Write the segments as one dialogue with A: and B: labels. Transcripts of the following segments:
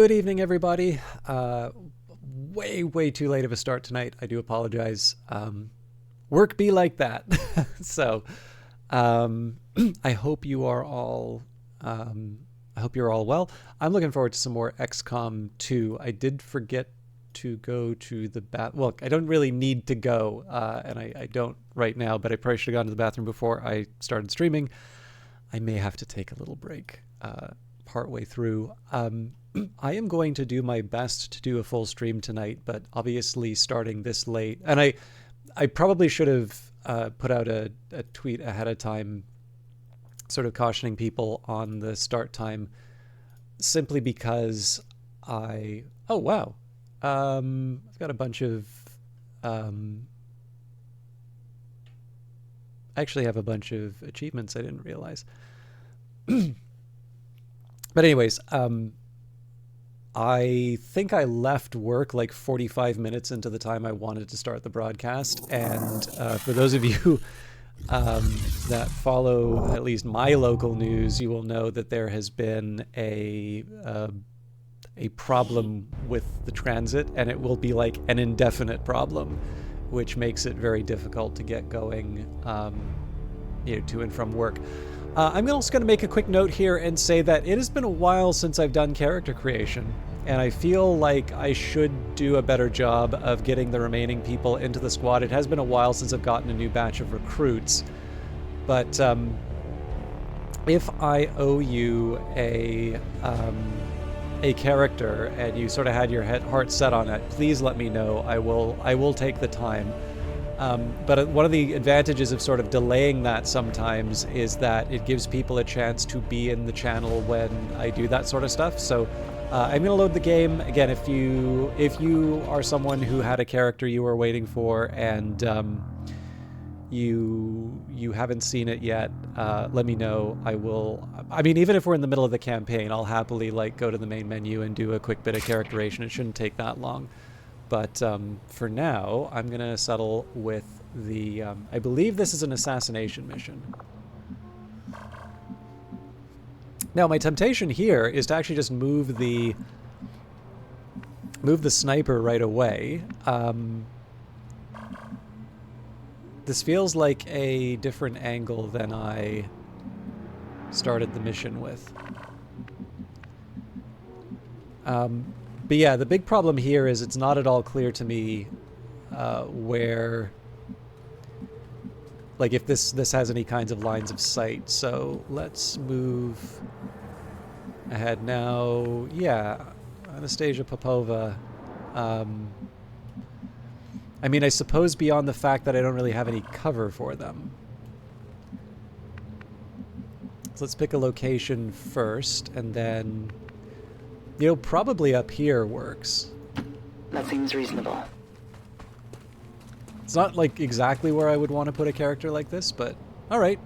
A: Good evening, everybody. Way too late of a start tonight. I do apologize. Work be like that. So, I hope you are all. I hope you're all well. I'm looking forward to some more XCOM 2. I did forget to go to the bath. Well, I don't really need to go, and I don't right now. But I probably should have gone to the bathroom before I started streaming. I may have to take a little break partway through. I am going to do my best to do a full stream tonight, but obviously starting this late, and I probably should have put out a tweet ahead of time sort of cautioning people on the start time, simply because oh wow, I've got a bunch of I actually have a bunch of achievements I didn't realize. But anyways, I think I left work like 45 minutes into the time I wanted to start the broadcast. And for those of you that follow at least my local news, you will know that there has been a problem with the transit, and it will be like an indefinite problem, which makes it very difficult to get going to and from work. I'm also going to make a quick note here and say that it has been a while since I've done character creation, and I feel like I should do a better job of getting the remaining people into the squad. It has been a while since I've gotten a new batch of recruits, but if I owe you a character and you sort of had your heart set on it, please let me know. I will take the time. But one of the advantages of sort of delaying that sometimes is that it gives people a chance to be in the channel when I do that sort of stuff. So I'm going to load the game. Again, if you are someone who had a character you were waiting for and you haven't seen it yet, let me know. I mean, even if we're in the middle of the campaign, I'll happily go to the main menu and do a quick bit of characterization. It shouldn't take that long. But for now, I'm going to settle with the... I believe this is an assassination mission. Now, my temptation here is to actually just move the sniper right away. This feels like a different angle than I started the mission with. But yeah, the big problem here is it's not at all clear to me where, if this has any kinds of lines of sight. So let's move ahead now. Yeah, Anastasia Popova. I mean, I suppose beyond the fact that I don't really have any cover for them. So let's pick a location first, and then... probably up here works.
B: That seems reasonable.
A: It's not exactly where I would want to put a character like this, but all right.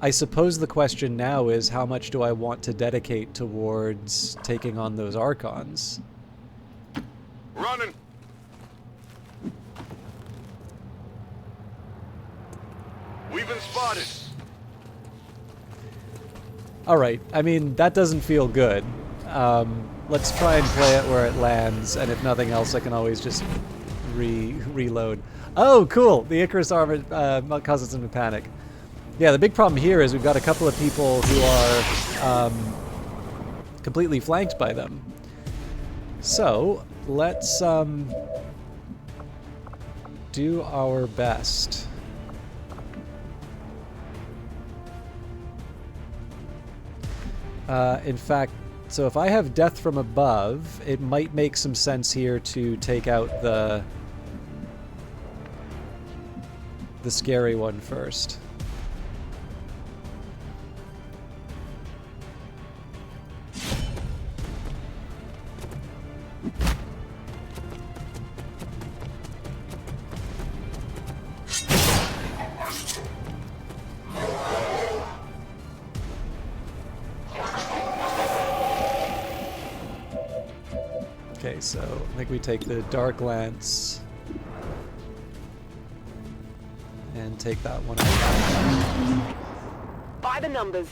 A: I suppose the question now is how much do I want to dedicate towards taking on those Archons?
C: Running. We've been spotted.
A: All right. I mean, that doesn't feel good. Let's try and play it where it lands, and if nothing else, I can always just reload. Oh, cool! The Icarus armor causes them to panic. Yeah, the big problem here is we've got a couple of people who are completely flanked by them. So let's do our best. In fact, so if I have death from above, it might make some sense here to take out the scary one first. Okay, so I think we take the Dark Lance and take that one out.
D: by the numbers.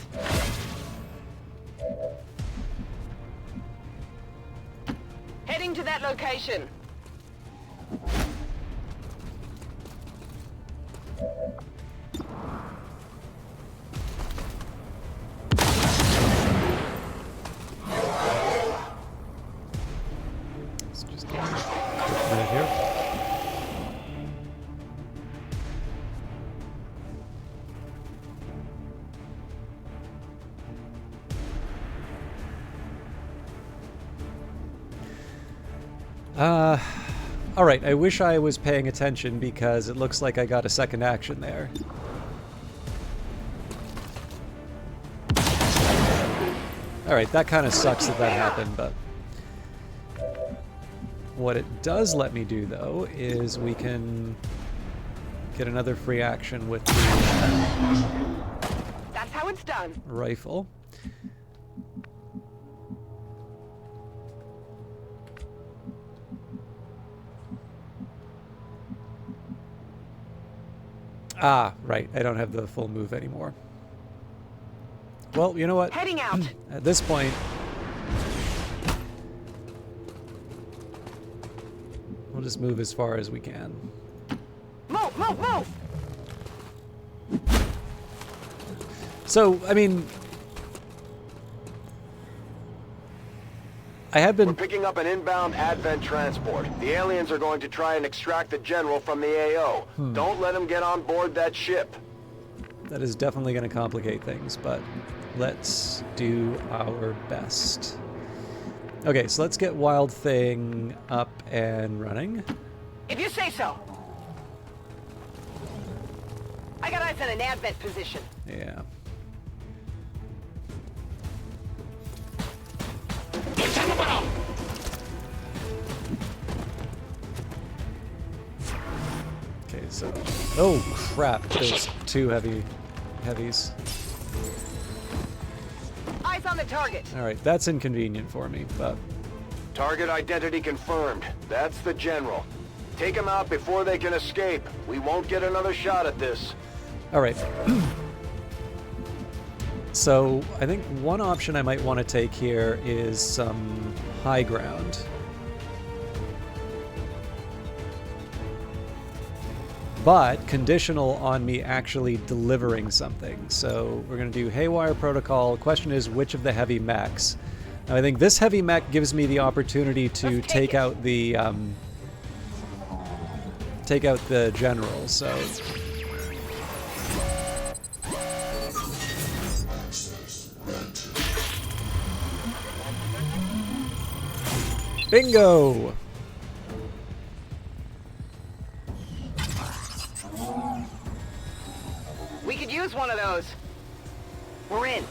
D: Heading to that location.
A: Let's just get a minute here. All right, I wish I was paying attention because it looks like I got a second action there. All right, that kind of sucks that that happened, but what it does let me do, though, is we can get another free action with the
D: That's how it's done.
A: rifle. Ah, right. I don't have the full move anymore. Well, you know what?
D: Heading out.
A: At this point, we'll just move as far as we can.
D: Move, move, move!
A: So, I mean, I have
C: We're
A: been...
C: picking up an inbound Advent transport. The aliens are going to try and extract the general from the AO. Don't let him get on board that ship.
A: That is definitely going to complicate things, but let's do our best. Okay, so let's get Wild Thing up and running.
D: If you say so. I got eyes on an Advent position.
A: Yeah. Okay, so... Oh, crap. There's two heavies.
D: Eyes on the target.
A: Alright, that's inconvenient for me, but...
C: Target identity confirmed. That's the general. Take him out before they can escape. We won't get another shot at this.
A: Alright. So, I think one option I might want to take here is some high ground. But conditional on me actually delivering something. So we're going to do Haywire Protocol. Question is, which of the heavy mechs? Now, I think this heavy mech gives me the opportunity to take out the general. So bingo.
D: We could use one of those. We're in.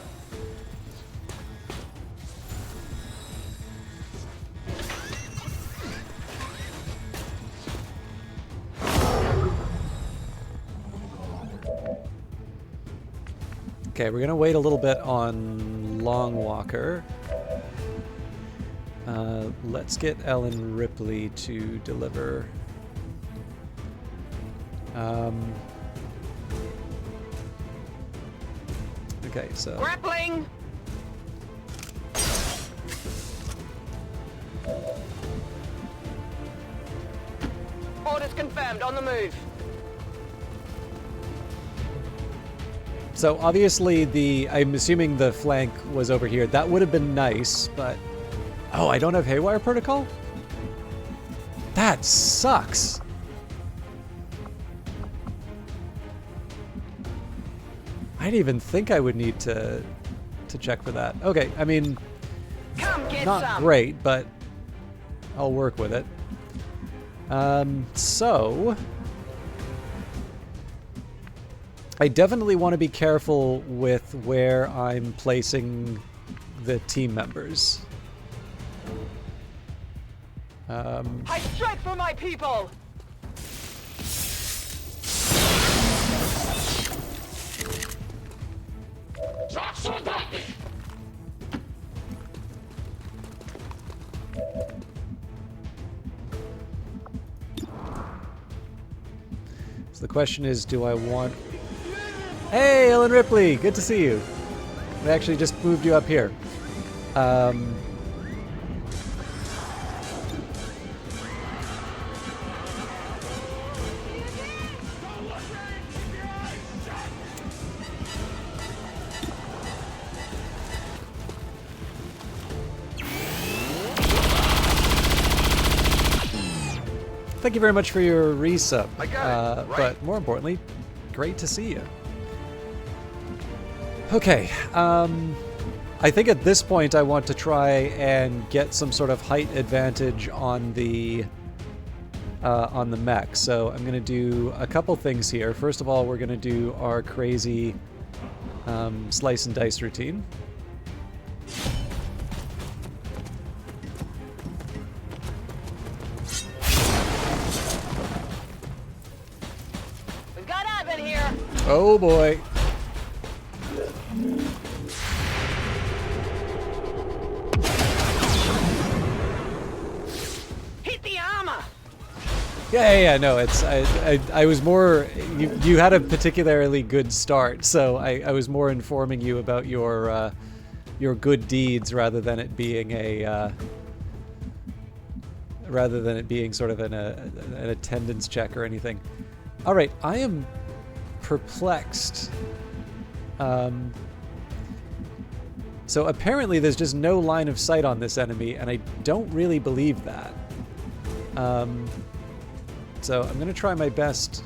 A: Okay, we're gonna wait a little bit on Long Walker. Let's get Ellen Ripley to deliver. Okay, so
D: Grappling. Orders confirmed. On the move.
A: so obviously I'm assuming the flank was over here. That would have been nice, but oh, I don't have Haywire Protocol? That sucks. I didn't even think I would need to check for that. Okay, I mean,
D: Come get
A: not
D: some.
A: great, but I'll work with it. So I definitely want to be careful with where I'm placing the team members.
D: I strike for my people.
A: So the question is, do I want... Hey, Ellen Ripley, good to see you. We actually just moved you up here. Thank you very much for your resub.
C: I got it, right.
A: But more importantly, great to see you. Okay, I think at this point I want to try and get some sort of height advantage on the mech. So I'm going to do a couple things here. First of all, we're going to do our crazy slice and dice routine.
D: We've got Advent here.
A: Oh boy.
D: Hit the armor.
A: Yeah, no, it's I was more you had a particularly good start, so I was more informing you about your good deeds rather than it being sort of an attendance check or anything. All right, I am perplexed. So apparently there's just no line of sight on this enemy, and I don't really believe that. So I'm going to try my best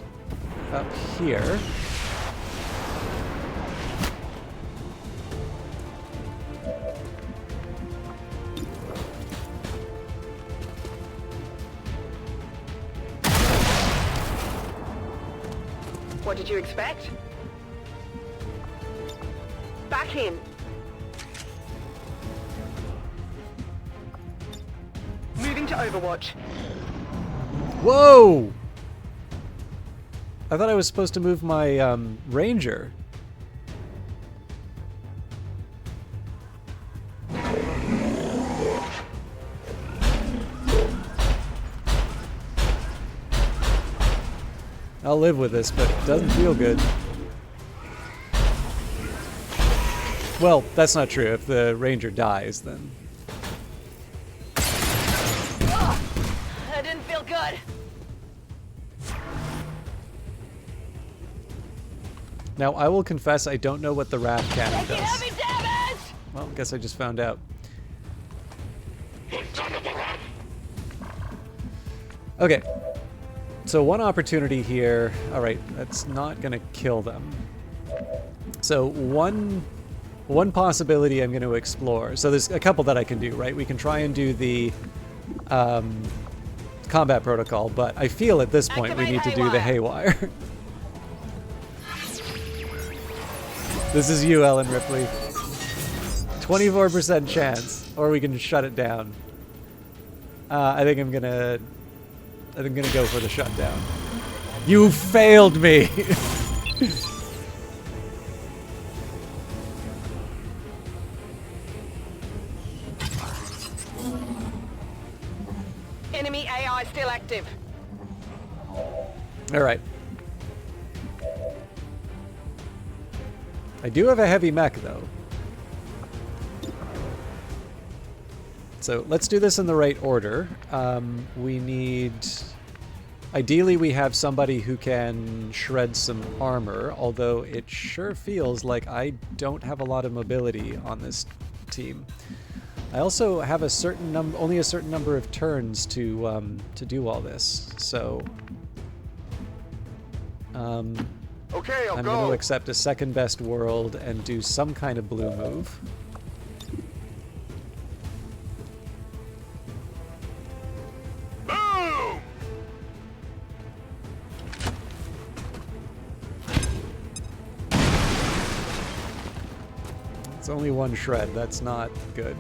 A: up here.
D: What did you expect? Back in. Moving to Overwatch.
A: Whoa! I thought I was supposed to move my ranger. I'll live with this, but it doesn't feel good. Well, that's not true. If the ranger dies, then...
D: That didn't feel good.
A: Now, I will confess I don't know what the wrath cannon
D: Taking
A: does.
D: heavy damage.
A: Well, guess I just found out. Okay. So one opportunity here. All right, that's not going to kill them. So one possibility I'm going to explore. So there's a couple that I can do, right? We can try and do the combat protocol, but I feel at this point we need to do the haywire. This is you, Ellen Ripley. 24% chance, or we can shut it down. I think I'm gonna go for the shutdown. You failed me.
D: Enemy AI still active.
A: All right. I do have a heavy mech, though. So let's do this in the right order. We need... Ideally, we have somebody who can shred some armor, although it sure feels like I don't have a lot of mobility on this team. I also have a certain only a certain number of turns to do all this, so...
C: Okay, I'll
A: I'm
C: go.
A: going to accept a second best world and do some kind of blue move.
C: Boom!
A: It's only one shred. That's not good.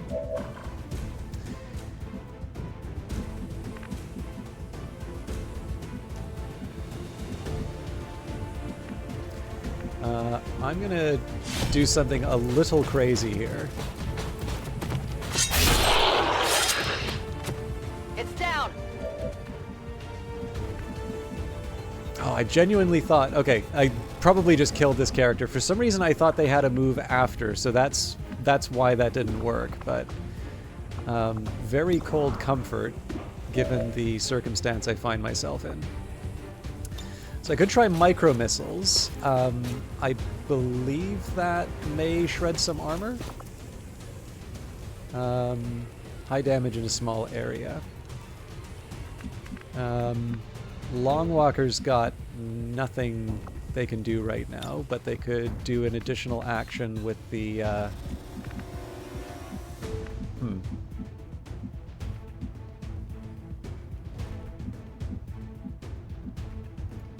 A: I'm gonna do something a little crazy here.
D: It's down.
A: Oh, I genuinely thought... Okay, I probably just killed this character. For some reason, I thought they had a move after, so that's why that didn't work. But very cold comfort, given the circumstance I find myself in. So I could try micro missiles. I believe that may shred some armor. High damage in a small area. Long walkers got nothing they can do right now, but they could do an additional action with the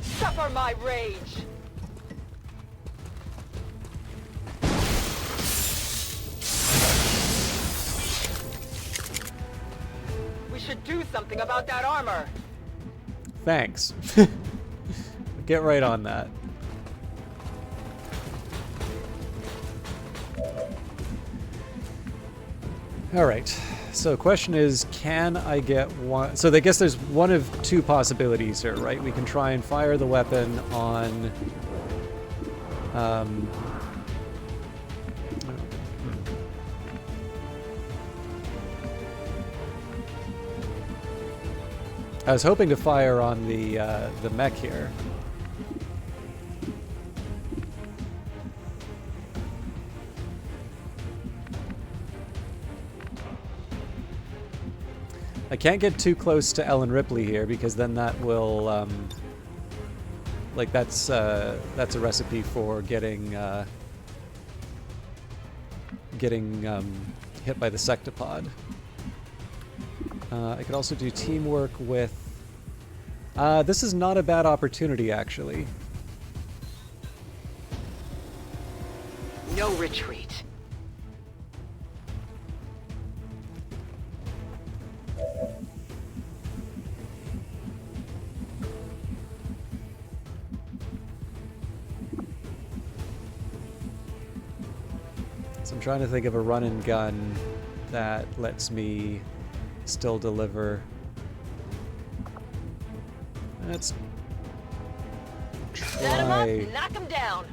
D: Suffer my rage! We should do something about that armor!
A: Thanks. Get right on that. Alright, so question is, can I get one... So I guess there's one of two possibilities here, right? We can try and fire the weapon on... I was hoping to fire on the mech here. I can't get too close to Ellen Ripley here because then that will, like that's a recipe for getting hit by the sectopod. I could also do teamwork with... this is not a bad opportunity, actually.
B: No retreat.
A: So I'm trying to think of a run and gun that lets me still deliver. Let's
D: Set him
A: try...
D: up, knock him down!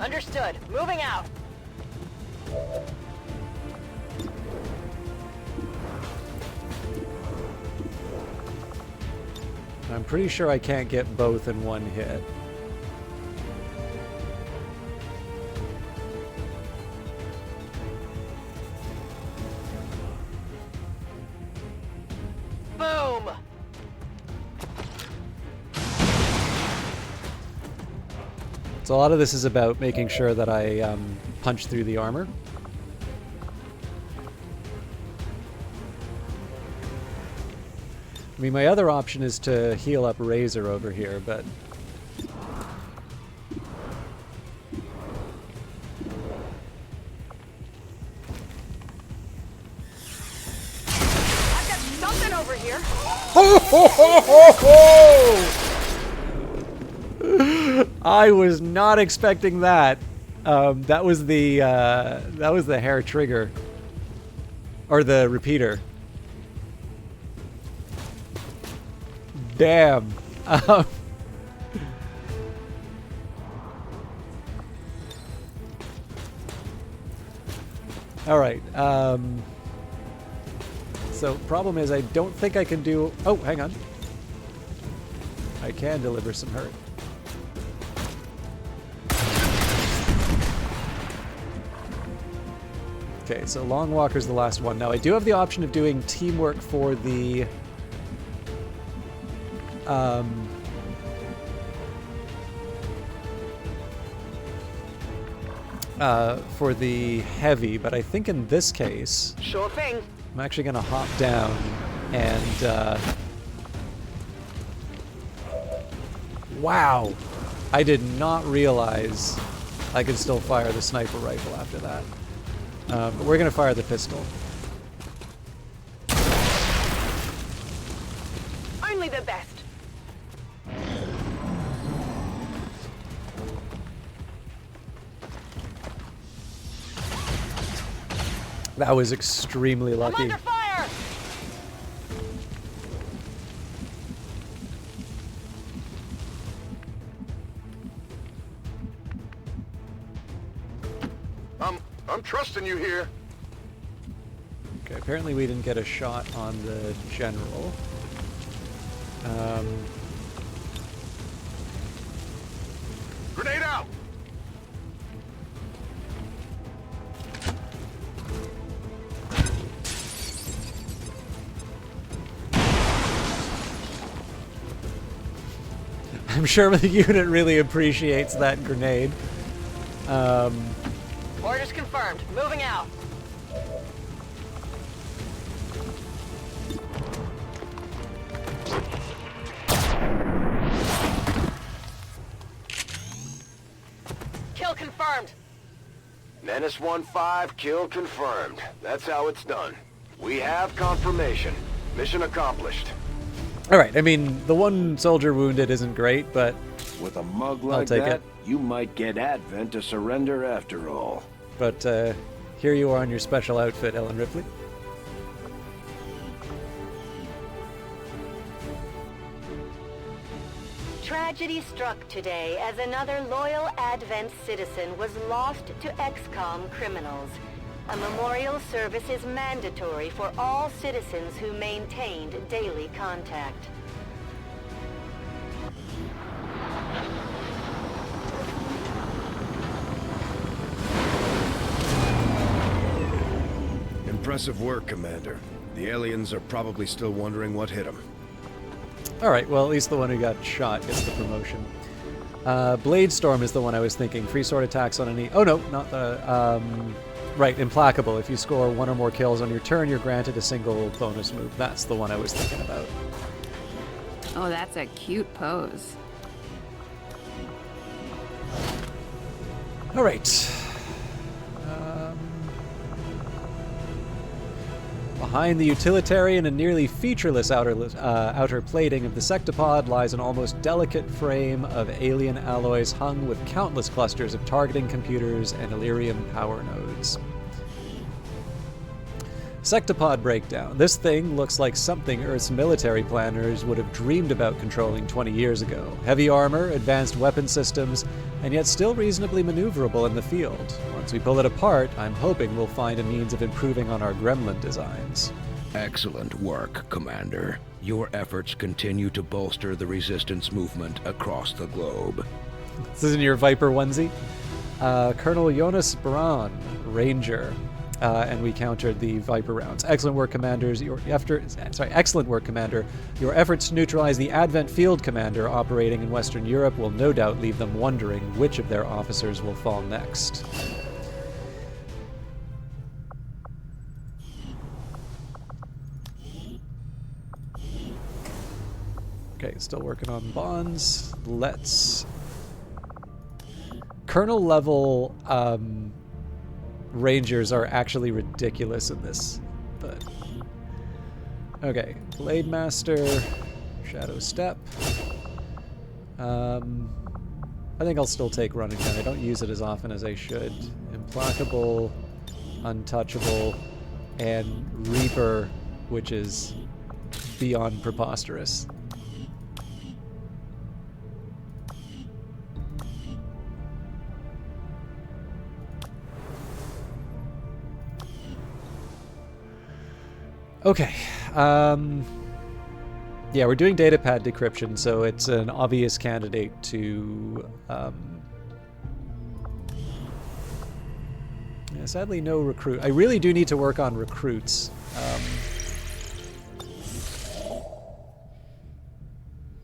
D: Understood. Moving out.
A: I'm pretty sure I can't get both in one hit.
D: Boom!
A: So a lot of this is about making sure that I punch through the armor. I mean, my other option is to heal up Razor over here, but...
D: I've got something over here!
A: I was not expecting that. That was the hair trigger, or the repeater. Damn. All right. So problem is, I don't think I can do. Oh, hang on. I can deliver some hurt. Okay, so Long Walker's the last one. Now, I do have the option of doing teamwork for the... for the heavy, but I think in this case...
D: Sure thing.
A: I'm actually going to hop down and... Wow! I did not realize I could still fire the sniper rifle after that. But we're going to fire the pistol.
D: Only the best.
A: That was extremely
D: I'm
A: lucky.
D: under fire!
C: I'm trusting you here.
A: Okay, apparently we didn't get a shot on the general.
C: Grenade out!
A: I'm sure the unit really appreciates that grenade.
D: Orders confirmed. Moving out. Kill confirmed.
C: Menace 1-5, kill confirmed. That's how it's done. We have confirmation. Mission accomplished.
A: Alright, I mean, the one soldier wounded isn't great, but
E: With a mug
A: I'll
E: like
A: take
E: that,
A: it.
E: you might get Advent to surrender after all.
A: Here you are in your special outfit, Ellen Ripley.
F: Tragedy struck today as another loyal Advent citizen was lost to XCOM criminals. A memorial service is mandatory for all citizens who maintained daily contact.
E: Impressive work, Commander. The aliens are probably still wondering what hit them.
A: Alright, well, at least the one who got shot gets the promotion. Blade Storm is the one I was thinking. Free sword attacks on any... Oh, no, not the... Right, Implacable. If you score one or more kills on your turn, you're granted a single bonus move. That's the one I was thinking about.
G: Oh, that's a cute pose.
A: Alright. Behind the utilitarian and nearly featureless outer plating of the sectopod lies an almost delicate frame of alien alloys hung with countless clusters of targeting computers and Illyrium power nodes. Sectopod breakdown. This thing looks like something Earth's military planners would have dreamed about controlling 20 years ago. Heavy armor, advanced weapon systems, and yet still reasonably maneuverable in the field. Once we pull it apart, I'm hoping we'll find a means of improving on our gremlin designs.
H: Excellent work, Commander. Your efforts continue to bolster the resistance movement across the globe.
A: This is in your Viper onesie. Colonel Jonas Braun, Ranger. And we countered the Viper rounds. Excellent work, commanders. Excellent work, Commander. Your efforts to neutralize the Advent Field Commander operating in Western Europe will no doubt leave them wondering which of their officers will fall next. Okay, still working on bonds. Let's... Colonel level, Rangers are actually ridiculous in this, but... Okay, Blade Master, Shadow Step. I think I'll still take Run and Gun. I don't use it as often as I should. Implacable, Untouchable, and Reaper, which is beyond preposterous. Okay. Yeah, we're doing datapad decryption, so it's an obvious candidate to... yeah, sadly, no recruit. I really do need to work on recruits.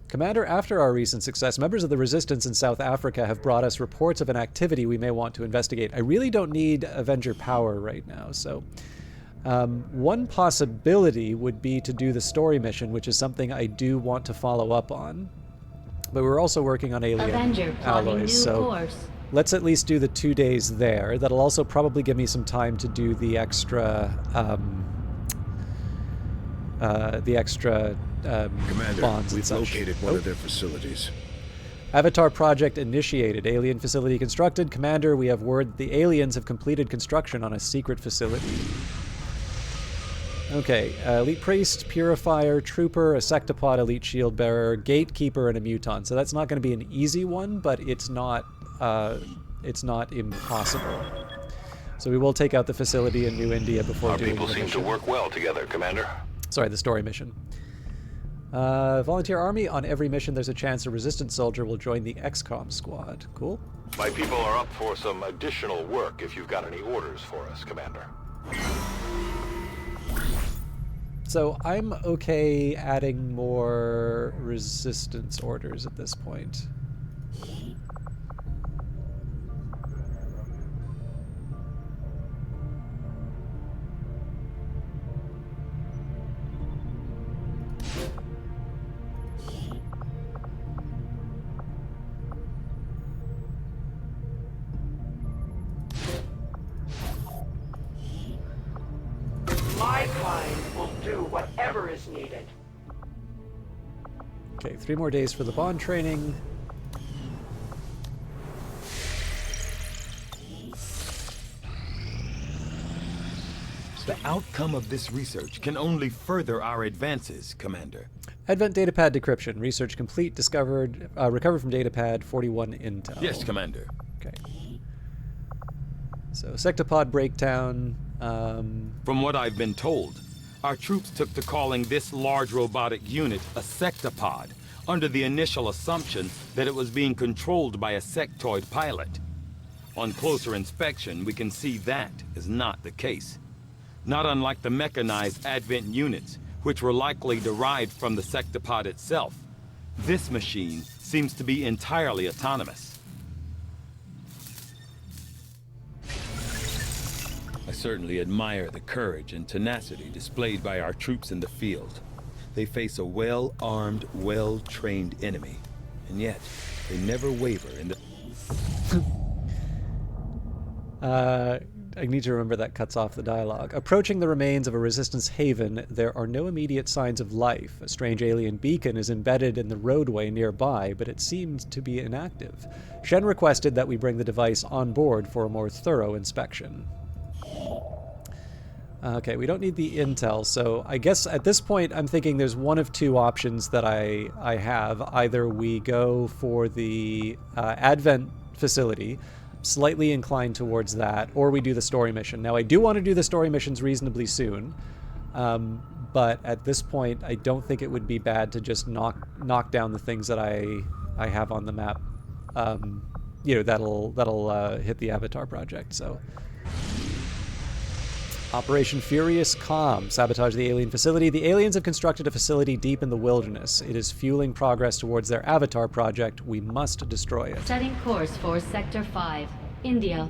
A: Commander, after our recent success, members of the Resistance in South Africa have brought us reports of an activity we may want to investigate. I really don't need Avenger power right now, so... one possibility would be to do the story mission, which is something I do want to follow up on. But we're also working on alien
F: Avenger
A: alloys, so
F: course.
A: let's at least do the 2 days there. That'll also probably give me some time to do the extra,
E: Commander,
A: bonds and
E: we've
A: such.
E: located one of their facilities.
A: Avatar project initiated. Alien facility constructed. Commander, we have word that the aliens have completed construction on a secret facility. Okay, Elite Priest, Purifier, Trooper, a Sectopod, Elite Shield Bearer, Gatekeeper, and a Muton. So that's not going to be an easy one, but it's not impossible. So we will take out the facility in New India before
I: Our
A: doing
I: people
A: the
I: seem to
A: mission.
I: work well together, Commander.
A: Sorry, the story mission. Volunteer Army. On every mission, there's a chance a resistance soldier will join the XCOM squad. Cool.
I: My people are up for some additional work if you've got any orders for us, Commander.
A: So I'm okay adding more resistance orders at this point.
B: My kind will do whatever is needed.
A: Okay, 3 more days for the bond training.
J: The outcome of this research can only further our advances, Commander.
A: Advent datapad decryption. Research complete. Discovered. Recovered from datapad 41 intel.
J: Yes, Commander.
A: Okay. So sectopod breakdown.
J: From what I've been told, our troops took to calling this large robotic unit a sectopod, under the initial assumption that it was being controlled by a sectoid pilot. On closer inspection, we can see that is not the case. Not unlike the mechanized Advent units, which were likely derived from the sectopod itself. This machine seems to be entirely autonomous. I certainly admire the courage and tenacity displayed by our troops in the field. They face a well-armed, well-trained enemy, and yet they never waver in the...
A: I need to remember that cuts off the dialogue. Approaching the remains of a resistance haven, there are no immediate signs of life. A strange alien beacon is embedded in the roadway nearby, but it seems to be inactive. Shen requested that we bring the device on board for a more thorough inspection. Okay, we don't need the intel, so I guess at this point I'm thinking there's one of 2 options that I have. Either we go for the Advent facility, slightly inclined towards that, or we do the story mission. Now, I do want to do the story missions reasonably soon, but at this point, I don't think it would be bad to just knock down the things that I have on the map. You know, that'll hit the Avatar project. So, Operation Furious Calm. Sabotage the alien facility. The aliens have constructed a facility deep in the wilderness. It is fueling progress towards their Avatar project. We must destroy it.
K: Setting course for Sector 5, India.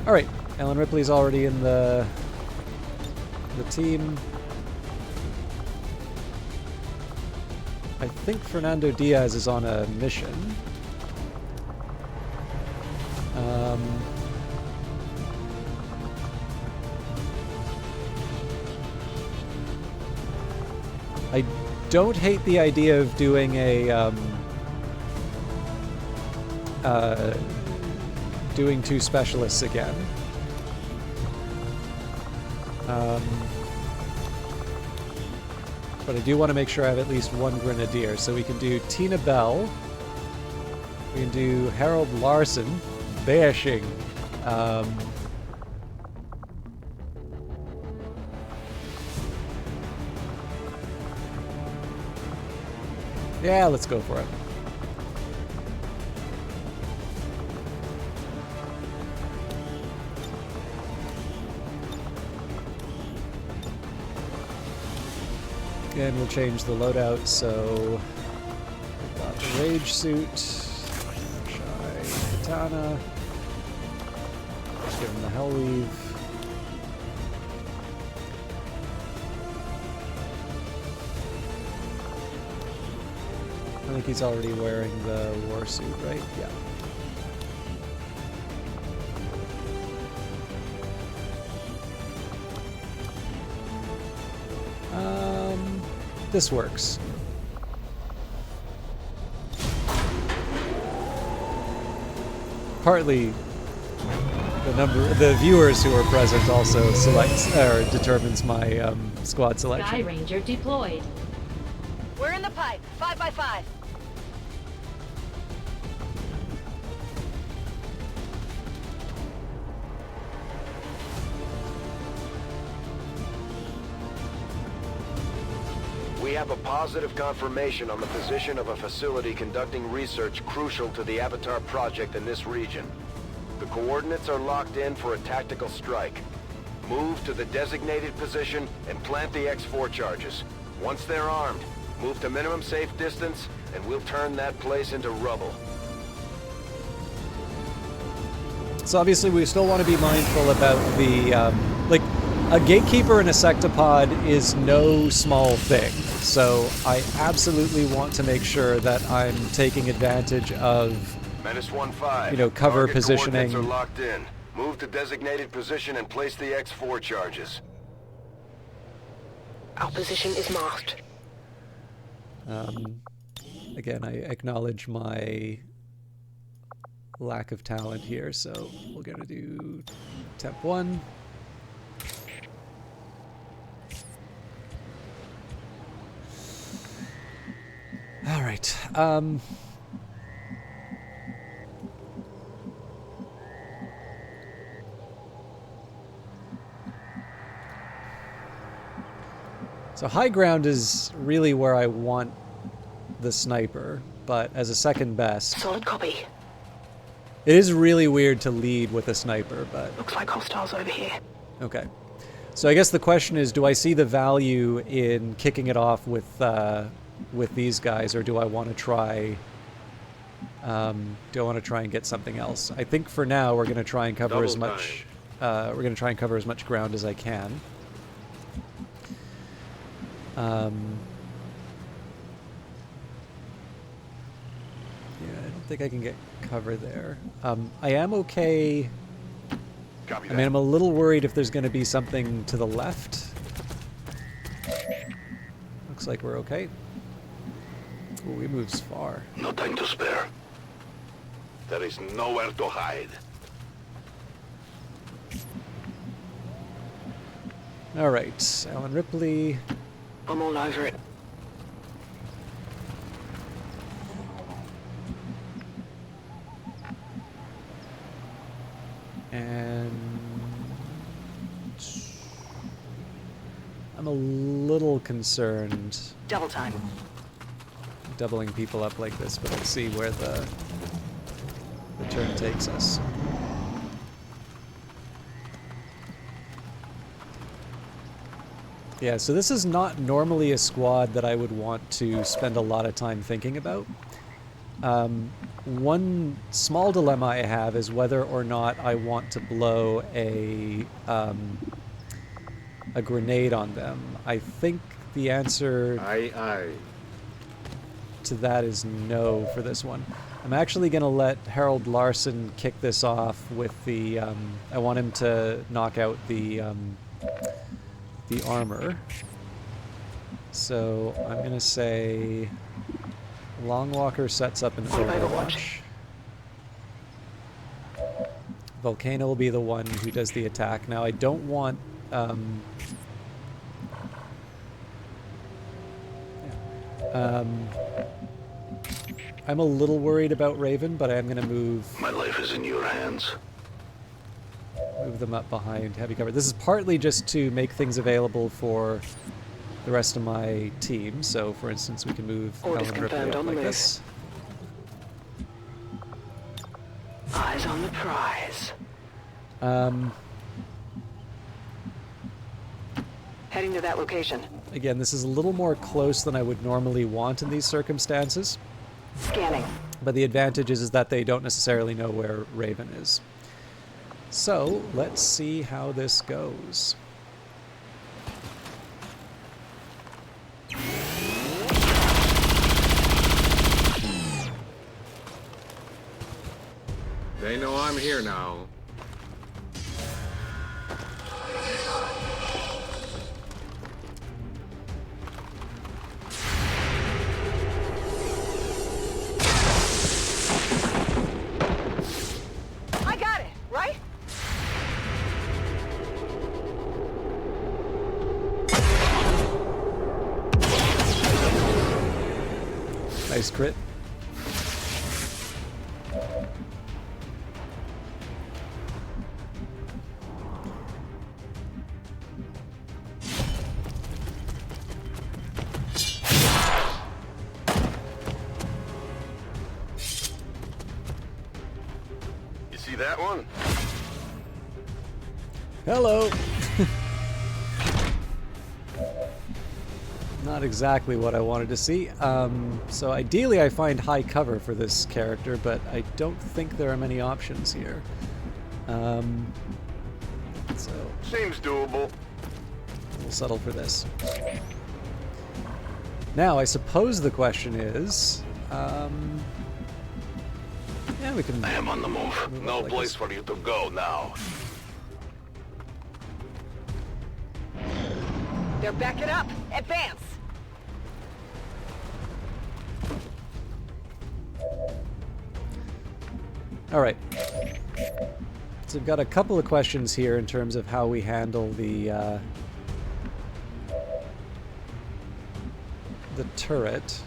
A: Alright, Ellen Ripley's already in the team. I think Fernando Diaz is on a mission. I don't hate the idea of doing a doing 2 specialists again. But I do want to make sure I have at least 1 Grenadier. So we can do Tina Bell. We can do Harold Larson. Bashing. Yeah, let's go for it. And we'll change the loadout, so we've got the Rage Suit, Shy Katana, let's give him the Hell Weave. I think he's already wearing the War Suit, right? Yeah. This works. Partly, the viewers who are present also selects or determines my squad selection.
K: Sky Ranger deployed.
F: We're in the pipe. 5 by 5.
C: We have a positive confirmation on the position of a facility conducting research crucial to the Avatar project in this region. The coordinates are locked in for a tactical strike. Move to the designated position and plant the X4 charges. Once they're armed, move to minimum safe distance, and we'll turn that place into rubble.
A: So obviously we still want to be mindful about the, like, a gatekeeper in a sectopod is no small thing. So I absolutely want to make sure that I'm taking advantage of,
C: Menace 1-5.
A: you know, cover
C: Target
A: positioning.
C: coordinates are locked in. Move to designated position and place the X4 charges.
D: Our position is marked.
A: Again, I acknowledge my lack of talent here, so we're gonna do temp 1. All right. So high ground is really where I want the sniper, but as a second best.
D: Solid copy.
A: It is really weird to lead with a sniper, but...
D: Looks like hostiles over here.
A: Okay. So I guess the question is, do I see the value in kicking it off with these guys, or do I want to try... do I want to try and get something else? I think for now we're going to try and cover as much... we're going to try and cover as much ground as I can. Yeah, I don't think I can get cover there. I am okay. I mean, I'm a little worried if there's going to be something to the left. Looks like we're okay. Ooh, he moves far.
I: No time to spare. There is nowhere to hide.
A: All right, Alan Ripley.
D: I'm all over it.
A: And I'm a little concerned
D: Double time.
A: doubling people up like this, but let's see where the turn takes us. Yeah, so this is not normally a squad that I would want to spend a lot of time thinking about. One small dilemma I have is whether or not I want to blow a grenade on them. I think the answer to that is no for this one. I'm actually going to let Harold Larson kick this off with the... I want him to knock out the armor. So I'm going to say Longwalker sets up an Overwatch. Volcano will be the one who does the attack. Now I don't want... I'm a little worried about Raven, but I am going to move...
I: My life is in your hands.
A: Move them up behind heavy cover. This is partly just to make things available for the rest of my team. So, for instance, we can move
D: Orders
A: Alan Ripley
D: confirmed
A: up
D: on the
A: like
D: move.
A: this.
D: Eyes on the prize. Heading to that location.
A: Again, this is a little more close than I would normally want in these circumstances.
D: Scanning.
A: But the advantage is that they don't necessarily know where Raven is. So, let's see how this goes.
L: They know I'm here now.
D: I got it, right?
A: Nice crit.
C: You see that one?
A: Hello. Not exactly what I wanted to see. So ideally I find high cover for this character, but I don't think there are many options here. So
C: Seems doable.
A: we'll settle for this. Now, I suppose the question is, yeah, we can...
I: I am on the move. No
A: like
I: place
A: this.
I: for you to go now.
D: They're backing up. Advance.
A: All right. So I've got a couple of questions here in terms of how we handle the turret.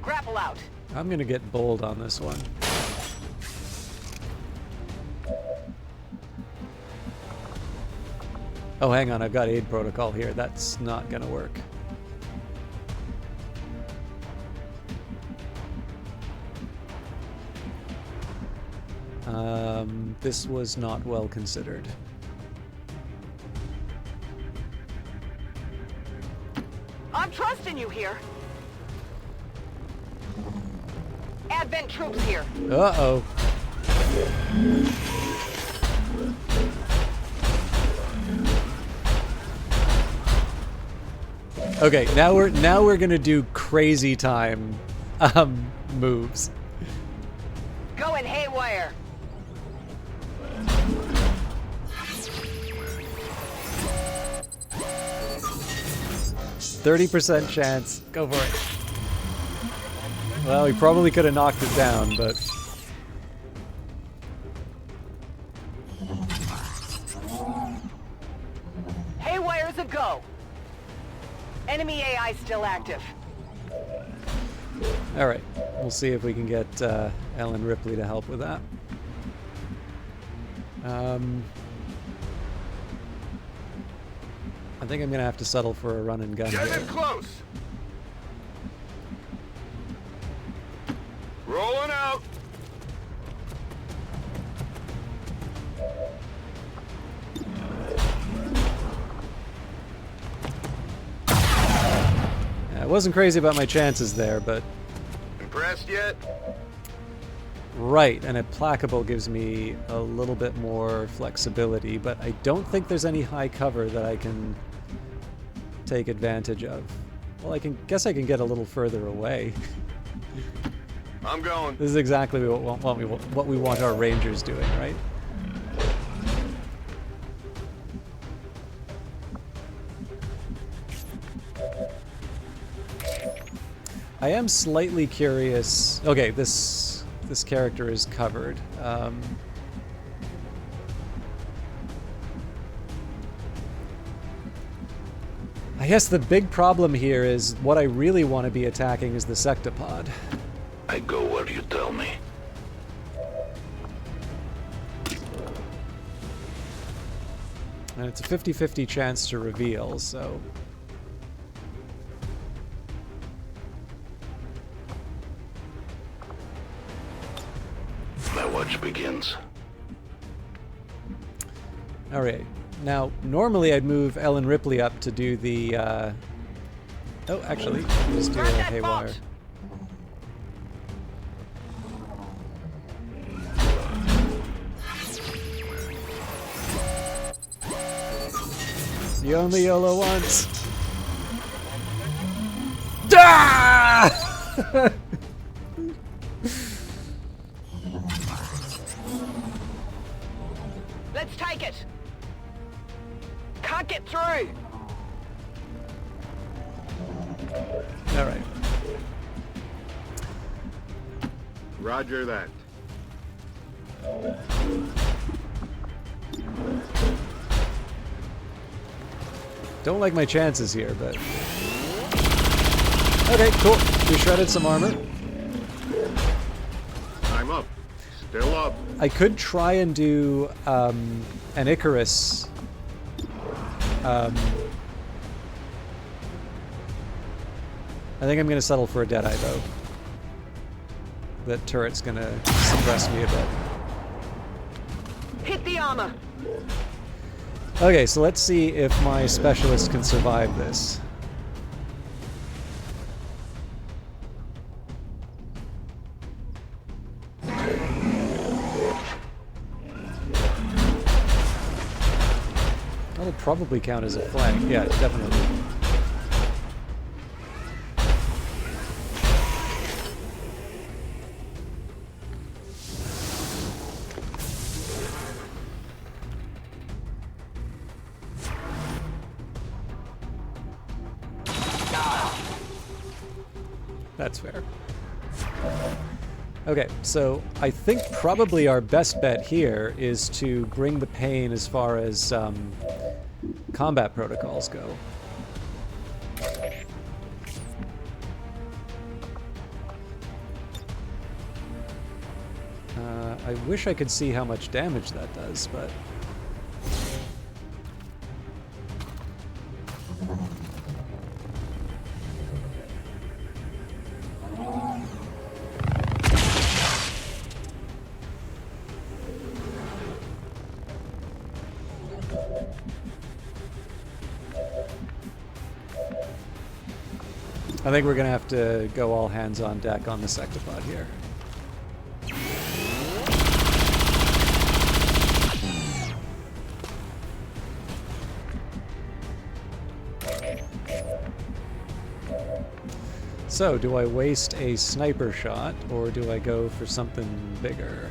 D: Grapple out.
A: I'm gonna get bold on this one. Oh, hang on, I've got aid protocol here. That's not gonna work. This was not well considered.
D: I'm trusting you here. Advent troops here.
A: Uh-oh. Okay, now we're gonna do crazy time moves.
D: Going haywire.
A: 30% chance. Go for it. Well, we probably could have knocked it down, but...
D: Haywire's a go. Enemy AI still active.
A: Alright, we'll see if we can get Ellen Ripley to help with that. I think I'm gonna have to settle for a run and gun
C: Get
A: here.
C: in close. Rolling out.
A: I wasn't crazy about my chances there, but...
C: Impressed yet?
A: Right, and Implacable gives me a little bit more flexibility, but I don't think there's any high cover that I can take advantage of. Well, guess I can get a little further away.
C: I'm going.
A: This is exactly what we want our Rangers doing, right? I am slightly curious. Okay, this character is covered. I guess the big problem here is what I really want to be attacking is the sectopod.
I: I go where you tell me.
A: And it's a 50-50 chance to reveal, so...
I: My watch begins.
A: Alright. Now, normally I'd move Ellen Ripley up to do the, Oh, actually, just do a haywire. You only YOLO once. Ah!
D: Let's take it. Can't get through.
A: All right.
L: Roger that.
A: Don't like my chances here, but... Okay, cool. We shredded some armor.
L: I'm up. Still up.
A: I could try and do an Icarus. I think I'm going to settle for a Deadeye, though. That turret's going to suppress me a bit.
D: Hit the armor.
A: Okay, so let's see if my specialist can survive this. That'll probably count as a flank. Yeah, definitely. That's fair. Okay, so I think probably our best bet here is to bring the pain as far as combat protocols go. I wish I could see how much damage that does, but... I think we're going to have to go all hands on deck on the sectopod here. So, do I waste a sniper shot, or do I go for something bigger?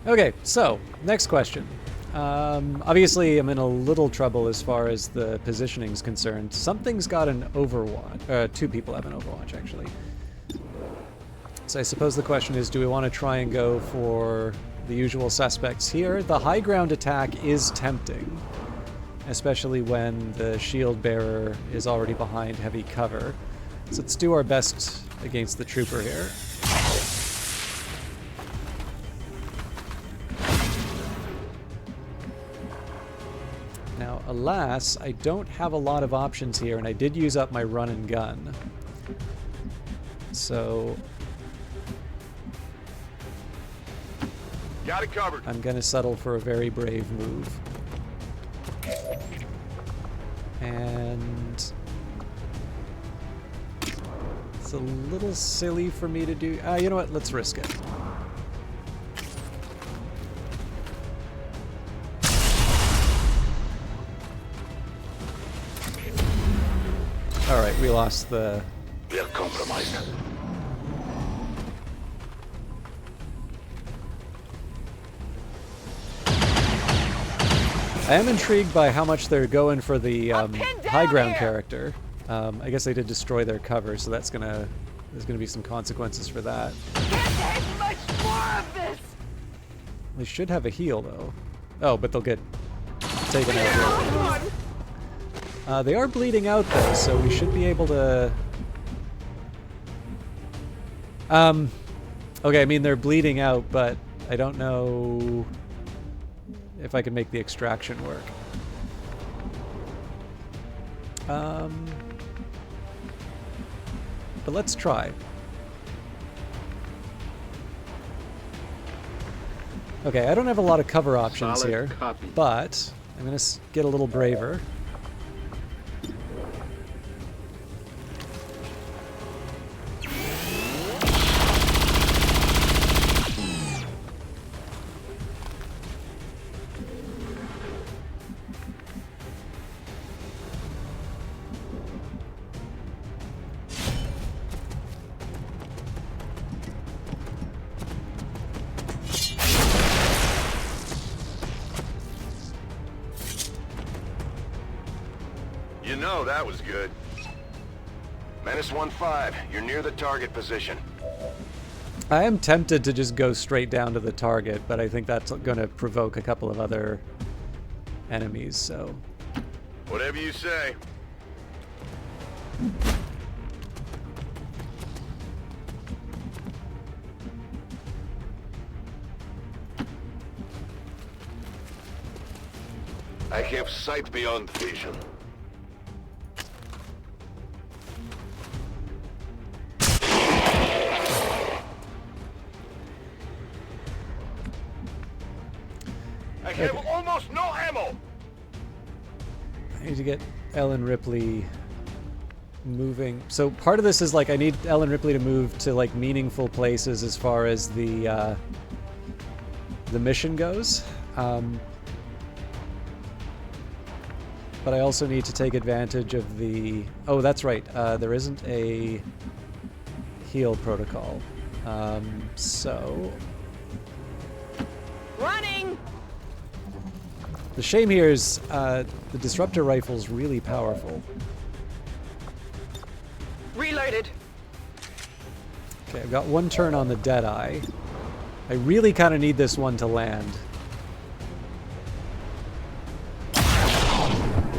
A: Okay, so, next question. Obviously, I'm in a little trouble as far as the positioning is concerned. Something's got an Overwatch. Two people have an Overwatch, actually. So I suppose the question is, do we want to try and go for the usual suspects here? The high ground attack is tempting, especially when the shield bearer is already behind heavy cover. So let's do our best against the trooper here. Now, alas, I don't have a lot of options here, and I did use up my run and gun. So...
I: got it covered.
A: I'm gonna settle for a very brave move. And... it's a little silly for me to do... you know what? Let's risk it. Alright, we lost the...
I: They're compromised.
A: I am intrigued by how much they're going for the high ground character. I guess they did destroy their cover, so that's gonna... there's gonna be some consequences for that.
D: Can't take much more of this.
A: They should have a heal, though. Oh, but they'll get taken out here. They are bleeding out, though, so we should be able to... okay, I mean, they're bleeding out, but I don't know if I can make the extraction work. But let's try. Okay, I don't have a lot of cover options
L: Solid
A: here,
L: copy.
A: but I'm going to get a little braver.
C: know that was good. Menace 1-5, you're near the target position.
A: I am tempted to just go straight down to the target, but I think that's going to provoke a couple of other enemies, so...
C: Whatever you say.
I: I have sight beyond vision.
C: I have almost no ammo!
A: I need to get Ellen Ripley moving. So part of this is like I need Ellen Ripley to move to like meaningful places as far as the mission goes. But I also need to take advantage of the... Oh, that's right. There isn't a heal protocol. So...
D: Running!
A: The shame here is the disruptor rifle's really powerful.
D: Reloaded.
A: Okay, I've got one turn on the Deadeye. I really kind of need this one to land.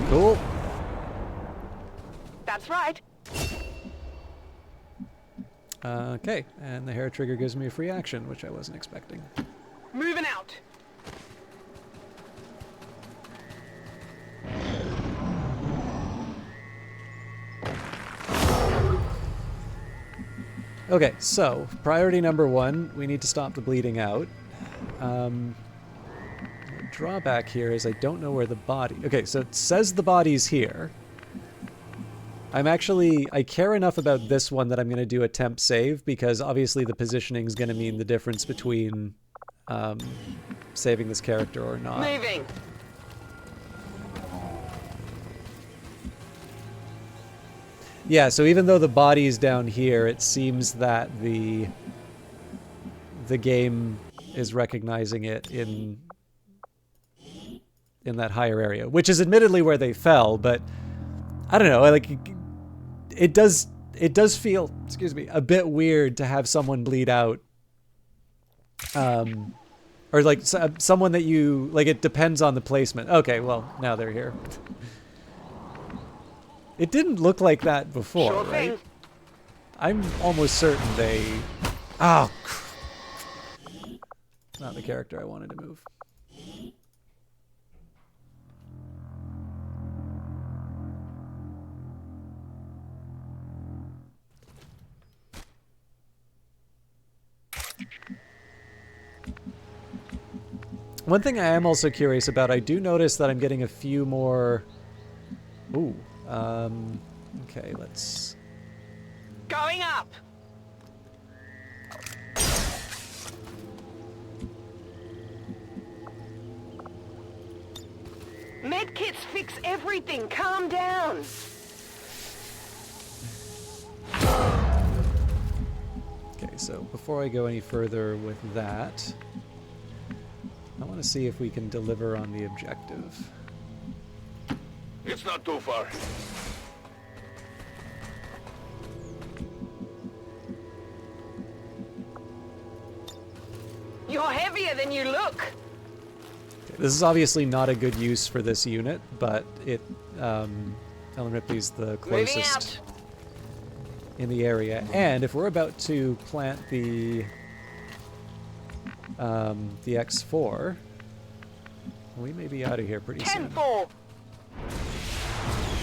A: Cool.
D: That's right.
A: Okay, and the hair trigger gives me a free action, which I wasn't expecting.
D: Moving out.
A: Okay, so priority number one, we need to stop the bleeding out. The drawback here is I don't know where the body... Okay, so it says the body's here. I care enough about this one that I'm going to do a temp save, because obviously the positioning is going to mean the difference between saving this character or not.
D: Moving.
A: Yeah, so even though the body is down here, it seems that the game is recognizing it in that higher area, which is admittedly where they fell, but I don't know, like it does feel, excuse me, a bit weird to have someone bleed out, or like someone that you like. It depends on the placement. Okay, well now they're here. It didn't look like that before,
D: Sure
A: right?
D: thing.
A: I'm almost certain they... Oh, not the character I wanted to move. One thing I am also curious about, I do notice that I'm getting a few more... Ooh. Okay, let's...
D: Going up. Medkits fix everything. Calm down.
A: Okay, so before I go any further with that, I want to see if we can deliver on the objective.
I: It's not too far.
D: You're heavier than you look.
A: Okay, this is obviously not a good use for this unit, but it, Ellen Ripley's the closest in the area. And if we're about to plant the X4, we may be out of here pretty soon.
D: 10-4.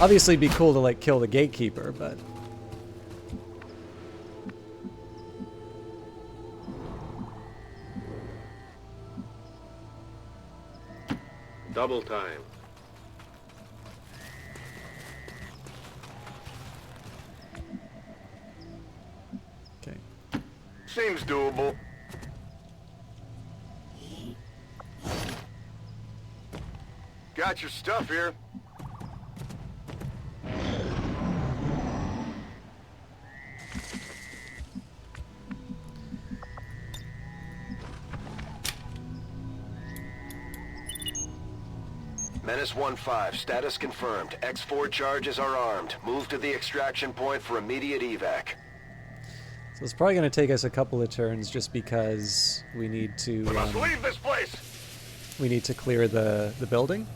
A: Obviously, it'd be cool to like kill the gatekeeper, but
L: Double time.
A: okay.
C: Seems doable. Got your stuff here. Menace 1-5, status confirmed. X4 charges are armed. Move to the extraction point for immediate evac.
A: So it's probably going to take us a couple of turns just because we need to...
I: We must leave this place!
A: We need to clear the building.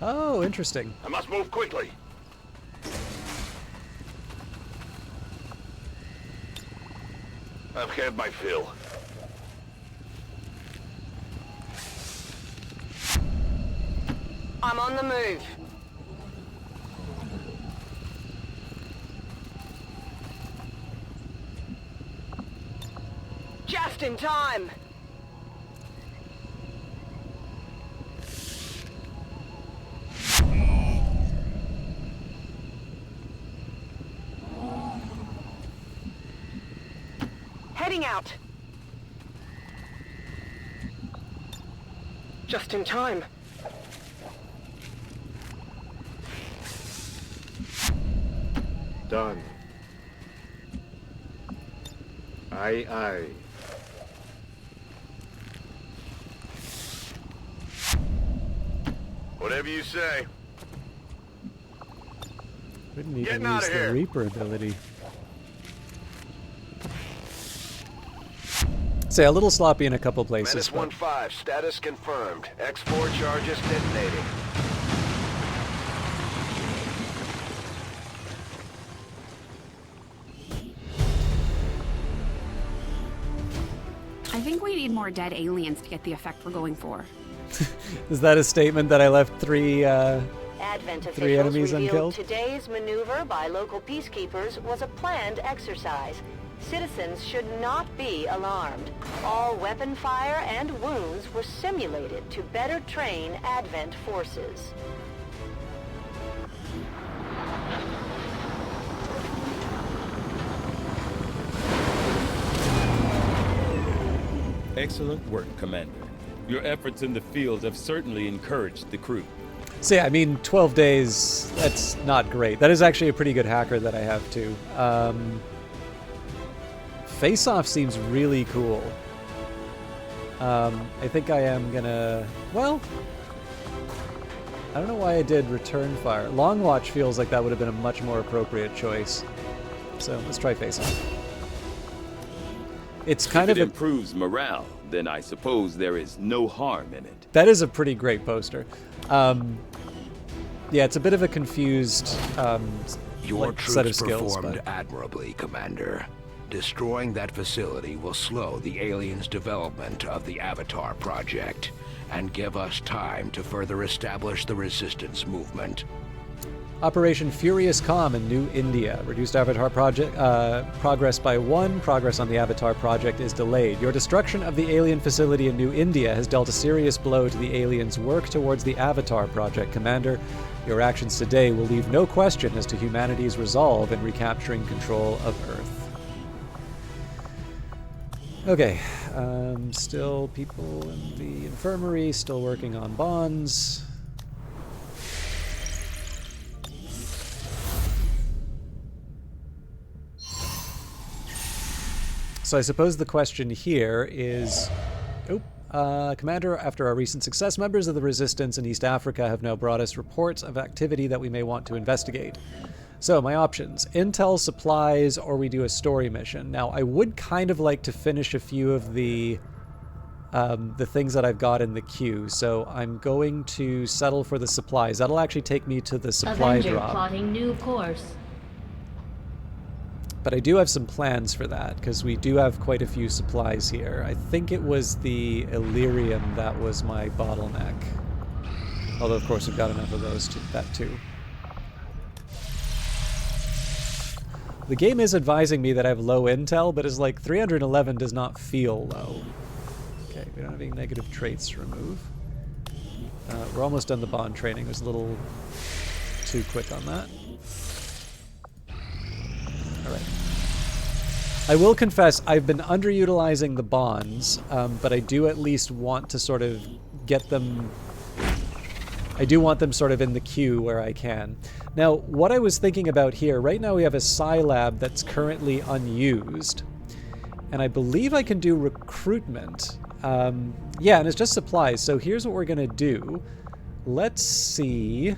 A: Oh, interesting.
I: I must move quickly. I've had my fill.
D: I'm on the move. Just in time. Heading out. Just in time.
L: Done. Aye, aye.
I: Whatever you say.
A: Couldn't even
I: Getting outta
A: use the
I: here.
A: Reaper ability. Say, a little sloppy in a couple places.
C: Menace 1-5, status confirmed. X4 charges detonating.
G: I think we need more dead aliens to get the effect we're going for.
A: Is that a statement that I left three
F: Advent
A: three
F: officials
A: enemies
F: revealed
A: unkilled?
F: today's maneuver by local peacekeepers was a planned exercise. Citizens should not be alarmed. All weapon fire and wounds were simulated to better train Advent forces.
J: Excellent work, Commander. Your efforts in the field have certainly encouraged the crew.
A: See, I mean, 12 days, that's not great. That is actually a pretty good hacker that I have, too. Face-Off seems really cool. I think I am gonna... Well, I don't know why I did Return Fire. Long Watch feels like that would have been a much more appropriate choice. So, let's try Face-Off. It's kind
J: If
A: of
J: it
A: a...
J: improves morale, then I suppose there is no harm in it.
A: That is a pretty great poster. Yeah, it's a bit of a confused
H: Your
A: like,
H: troops
A: set of skills.
H: performed
A: But...
H: admirably, Commander. Destroying that facility will slow the aliens' development of the Avatar project and give us time to further establish the resistance movement.
A: Operation Furious Calm in New India. Reduced Avatar project progress by 1. Progress on the Avatar project is delayed. Your destruction of the alien facility in New India has dealt a serious blow to the aliens' work towards the Avatar project, Commander. Your actions today will leave no question as to humanity's resolve in recapturing control of Earth. Okay, still people in the infirmary, still working on bonds. So I suppose the question here is, Commander, after our recent success, members of the Resistance in East Africa have now brought us reports of activity that we may want to investigate. So my options, intel, supplies, or we do a story mission. Now I would kind of like to finish a few of the things that I've got in the queue. So I'm going to settle for the supplies. That'll actually take me to the supply
K: Avenger
A: drop.
K: plotting new course.
A: But I do have some plans for that, because we do have quite a few supplies here. I think it was the Illyrium that was my bottleneck. Although, of course, we've got enough of those that too. The game is advising me that I have low intel, but it's like 311 does not feel low. Okay, we don't have any negative traits to remove. We're almost done the bond training. It was a little too quick on that. Alright. I will confess, I've been underutilizing the bonds, but I do at least want to sort of get them... I do want them sort of in the queue where I can. Now, what I was thinking about here, right now we have a Psi Lab that's currently unused, and I believe I can do recruitment Yeah, and it's just supplies. So here's what we're going to do. Let's see.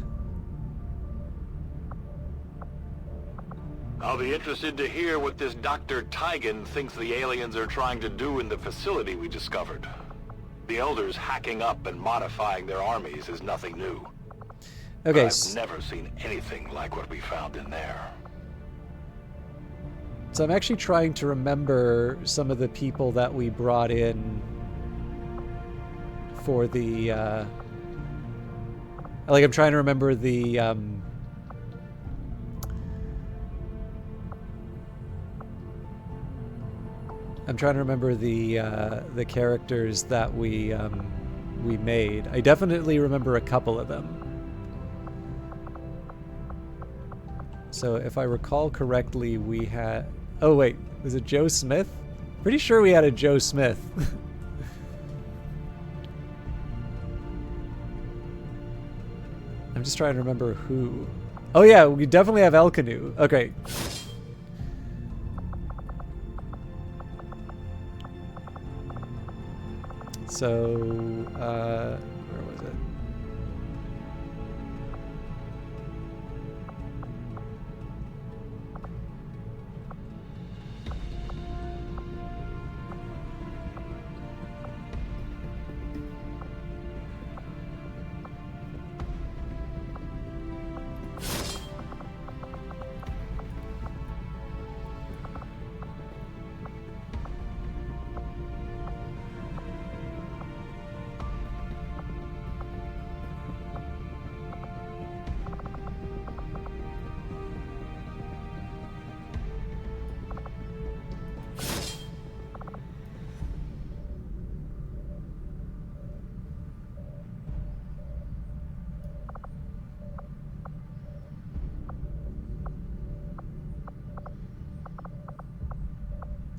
I: I'll be interested to hear what this Dr. Tigan thinks the aliens are trying to do in the facility we discovered. The Elders hacking up and modifying their armies is nothing new.
A: Okay.
I: I've never seen anything like what we found in there.
A: So I'm actually trying to remember some of the people that we brought in for the, I'm trying to remember the, I'm trying to remember the characters that we made. I definitely remember a couple of them. So if I recall correctly, we had... Oh wait, was it Joe Smith? Pretty sure we had a Joe Smith. I'm just trying to remember who. Oh yeah, we definitely have El Canoe. Okay. So, where was it?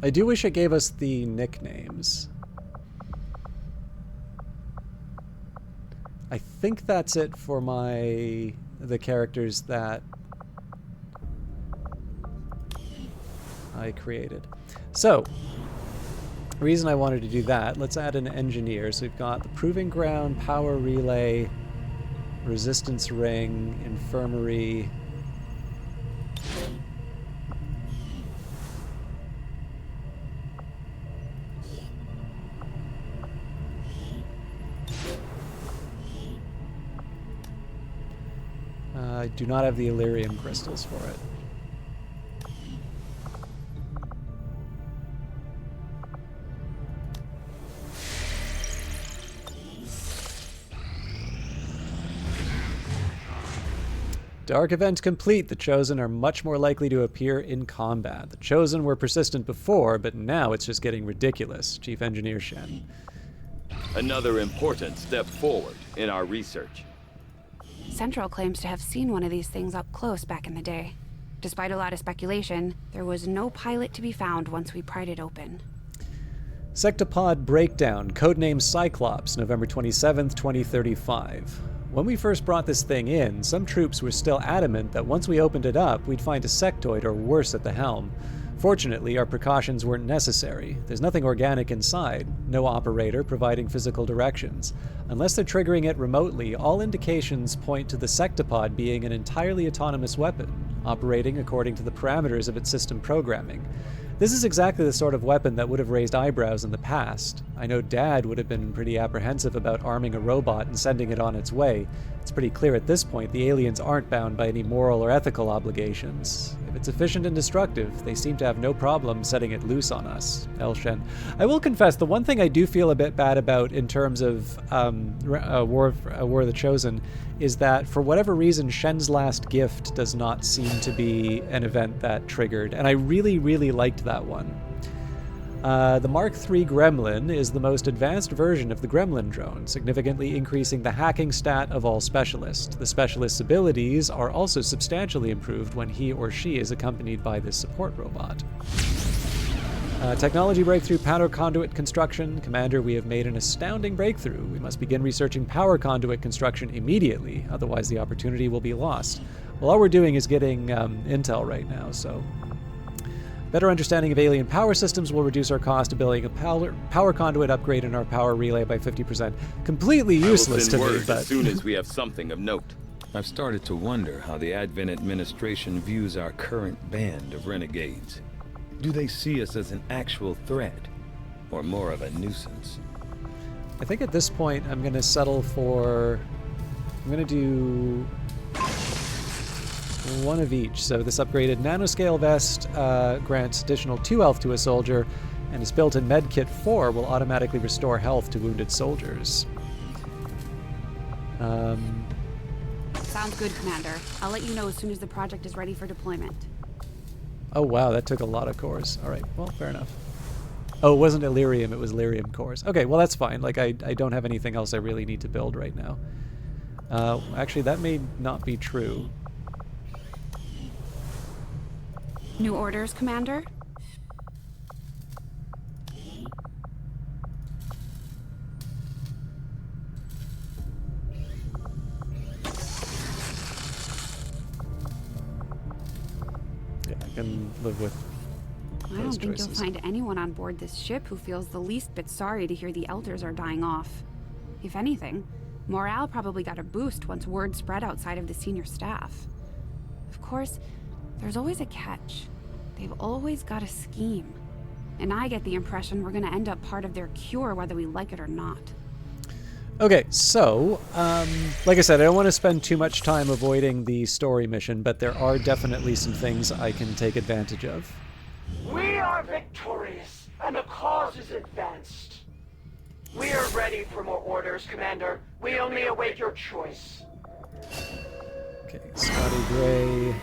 A: I do wish it gave us the nicknames. I think that's it for the characters that I created. So, the reason I wanted to do that, let's add an engineer. So we've got the Proving Ground, Power Relay, Resistance Ring, Infirmary. I do not have the Illyrium crystals for it. Dark event complete. The Chosen are much more likely to appear in combat. The Chosen were persistent before, but now it's just getting ridiculous. Chief Engineer Shen.
J: Another important step forward in our research.
G: Central claims to have seen one of these things up close back in the day. Despite a lot of speculation, there was no pilot to be found once we pried it open.
A: Sectopod Breakdown, codename Cyclops, November 27th, 2035. When we first brought this thing in, some troops were still adamant that once we opened it up, we'd find a sectoid or worse at the helm. Fortunately, our precautions weren't necessary. There's nothing organic inside, no operator providing physical directions. Unless they're triggering it remotely, all indications point to the sectopod being an entirely autonomous weapon, operating according to the parameters of its system programming. This is exactly the sort of weapon that would have raised eyebrows in the past. I know Dad would have been pretty apprehensive about arming a robot and sending it on its way. It's pretty clear at this point the aliens aren't bound by any moral or ethical obligations. If it's efficient and destructive, they seem to have no problem setting it loose on us. Elshen. I will confess, the one thing I do feel a bit bad about in terms of War of the Chosen is that for whatever reason, Shen's last gift does not seem to be an event that triggered, and I really, really liked that one. The Mark III Gremlin is the most advanced version of the Gremlin drone, significantly increasing the hacking stat of all specialists. The specialist's abilities are also substantially improved when he or she is accompanied by this support robot. Technology breakthrough powder conduit construction. Commander, we have made an astounding breakthrough. We must begin researching power conduit construction immediately, otherwise the opportunity will be lost. Well, all we're doing is getting intel right now, so... Better understanding of alien power systems will reduce our cost of building a power conduit upgrade in our power relay by 50%. Completely useless to me, but...
J: as soon as we have something of note. I've started to wonder how the Advent administration views our current band of renegades. Do they see us as an actual threat, or more of a nuisance?
A: I think at this point I'm going to settle for... I'm going to do one of each. So this upgraded nanoscale vest grants additional 2 health to a soldier, and its built-in medkit 4 will automatically restore health to wounded soldiers.
G: Sounds good, Commander. I'll let you know as soon as the project is ready for deployment.
A: Oh wow, that took a lot of cores. Alright, well, fair enough. Oh, it wasn't Illyrium, it was Lyrium cores. Okay, well that's fine. Like, I don't have anything else I really need to build right now. Actually, that may not be true.
G: New orders, Commander?
A: Yeah, I can live with
G: I don't think you'll find anyone on board this ship who feels the least bit sorry to hear the Elders are dying off. If anything, morale probably got a boost once word spread outside of the senior staff. Of course, there's always a catch. They've always got a scheme. And I get the impression we're gonna end up part of their cure whether we like it or not.
A: Okay, so, like I said, I don't want to spend too much time avoiding the story mission, but there are definitely some things I can take advantage of.
B: We are victorious, and the cause is advanced. We are ready for more orders, Commander. We only await your choice.
A: Okay, Scotty Gray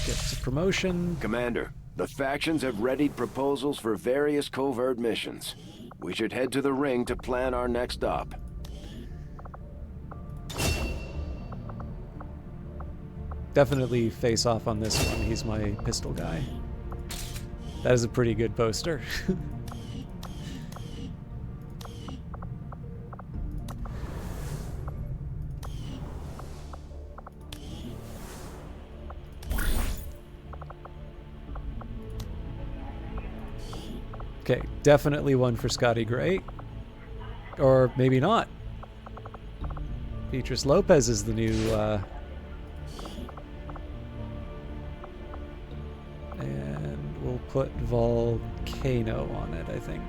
A: gets a promotion.
C: Commander, the factions have readied proposals for various covert missions. We should head to the ring to plan our next op.
A: Definitely face off on this one. He's my pistol guy. That is a pretty good poster. Okay, definitely one for Scotty Gray. Or maybe not. Beatrice Lopez is the new... and we'll put Volcano on it, I think.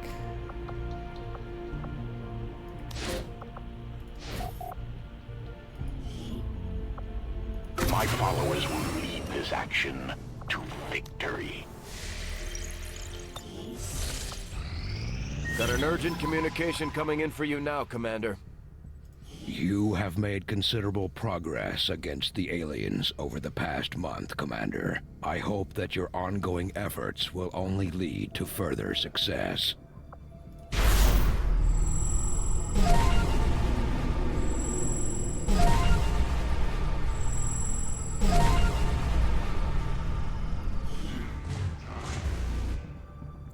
H: My followers will lead this action to victory.
C: Got an urgent communication coming in for you now, Commander.
H: You have made considerable progress against the aliens over the past month, Commander. I hope that your ongoing efforts will only lead to further success.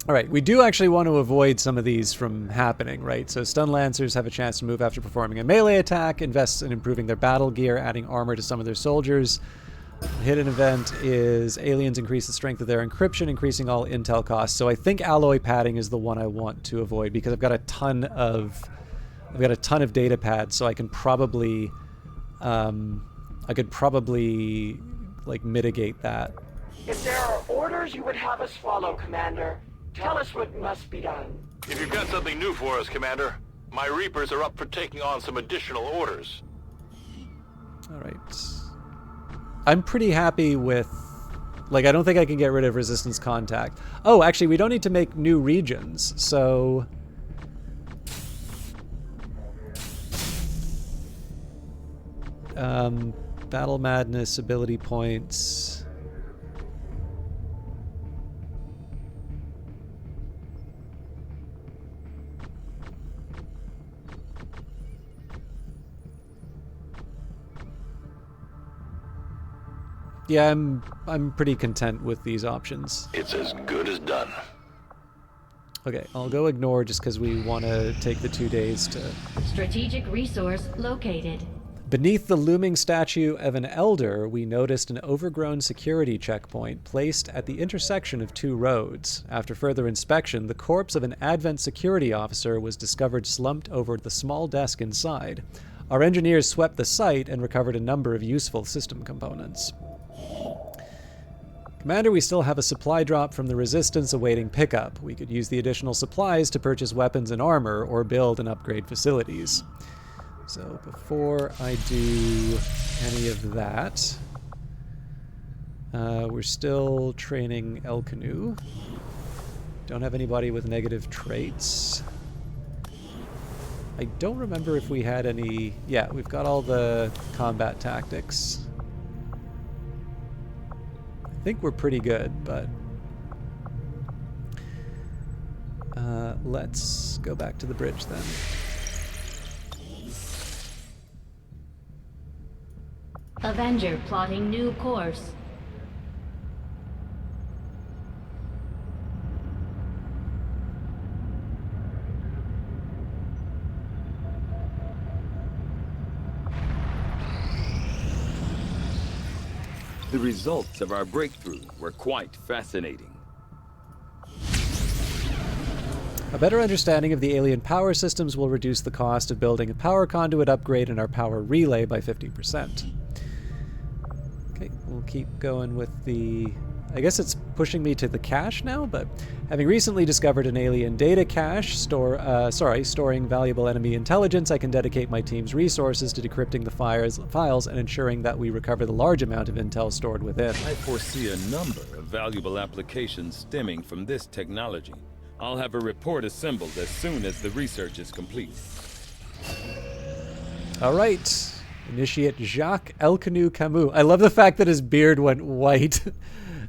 A: All right, we do actually want to avoid some of these from happening, right? So stun lancers have a chance to move after performing a melee attack, invests in improving their battle gear, adding armor to some of their soldiers. Hidden event is aliens increase the strength of their encryption, increasing all intel costs. So I think alloy padding is the one I want to avoid because I've got a ton of data pads, so I can probably like mitigate that.
B: If there are orders you would have us follow, Commander, tell us what must be done.
I: If you've got something new for us, Commander, my Reapers are up for taking on some additional orders.
A: All right. I'm pretty happy with... Like, I don't think I can get rid of resistance contact. Oh, actually, we don't need to make new regions, so... Battle Madness, ability points... Yeah, I'm pretty content with these options.
I: It's as good as done.
A: Okay, I'll go ignore just because we want to take the 2 days to...
K: Strategic resource located.
A: Beneath the looming statue of an elder, we noticed an overgrown security checkpoint placed at the intersection of two roads. After further inspection, the corpse of an Advent security officer was discovered slumped over the small desk inside. Our engineers swept the site and recovered a number of useful system components. Commander, we still have a supply drop from the Resistance awaiting pickup. We could use the additional supplies to purchase weapons and armor or build and upgrade facilities. So before I do any of that, we're still training El Canoe. Don't have anybody with negative traits. I don't remember if we had any... Yeah, we've got all the combat tactics. I think we're pretty good, but... let's go back to the bridge then.
K: Avenger plotting new course.
J: The results of our breakthrough were quite fascinating.
A: A better understanding of the alien power systems will reduce the cost of building a power conduit upgrade in our power relay by 50%. Okay, we'll keep going with the... I guess it's pushing me to the cache now, but having recently discovered an alien data cache storing valuable enemy intelligence, I can dedicate my team's resources to decrypting the files and ensuring that we recover the large amount of intel stored within.
J: I foresee a number of valuable applications stemming from this technology. I'll have a report assembled as soon as the research is complete.
A: All right. Initiate Jacques Elcanu Camus. I love the fact that his beard went white.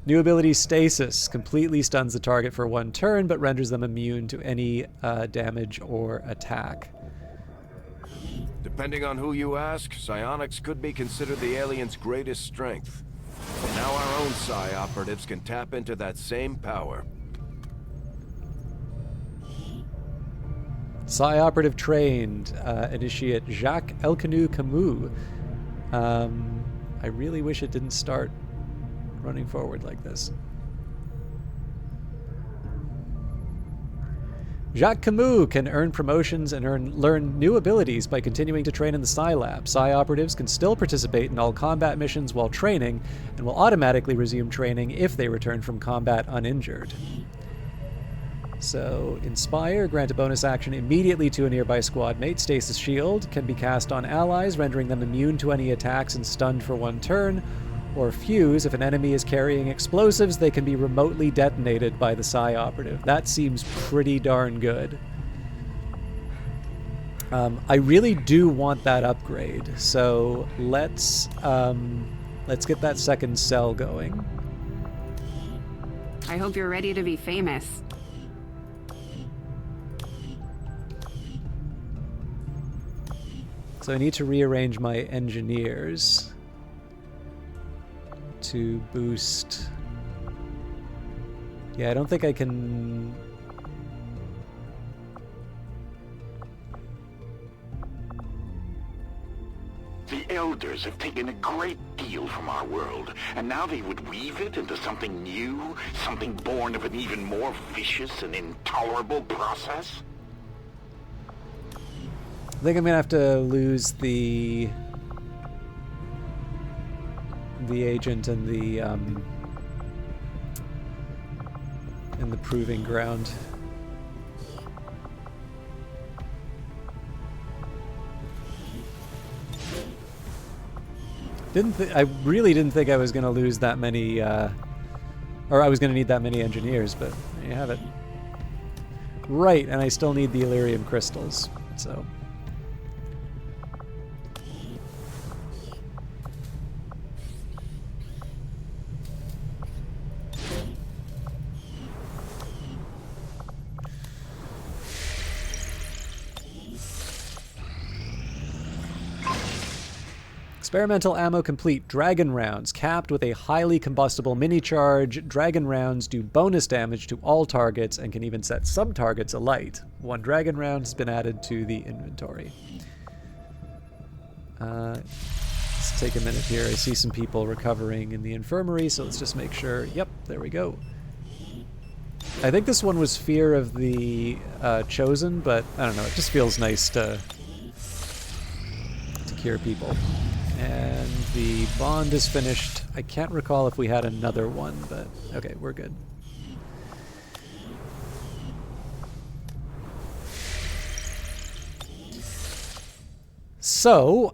A: New ability Stasis. Completely stuns the target for 1 turn, but renders them immune to any damage or attack.
C: Depending on who you ask, psionics could be considered the alien's greatest strength. And now our own psi operatives can tap into that same power.
A: Psi operative trained. Initiate Jacques Elcanu Camus. I really wish it didn't start running forward like this. Jacques Camus can earn promotions and learn new abilities by continuing to train in the Psi Lab. Psi operatives can still participate in all combat missions while training, and will automatically resume training if they return from combat uninjured. So, Inspire, grant a bonus action immediately to a nearby squad mate. Stasis Shield can be cast on allies, rendering them immune to any attacks and stunned for 1 turn. Or Fuse, if an enemy is carrying explosives, they can be remotely detonated by the Psi operative. That seems pretty darn good. I really do want that upgrade, so let's get that second cell going.
G: I hope you're ready to be famous.
A: So I need to rearrange my engineers to boost... Yeah, I don't think I can...
I: The Elders have taken a great deal from our world, and now they would weave it into something new, something born of an even more vicious and intolerable process?
A: I think I'm gonna have to lose the agent and the proving ground. I really didn't think I was gonna lose that many, or I was gonna need that many engineers, but there you have it. Right, and I still need the Illyrium crystals, so. Experimental ammo complete. Dragon rounds. Capped with a highly combustible mini-charge. Dragon rounds do bonus damage to all targets and can even set some targets alight. 1 dragon round has been added to the inventory. Let's take a minute here. I see some people recovering in the infirmary, so let's just make sure. Yep, there we go. I think this one was Fear of the Chosen, but I don't know. It just feels nice to cure people. And the bond is finished. I can't recall if we had another one, but okay, we're good. So,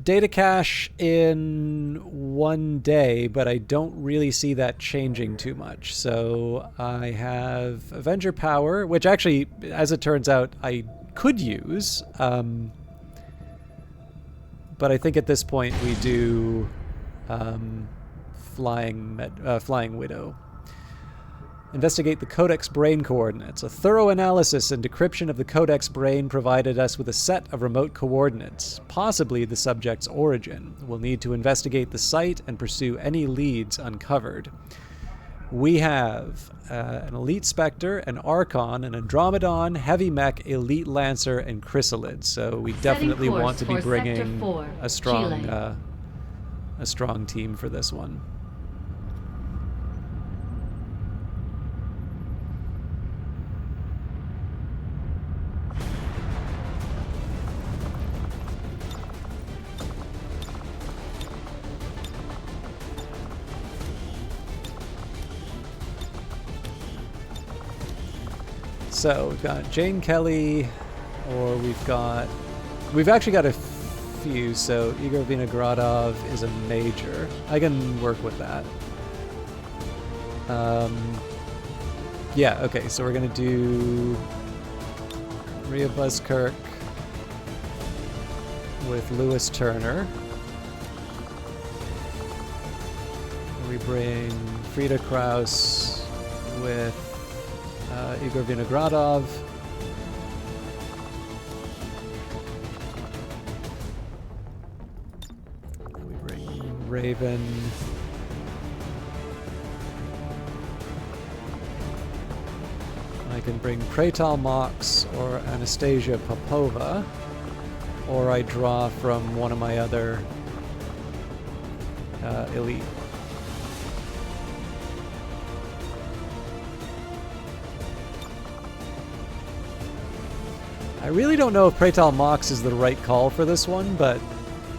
A: data cache in 1 day, but I don't really see that changing too much. So I have Avenger Power, which actually, as it turns out, I could use. But I think at this point we do Flying Widow. Investigate the Codex brain coordinates. A thorough analysis and decryption of the Codex brain provided us with a set of remote coordinates, possibly the subject's origin. We'll need to investigate the site and pursue any leads uncovered. We have an Elite Spectre, an Archon, an Andromedon, Heavy Mech, Elite Lancer, and Chrysalid. So we definitely want to be bringing a strong team for this one. So we've got Jane Kelly, or we've actually got a few. So Igor Vinogradov is a major. I can work with that. Yeah, okay, so we're gonna do Rhea Buzzkirk with Lewis Turner. We bring Frida Kraus with Igor Vinogradov. We bring Raven. I can bring Praetal Mox or Anastasia Popova, or I draw from one of my other elite. I really don't know if Praetal Mox is the right call for this one, but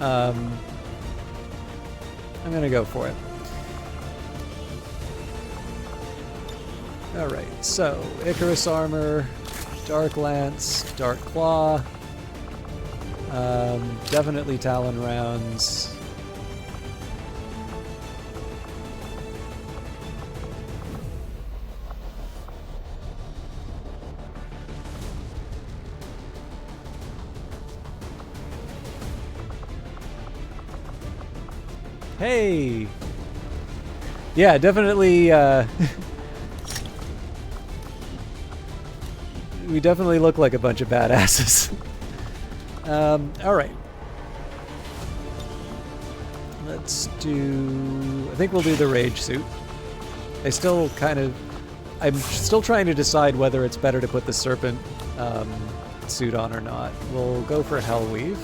A: I'm gonna go for it. Alright, so Icarus Armor, Dark Lance, Dark Claw, definitely Talon Rounds. Hey! Yeah, definitely, we definitely look like a bunch of badasses. Alright. Let's do... I think we'll do the Rage suit. I'm still trying to decide whether it's better to put the Serpent suit on or not. We'll go for Hellweave.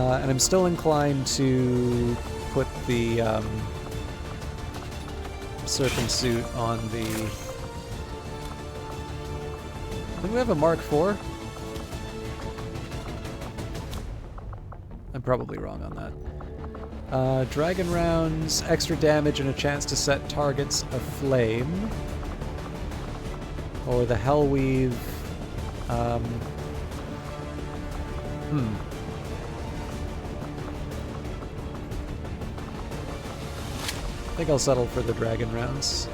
A: And I'm still inclined to put the Serpent suit on the... I think we have a Mark IV. I'm probably wrong on that. Dragon Rounds, extra damage and a chance to set targets aflame. Or the Hellweave. I think I'll settle for the Dragon Rounds.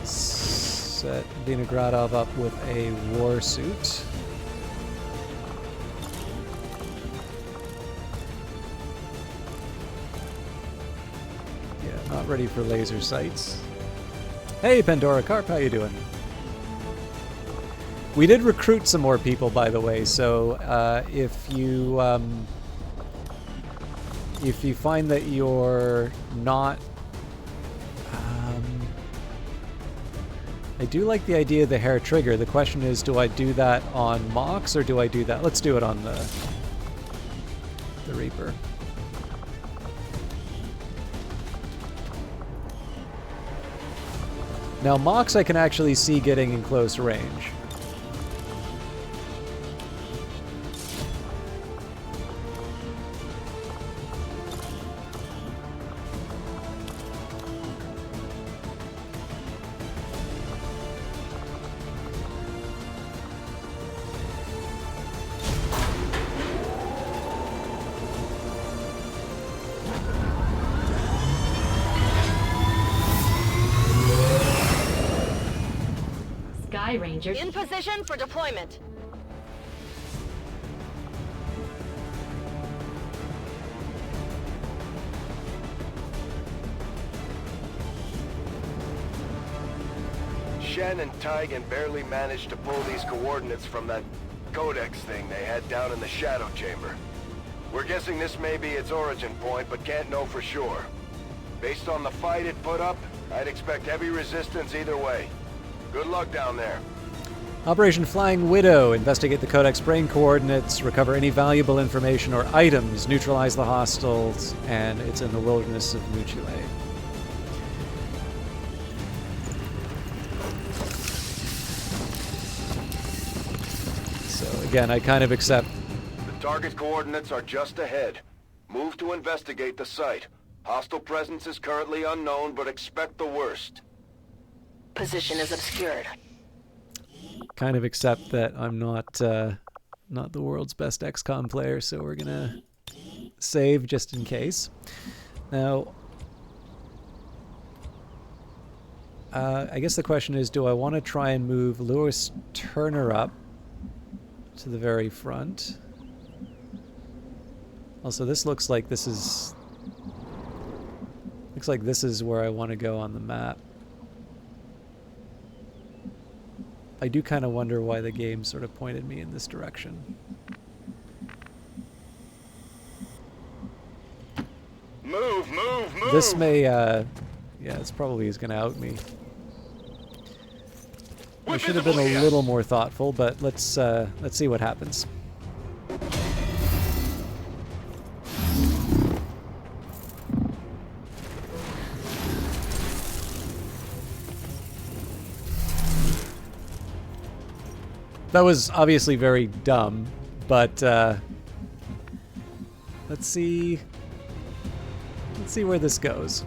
A: Set Vinogradov up with a War Suit. Yeah, not ready for laser sights. Hey, Pandora Carp, how you doing? We did recruit some more people, by the way, so if you if you find that you're not... I do like the idea of the hair trigger. The question is, do I do that on Mox or do I do that? Let's do it on the Reaper. Now Mox I can actually see getting in close range.
K: Ranger.
D: In position for deployment.
C: Shen and Tigan barely managed to pull these coordinates from that codex thing they had down in the Shadow Chamber. We're guessing this may be its origin point, but can't know for sure. Based on the fight it put up, I'd expect heavy resistance either way. Good luck down there.
A: Operation Flying Widow. Investigate the Codex brain coordinates, recover any valuable information or items, neutralize the hostiles, and it's in the wilderness of Muchile. So again, I kind of accept...
C: The target coordinates are just ahead. Move to investigate the site. Hostile presence is currently unknown, but expect the worst.
D: Position is obscured.
A: Kind of accept that I'm not not the world's best XCOM player, so we're gonna save just in case. Now, I guess the question is, do I want to try and move Lewis Turner up to the very front? Also, this looks like this is where I want to go on the map. I do kind of wonder why the game sort of pointed me in this direction.
C: Move, move, move!
A: This may, yeah, this probably is going to out me. I should have been a little more thoughtful, but let's see what happens. That was obviously very dumb, but let's see where this goes.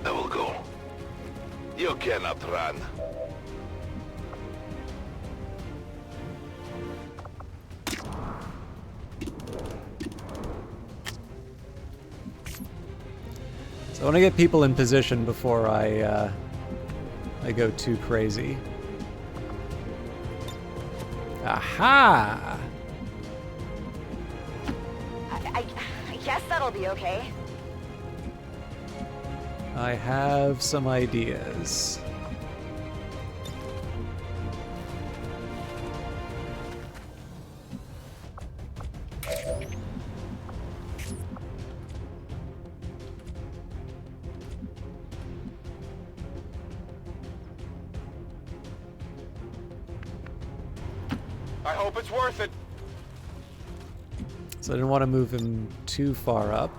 C: I will go. You cannot run.
A: So I want to get people in position before I go too crazy. Aha!
D: I guess that'll be okay.
A: I have some ideas.
C: I hope it's worth it.
A: So I didn't want to move him too far up.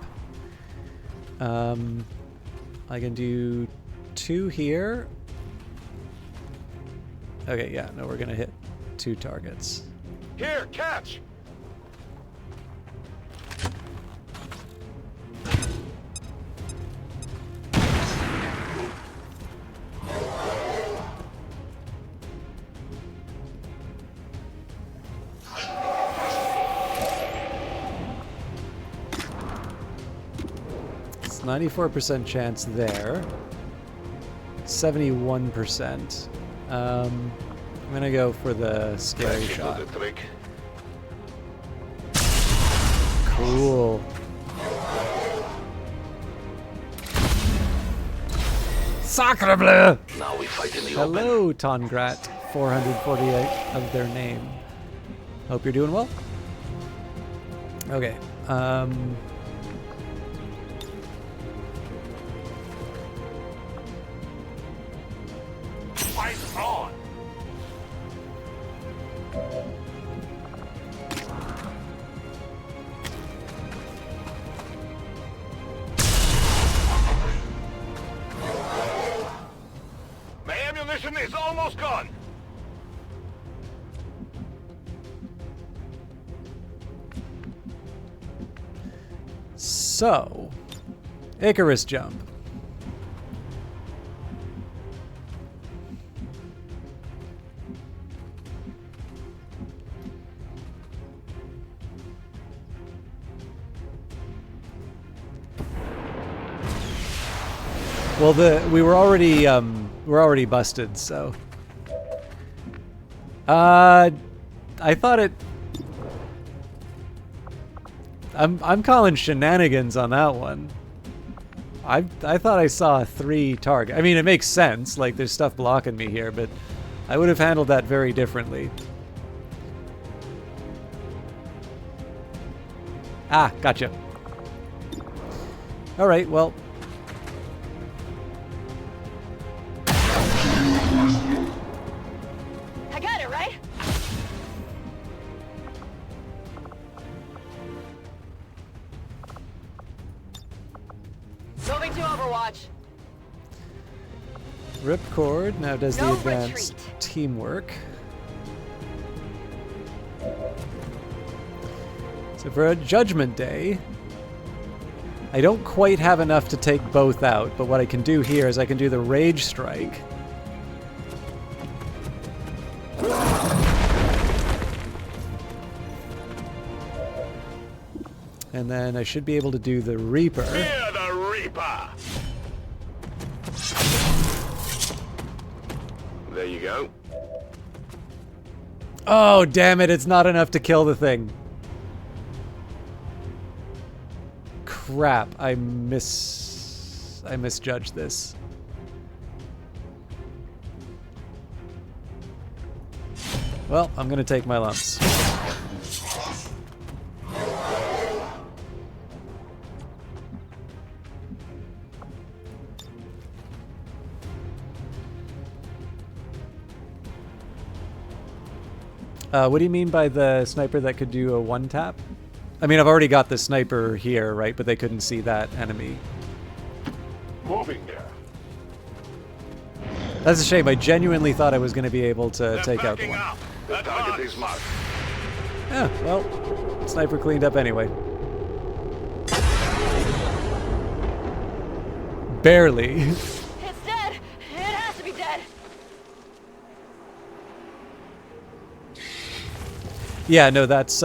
A: I can do 2 here. Okay, yeah, no, we're gonna hit 2 targets.
C: Here, catch!
A: It's 94% chance there. 71%. I'm gonna go for the scary shot. Cool. Sacre bleu!
I: Now we fight in the open.
A: Hello, Tongrat, 448 of their name. Hope you're doing well. Okay.
I: Fight on! My ammunition is almost gone.
A: So, Icarus jump. Well, we're already busted, so. I thought it. I'm calling shenanigans on that one. I thought I saw 3 target. I mean, it makes sense. Like, there's stuff blocking me here, but I would have handled that very differently. Ah, gotcha. All right, well.
D: I got it, right? Moving to Overwatch.
A: Ripcord now does the
D: No
A: advanced
D: retreat.
A: teamwork. So for a Judgment Day, I don't quite have enough to take both out, but what I can do here is I can do the Rage Strike. And then I should be able to do the Reaper.
I: Fear the Reaper! There you go.
A: Oh, damn it, it's not enough to kill the thing. Crap, I misjudged this. Well, I'm gonna take my lumps. What do you mean by the sniper that could do a one-tap? I mean, I've already got the sniper here, right? But they couldn't see that enemy.
I: Moving there.
A: That's a shame. I genuinely thought I was going to be able to take out the one.
I: The target is marked.
A: Yeah, well, sniper cleaned up anyway. Barely.
D: It's dead. It has to be dead.
A: Yeah, no, that's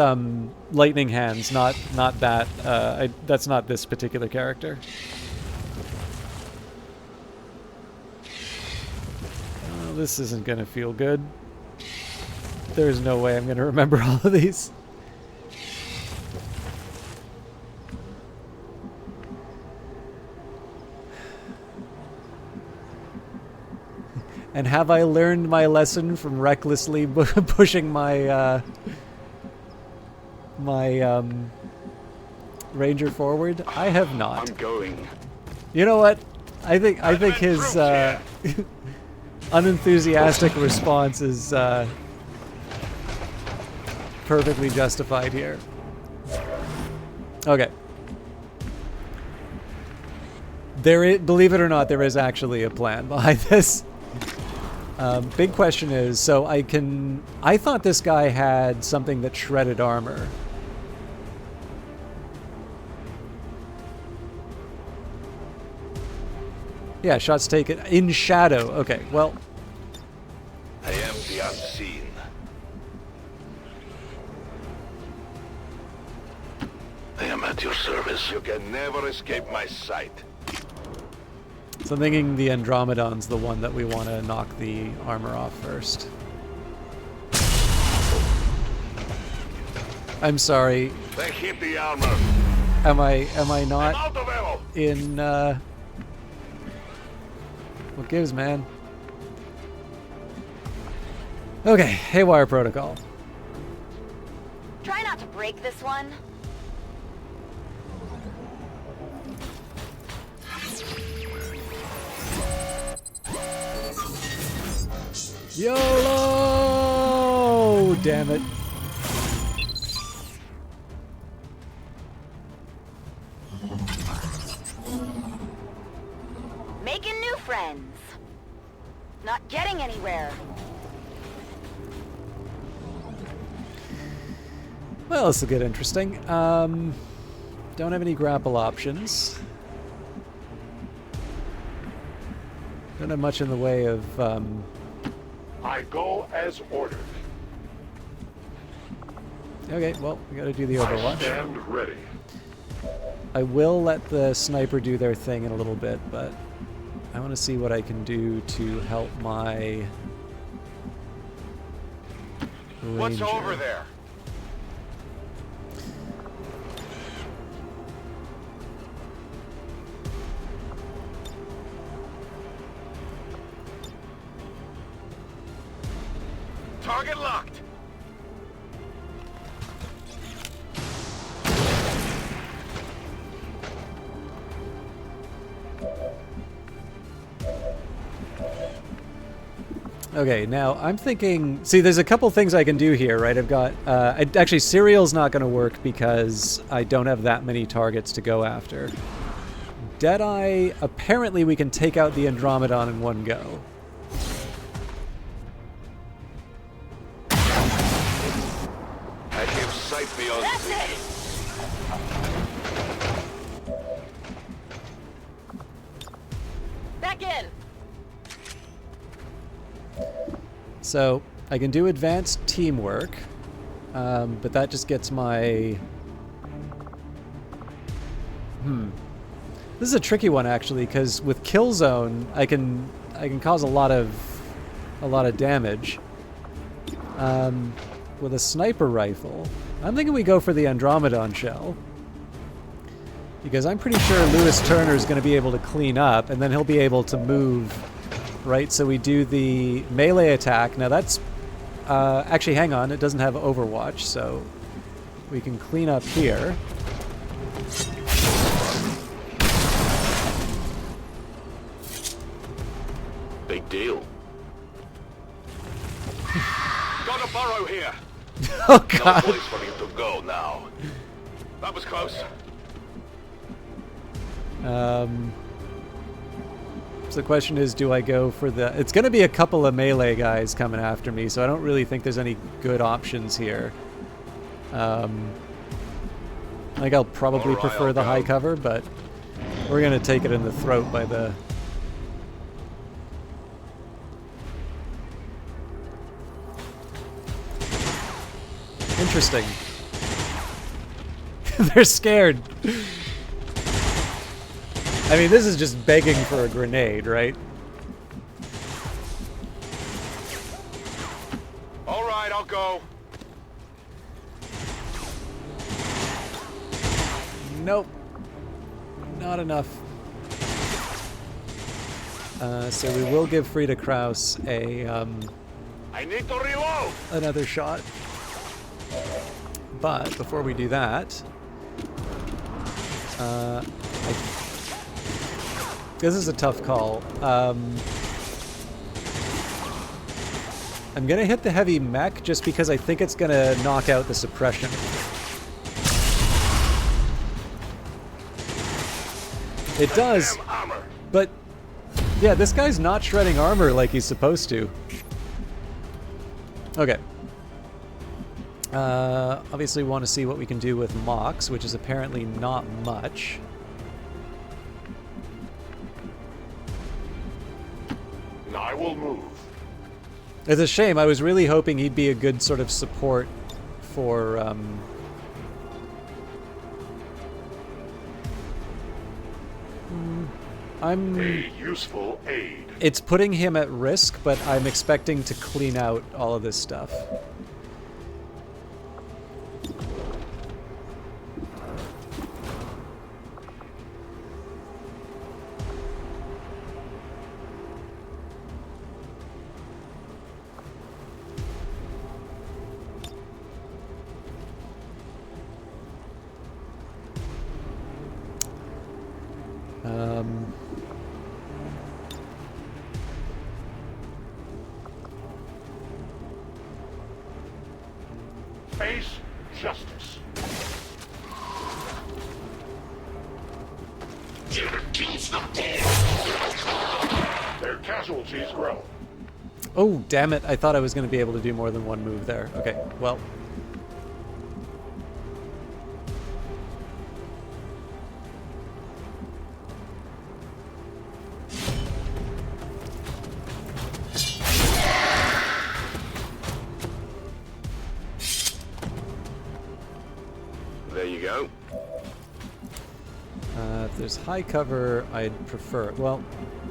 A: Lightning Hands, not that. That's not this particular character. Well, this isn't gonna feel good. There's no way I'm gonna remember all of these. And have I learned my lesson from recklessly pushing my Ranger forward? I have not.
I: I'm going.
A: You know what? I think his unenthusiastic response is perfectly justified here. Okay. Believe it or not, there is actually a plan behind this. Big question is, so I thought this guy had something that shredded armor. Yeah, shots taken in shadow. Okay, well.
I: I am the unseen. I am at your service. You can never escape my sight.
A: So I'm thinking the Andromedon's the one that we want to knock the armor off first. I'm sorry.
I: They hit the armor.
A: Am I not
I: I'm out of ammo.
A: in What gives, man? Okay, Haywire Protocol.
F: Try not to break this one.
A: YOLO! Damn it.
F: Making new friends. Not getting anywhere.
A: Well, this will get interesting. Don't have any grapple options. Don't have much in the way of,
L: I go as ordered.
A: Okay, well, we gotta do the
L: I
A: Overwatch.
L: stand ready.
A: I will let the sniper do their thing in a little bit, but I want to see what I can do to help my ranger.
C: What's over there? Target locked.
A: Okay, now I'm thinking... See, there's a couple things I can do here, right? I've got... actually, Serial's not going to work because I don't have that many targets to go after. Deadeye, apparently we can take out the Andromedon in one go.
C: I give sight beyond
F: That's
C: sea.
F: it! Back in!
A: So, I can do advanced teamwork, but that just gets my... This is a tricky one, actually, because with Killzone, I can cause a lot of damage. With a sniper rifle, I'm thinking we go for the Andromedon shell. Because I'm pretty sure Lewis Turner is going to be able to clean up, and then he'll be able to move, right? So we do the melee attack. Now that's... actually, hang on. It doesn't have Overwatch, so we can clean up here.
I: Big deal. Got a burrow here.
A: Oh,
I: No
A: God.
I: place for you to go now. That was close.
A: So the question is, do I go for the... It's going to be a couple of melee guys coming after me, so I don't really think there's any good options here. I think I'll probably prefer the high cover, but we're going to take it in the throat by the... Interesting. They're scared. I mean, this is just begging for a grenade, right?
C: All right, I'll go.
A: Nope. Not enough. So we will give Frida Kraus a,
C: I need to reload.
A: another shot. But before we do that, this is a tough call. I'm gonna hit the heavy mech just because I think it's gonna knock out the suppression. It does, but yeah, this guy's not shredding armor like he's supposed to. Okay. Obviously want to see what we can do with Mox, which is apparently not much.
L: I will move.
A: It's a shame. I was really hoping he'd be a good sort of support for,
L: A useful aid.
A: It's putting him at risk, but I'm expecting to clean out all of this stuff.
L: Face justice. Their casualties grow.
A: Oh, damn it. I thought I was going to be able to do more than one move there. Okay, well.
C: There you go.
A: If there's high cover, I'd prefer it. Well,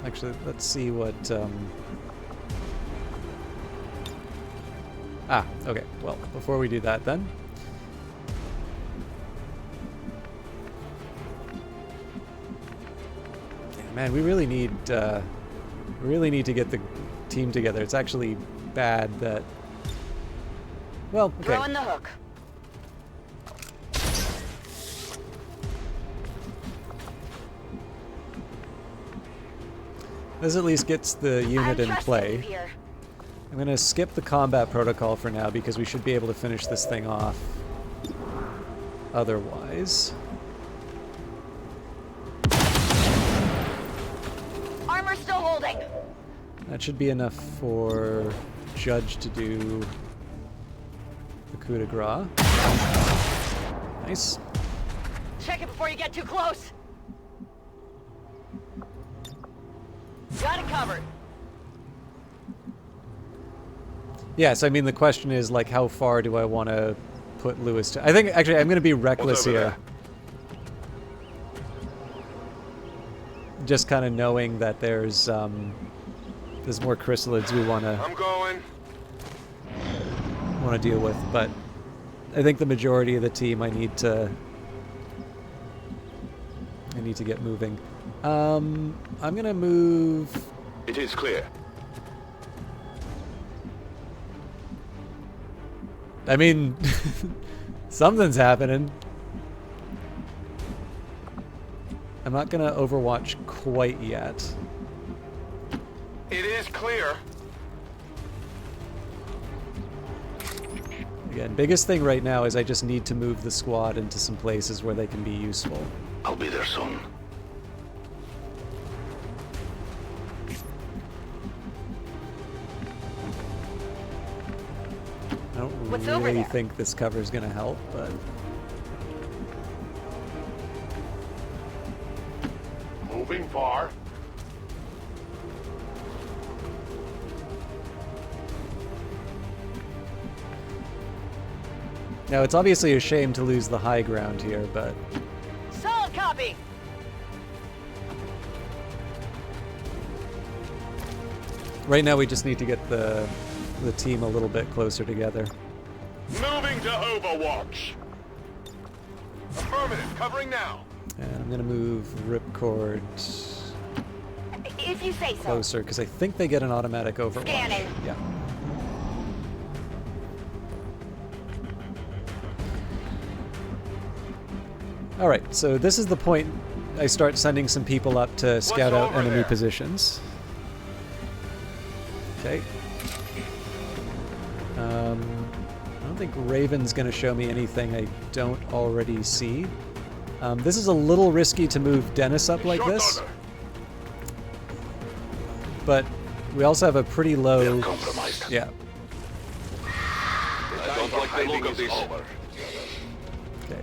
A: actually, let's see what... Ah, okay. Well, before we do that then... Yeah, man, we really need to get the team together. It's actually bad that... Well, okay.
D: Throw in the hook.
A: This at least gets the unit in play. I'm going to skip the combat protocol for now because we should be able to finish this thing off otherwise.
D: Armor still holding.
A: That should be enough for Judge to do the coup de grace. Nice.
D: Check it before you get too close. Got it covered.
A: Yes, I mean the question is like how far do I want to put Lewis to? I think actually I'm going to be reckless here. Just kind of knowing that there's more chrysalids we want to deal with, but I think the majority of the team I need to get moving. I'm gonna move.
C: It is clear.
A: I mean, something's happening. I'm not gonna Overwatch quite yet.
C: It is clear.
A: Again, biggest thing right now is I just need to move the squad into some places where they can be useful.
I: I'll be there soon.
A: I don't
D: What's over
A: really
D: there?
A: think this cover is going to help, but...
L: Moving far.
A: Now, it's obviously a shame to lose the high ground here, but...
D: Solid copy.
A: Right now we just need to get the team a little bit closer together.
L: Moving to Overwatch.
C: Affirmative. Covering now.
A: And I'm going to move Ripcord
D: If you say so.
A: closer, because I think they get an automatic Overwatch.
D: Scanning.
A: Yeah. Alright, so this is the point I start sending some people up to scout out enemy
C: there?
A: positions. Okay. I don't think Raven's going to show me anything I don't already see. This is a little risky to move Dennis up like this. But we also have a pretty low...
I: Compromised.
A: Yeah.
I: I don't like the look of this.
A: Okay.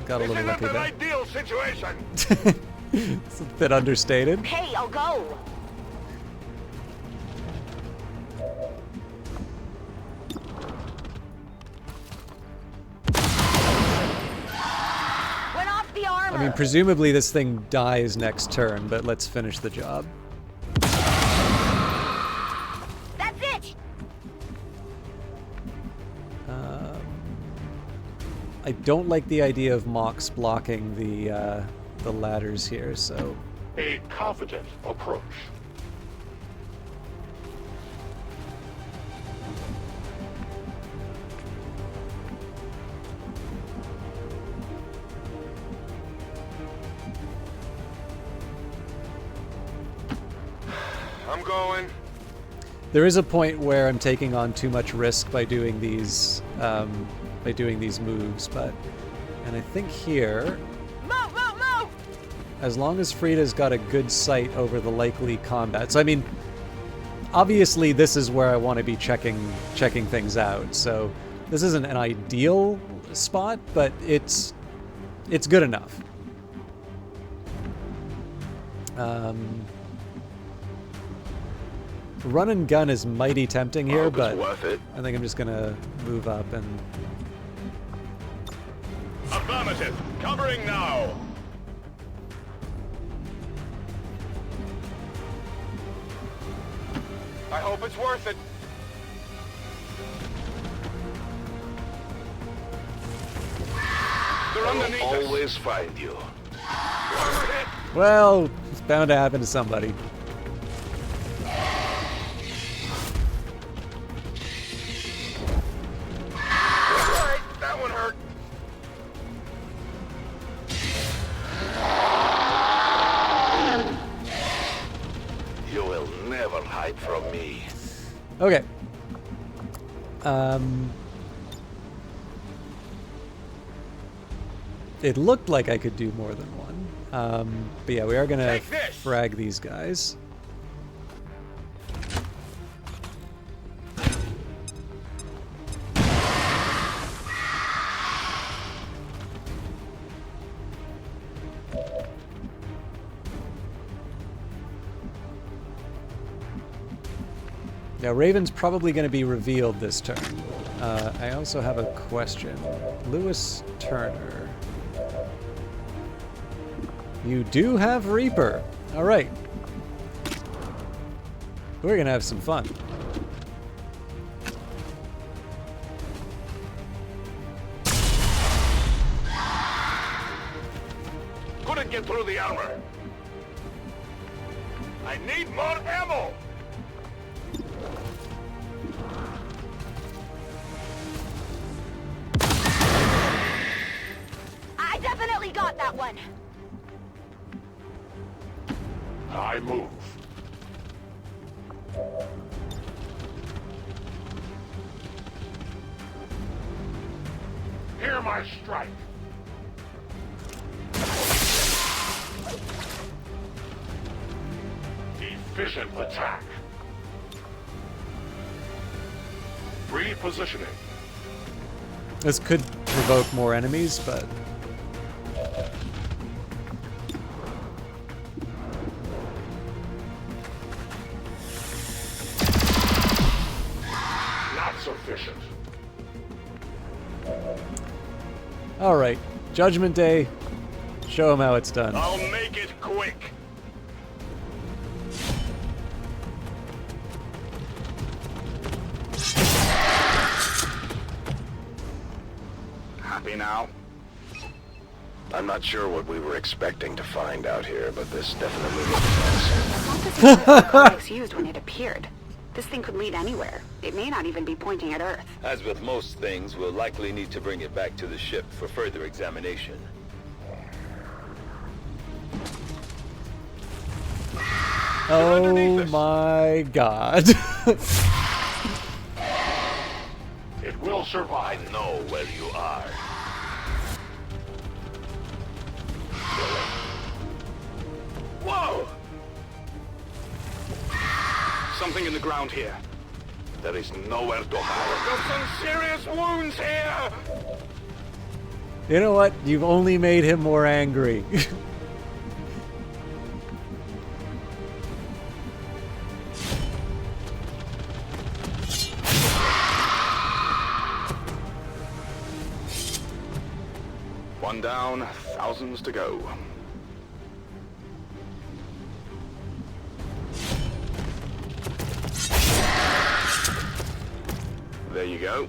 A: Got a little lucky there.
L: Ideal situation.
A: It's a bit understated.
D: Hey, I'll go. Went off the armor.
A: I mean, presumably this thing dies next turn, but let's finish the job.
D: That's it.
A: I don't like the idea of Mox blocking the ladders here, so...
L: A confident approach. going?
A: There is a point where I'm taking on too much risk by doing these moves, but and I think here,
D: Move!
A: as long as Frida's got a good sight over the likely combat. So I mean, obviously this is where I want to be checking things out. So this isn't an ideal spot, but it's good enough. Run and gun is mighty tempting here, but
L: worth it.
A: I think I'm just gonna move up and...
L: Affirmative. Covering now. I hope it's worth it. They're underneath us.
I: Always find you.
A: Well, it's bound to happen to somebody.
L: Alright, that one hurt.
I: You will never hide from me.
A: Okay. It looked like I could do more than one. But yeah, we are gonna frag these guys. Now, Raven's probably going to be revealed this turn. I also have a question. Lewis Turner. You do have Reaper. All right. We're going to have some fun.
L: Couldn't get through the armor. I need more ammo.
F: I definitely got that one.
L: I move. Hear my strike. Efficient attack. Repositioning.
A: This could provoke more enemies, but...
L: Not sufficient.
A: All right. Judgment Day. Show them how it's done.
L: I'll make it quick. Happy now?
C: I'm not sure what we were expecting to find out here, but this definitely looks
G: That's not the same as the codex used when it appeared. This thing could lead anywhere. It may not even be pointing at Earth.
M: As with most things, we'll likely need to bring it back to the ship for further examination.
A: Oh my god.
L: It will survive.
I: I know where you are.
L: Whoa! Something in the ground here.
I: There is nowhere to hide.
L: There's some serious wounds here!
A: You know what? You've only made him more angry.
L: One down, thousands to go. There you go.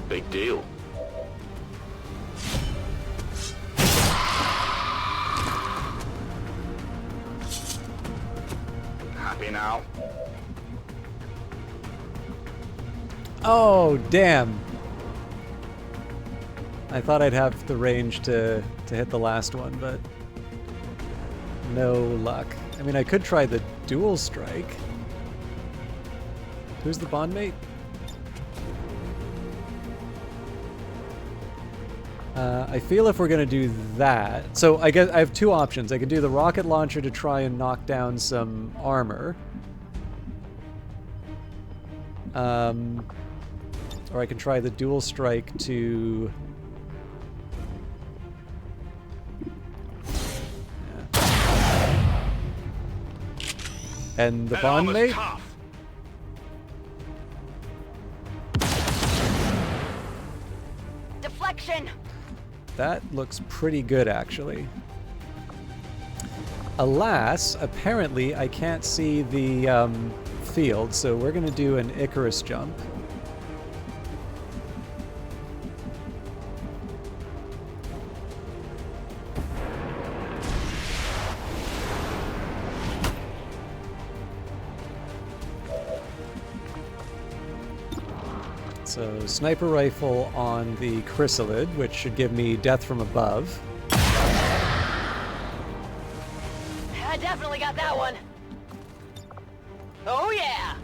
I: Big deal.
L: Happy now?
A: Oh, damn. I thought I'd have the range to hit the last one, but no luck. I mean, I could try the dual strike. Who's the bondmate? I feel if we're going to do that... So I guess I have two options. I can do the rocket launcher to try and knock down some armor. Or I can try the dual strike to... And the bondmate?
D: Deflection!
A: That looks pretty good, actually. Alas, apparently I can't see the field, so we're going to do an Icarus jump. So, sniper rifle on the chrysalid, which should give me death from above.
D: I definitely got that one. Oh yeah!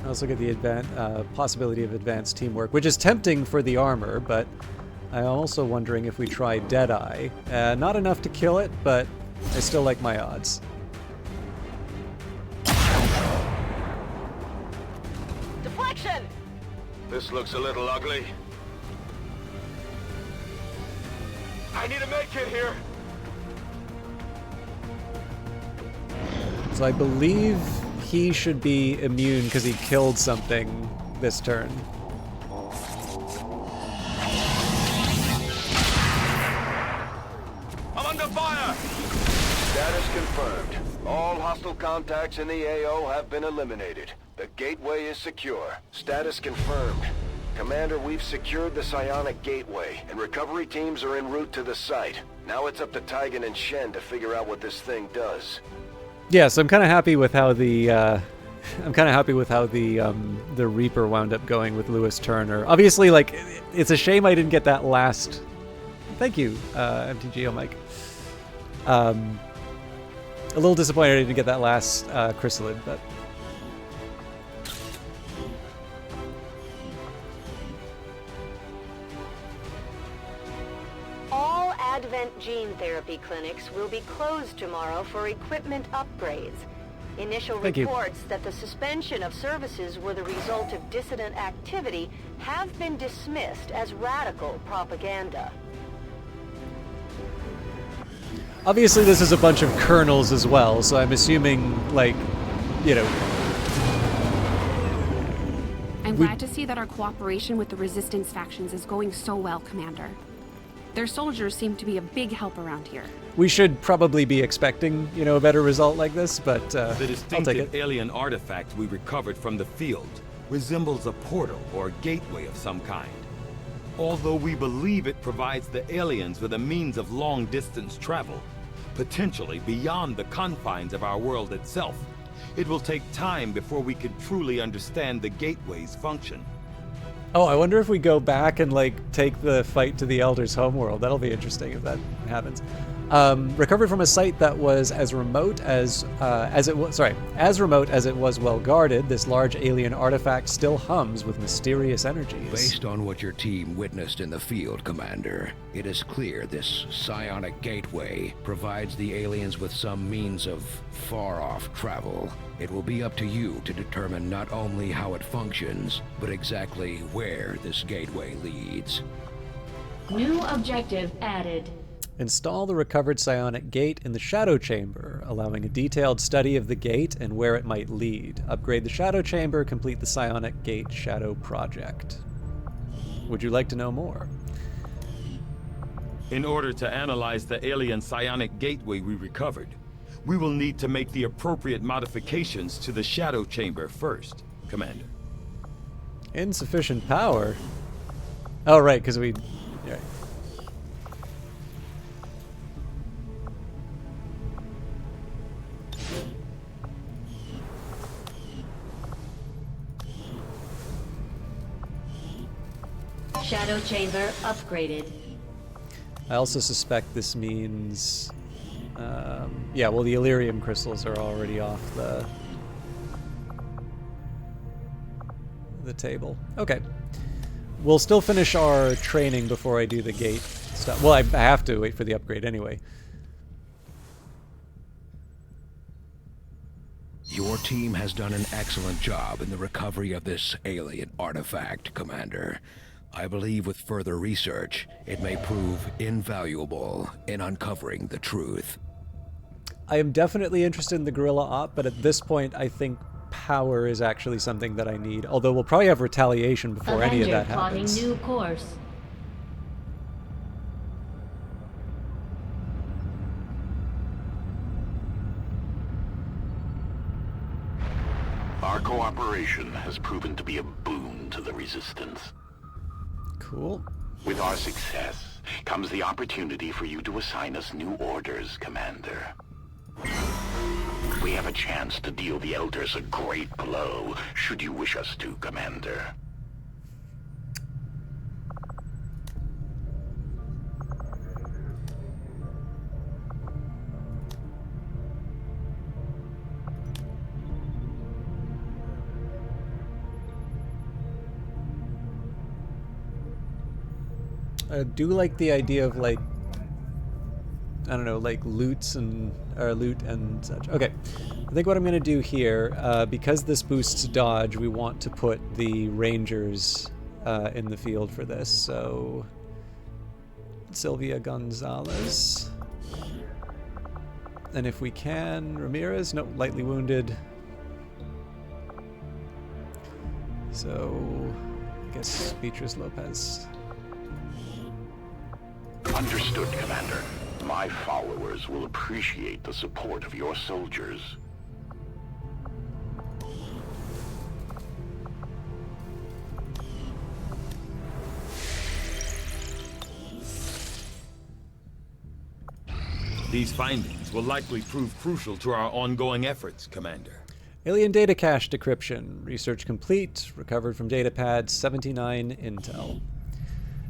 A: I also get the possibility of advanced teamwork, which is tempting for the armor, but I'm also wondering if we try Deadeye. Not enough to kill it, but I still like my odds.
D: Deflection!
C: This looks a little ugly. I need a med kit here.
A: So I believe he should be immune because he killed something this turn.
C: I'm under fire! Status confirmed. All hostile contacts in the AO have been eliminated. The gateway is secure. Status confirmed. Commander, we've secured the psionic gateway, and recovery teams are en route to the site. Now it's up to Tigan and Shen to figure out what this thing does.
A: Yeah, so I'm kind of happy with how the the Reaper wound up going with Lewis Turner. Obviously, like, it's a shame I didn't get that last. Thank you, MTGO Mike. A little disappointed I didn't get that last chrysalid, but.
F: All Advent gene therapy clinics will be closed tomorrow for equipment upgrades. Initial
A: Thank you.
F: reports that the suspension of services were the result of dissident activity have been dismissed as radical propaganda.
A: Obviously, this is a bunch of kernels as well, so I'm assuming, like, you know...
G: I'm glad to see that our cooperation with the Resistance factions is going so well, Commander. Their soldiers seem to be a big help around here.
A: We should probably be expecting, you know, a better result like this, but
J: The
A: I'll take
J: distinctive
A: it.
J: alien artifact we recovered from the field resembles a portal or gateway of some kind. Although we believe it provides the aliens with a means of long-distance travel, potentially beyond the confines of our world itself, it will take time before we can truly understand the gateway's function.
A: Oh, I wonder if we go back and, like, take the fight to the Elder's homeworld. That'll be interesting if that happens. Recovered from a site that was as remote as it was well guarded, this large alien artifact still hums with mysterious energies.
H: Based on what your team witnessed in the field, Commander, it is clear this psionic gateway provides the aliens with some means of far-off travel. It will be up to you to determine not only how it functions, but exactly where this gateway leads.
K: New objective added.
A: Install the recovered psionic gate in the Shadow Chamber, allowing a detailed study of the gate and where it might lead. Upgrade the Shadow Chamber, complete the psionic gate Shadow project. Would you like to know more?
J: In order to analyze the alien psionic gateway we recovered, we will need to make the appropriate modifications to the Shadow Chamber first, Commander.
A: Insufficient power? Oh, right, because we... Yeah.
K: Shadow chamber upgraded.
A: I also suspect this means... yeah, well, the Illyrium crystals are already off the table. Okay. We'll still finish our training before I do the gate stuff. Well, I have to wait for the upgrade anyway.
H: Your team has done an excellent job in the recovery of this alien artifact, Commander. I believe with further research, it may prove invaluable in uncovering the truth.
A: I am definitely interested in the guerrilla op, but at this point, I think power is actually something that I need. Although we'll probably have retaliation before any of that happens.
K: New course.
I: Our cooperation has proven to be a boon to the Resistance.
A: Cool.
I: With our success comes the opportunity for you to assign us new orders, Commander. We have a chance to deal the Elders a great blow, should you wish us to, Commander.
A: I do like the idea of, like, I don't know, like loot and such. Okay, I think what I'm going to do here, because this boosts dodge, we want to put the Rangers in the field for this. So, Sylvia Gonzalez. And if we can, Ramirez, no, lightly wounded. So, I guess Beatrice Lopez.
I: Understood, Commander. My followers will appreciate the support of your soldiers.
J: These findings will likely prove crucial to our ongoing efforts, Commander.
A: Alien data cache decryption. Research complete. Recovered from datapad 79 intel.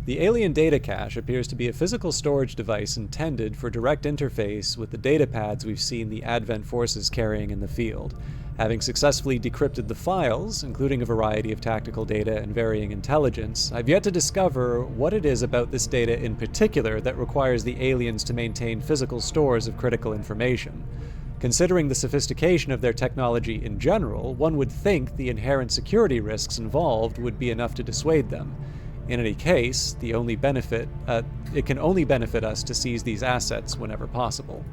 A: The alien data cache appears to be a physical storage device intended for direct interface with the datapads we've seen the Advent forces carrying in the field. Having successfully decrypted the files, including a variety of tactical data and varying intelligence, I've yet to discover what it is about this data in particular that requires the aliens to maintain physical stores of critical information. Considering the sophistication of their technology in general, one would think the inherent security risks involved would be enough to dissuade them. In any case, it can only benefit us to seize these assets whenever possible.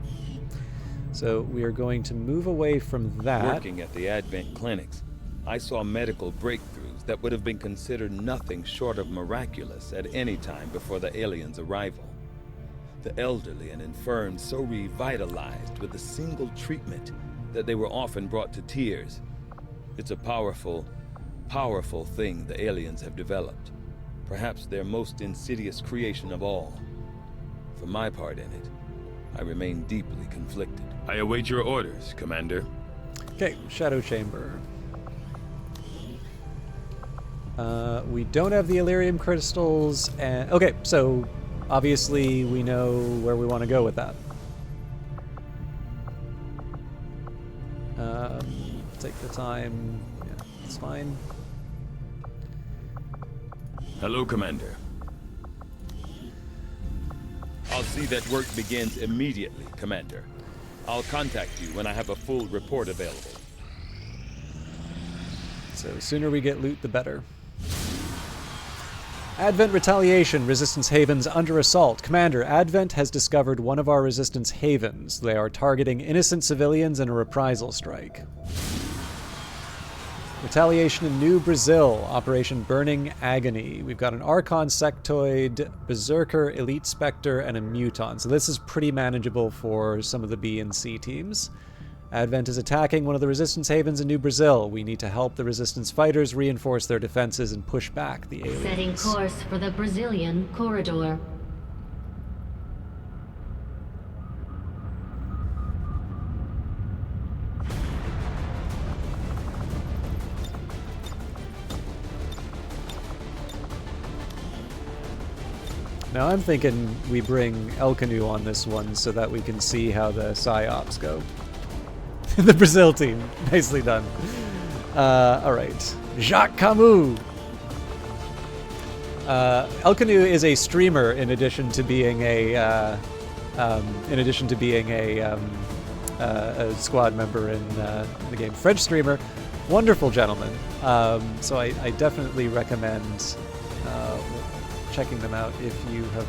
A: So we are going to move away from that.
J: Working at the Advent clinics, I saw medical breakthroughs that would have been considered nothing short of miraculous at any time before the aliens' arrival. The elderly and infirm so revitalized with a single treatment that they were often brought to tears. It's a powerful, powerful thing the aliens have developed. Perhaps their most insidious creation of all. For my part in it, I remain deeply conflicted. I await your orders, Commander.
A: Okay, Shadow Chamber. We don't have the Illyrium crystals, and okay, so obviously we know where we want to go with that. Take the time. Yeah, it's fine.
J: Hello, Commander. I'll see that work begins immediately, Commander. I'll contact you when I have a full report available.
A: So the sooner we get loot, the better. Advent retaliation. Resistance havens under assault. Commander, Advent has discovered one of our Resistance havens. They are targeting innocent civilians in a reprisal strike. Retaliation in New Brazil. Operation Burning Agony. We've got an Archon Sectoid, Berserker, Elite Spectre, and a Muton. So this is pretty manageable for some of the B and C teams. Advent is attacking one of the Resistance havens in New Brazil. We need to help the Resistance fighters reinforce their defenses and push back the aliens.
K: Setting course for the Brazilian corridor.
A: Now I'm thinking we bring El Canoe on this one so that we can see how the PsyOps go. The Brazil team. Nicely done. Alright. Jacques Camus! El Canoe is a streamer in addition to being a squad member in the game. French streamer, wonderful gentleman. So I definitely recommend checking them out if you have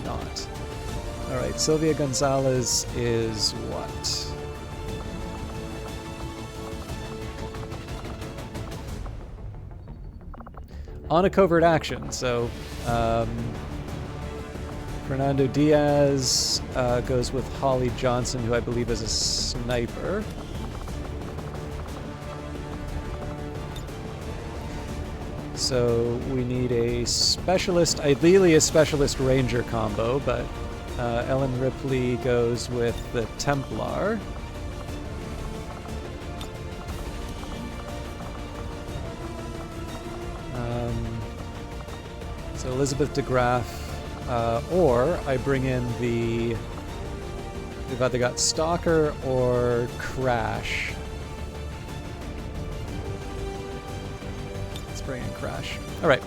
A: not. All right, Sylvia Gonzalez is what? On a covert action, so Fernando Diaz goes with Holly Johnson, who I believe is a sniper. So we need a specialist, ideally a specialist ranger combo, but Ellen Ripley goes with the Templar. So Elizabeth DeGraff, or I bring in the... We've either got Stalker or Crash. Let's bring in Crash. All right.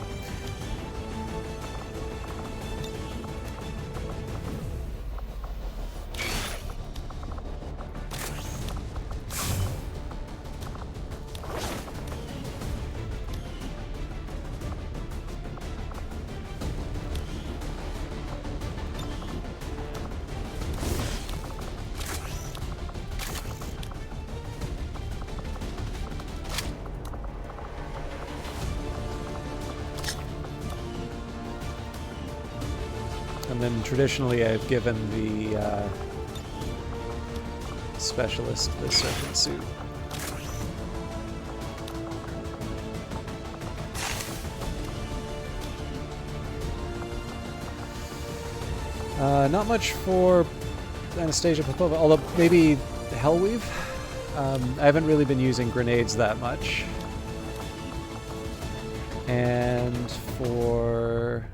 A: And then traditionally I've given the specialist the serpent suit. Not much for Anastasia Popova, although maybe Hellweave. I haven't really been using grenades that much. And for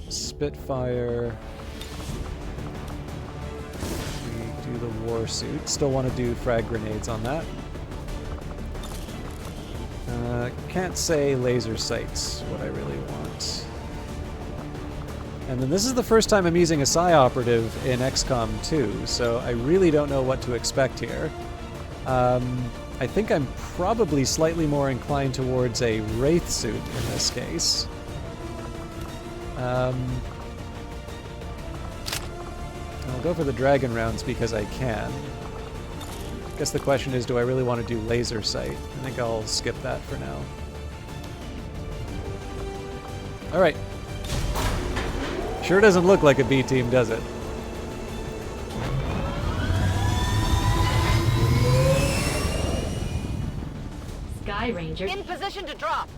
A: Spitfire, we do the war suit. Still want to do frag grenades on that. Can't say laser sights what I really want. And then this is the first time I'm using a Psy operative in XCOM 2, so I really don't know what to expect here. I think I'm probably slightly more inclined towards a Wraith suit in this case. I'll go for the dragon rounds because I can. I guess the question is, do I really want to do laser sight? I think I'll skip that for now. Alright. Sure doesn't look like a B team, does it?
K: Sky Ranger
D: in position to drop.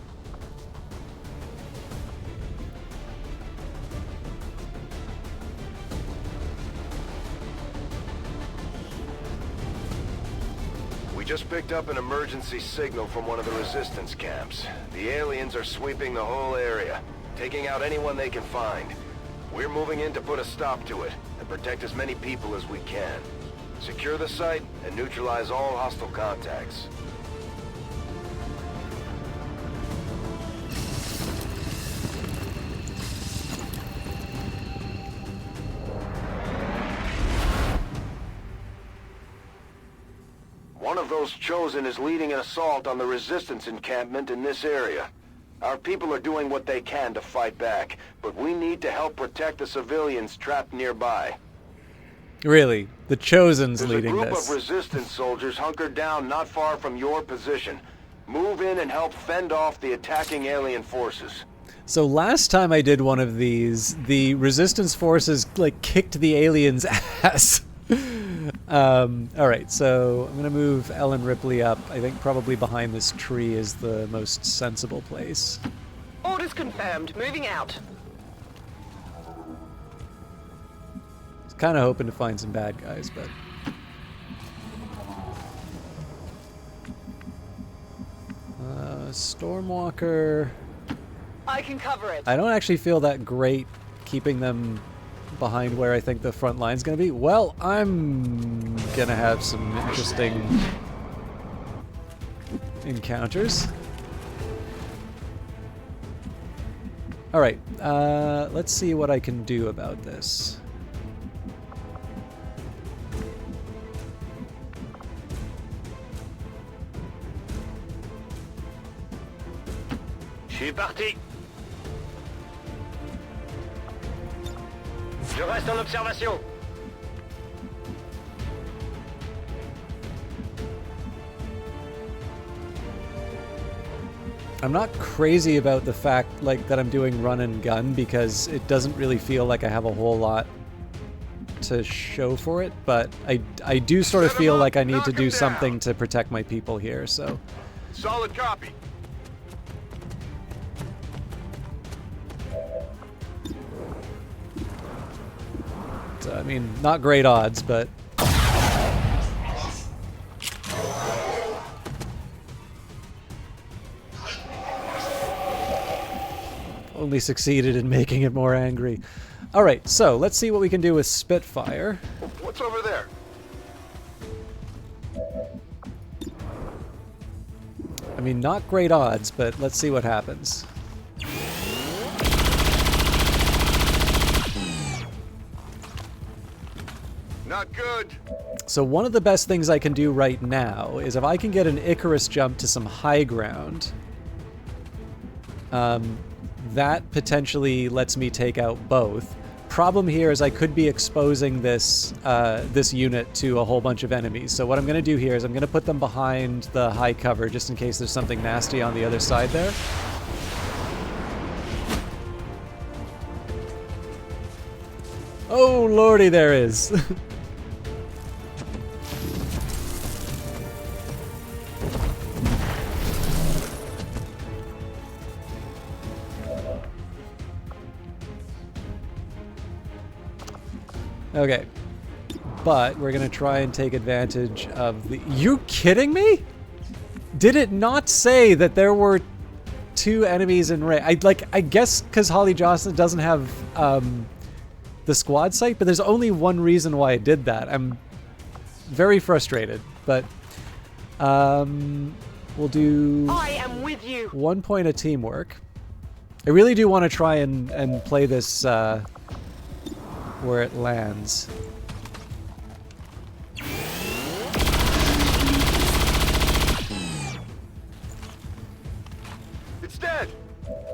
C: We just picked up an emergency signal from one of the resistance camps. The aliens are sweeping the whole area, taking out anyone they can find. We're moving in to put a stop to it and protect as many people as we can. Secure the site and neutralize all hostile contacts. One of those chosen is leading an assault on the resistance encampment in this area. Our people are doing what they can to fight back, but we need to help protect the civilians trapped nearby.
A: Really? The Chosen's leading this.
C: There's a group of resistance soldiers hunkered down not far from your position. Move in and help fend off the attacking alien forces.
A: So last time I did one of these, the resistance forces like kicked the aliens' ass. Alright, so I'm gonna move Ellen Ripley up. I think probably behind this tree is the most sensible place.
D: Orders confirmed. Moving out.
A: I was kind of hoping to find some bad guys, but...
D: Stormwalker...
A: I can cover it. I don't actually feel that great keeping them behind where I think the front line's going to be? Well, I'm going to have some interesting encounters. Alright, let's see what I can do about this.
C: Je suis parti. Je reste en observation.
A: I'm not crazy about the fact like that I'm doing run and gun because it doesn't really feel like I have a whole lot to show for it, but I do sort of feel like I need to do something to protect my people here, so.
L: Solid copy.
A: So, I mean, not great odds, but only succeeded in making it more angry. Alright, so let's see what we can do with Spitfire.
L: What's over there?
A: I mean, not great odds, but let's see what happens.
L: Not good.
A: So one of the best things I can do right now is if I can get an Icarus jump to some high ground, that potentially lets me take out both. Problem here is I could be exposing this this unit to a whole bunch of enemies. So what I'm going to do here is I'm going to put them behind the high cover just in case there's something nasty on the other side there. Oh lordy, there is. Okay, but we're gonna try and take advantage of the... You kidding me? Did it not say that there were 2 enemies in range? I guess because Holly Johnson doesn't have the squad sight, but there's only one reason why it did that. I'm very frustrated, but we'll do
D: I am with you.
A: 1 point of teamwork. I really do want to try and play this where it lands.
L: It's dead.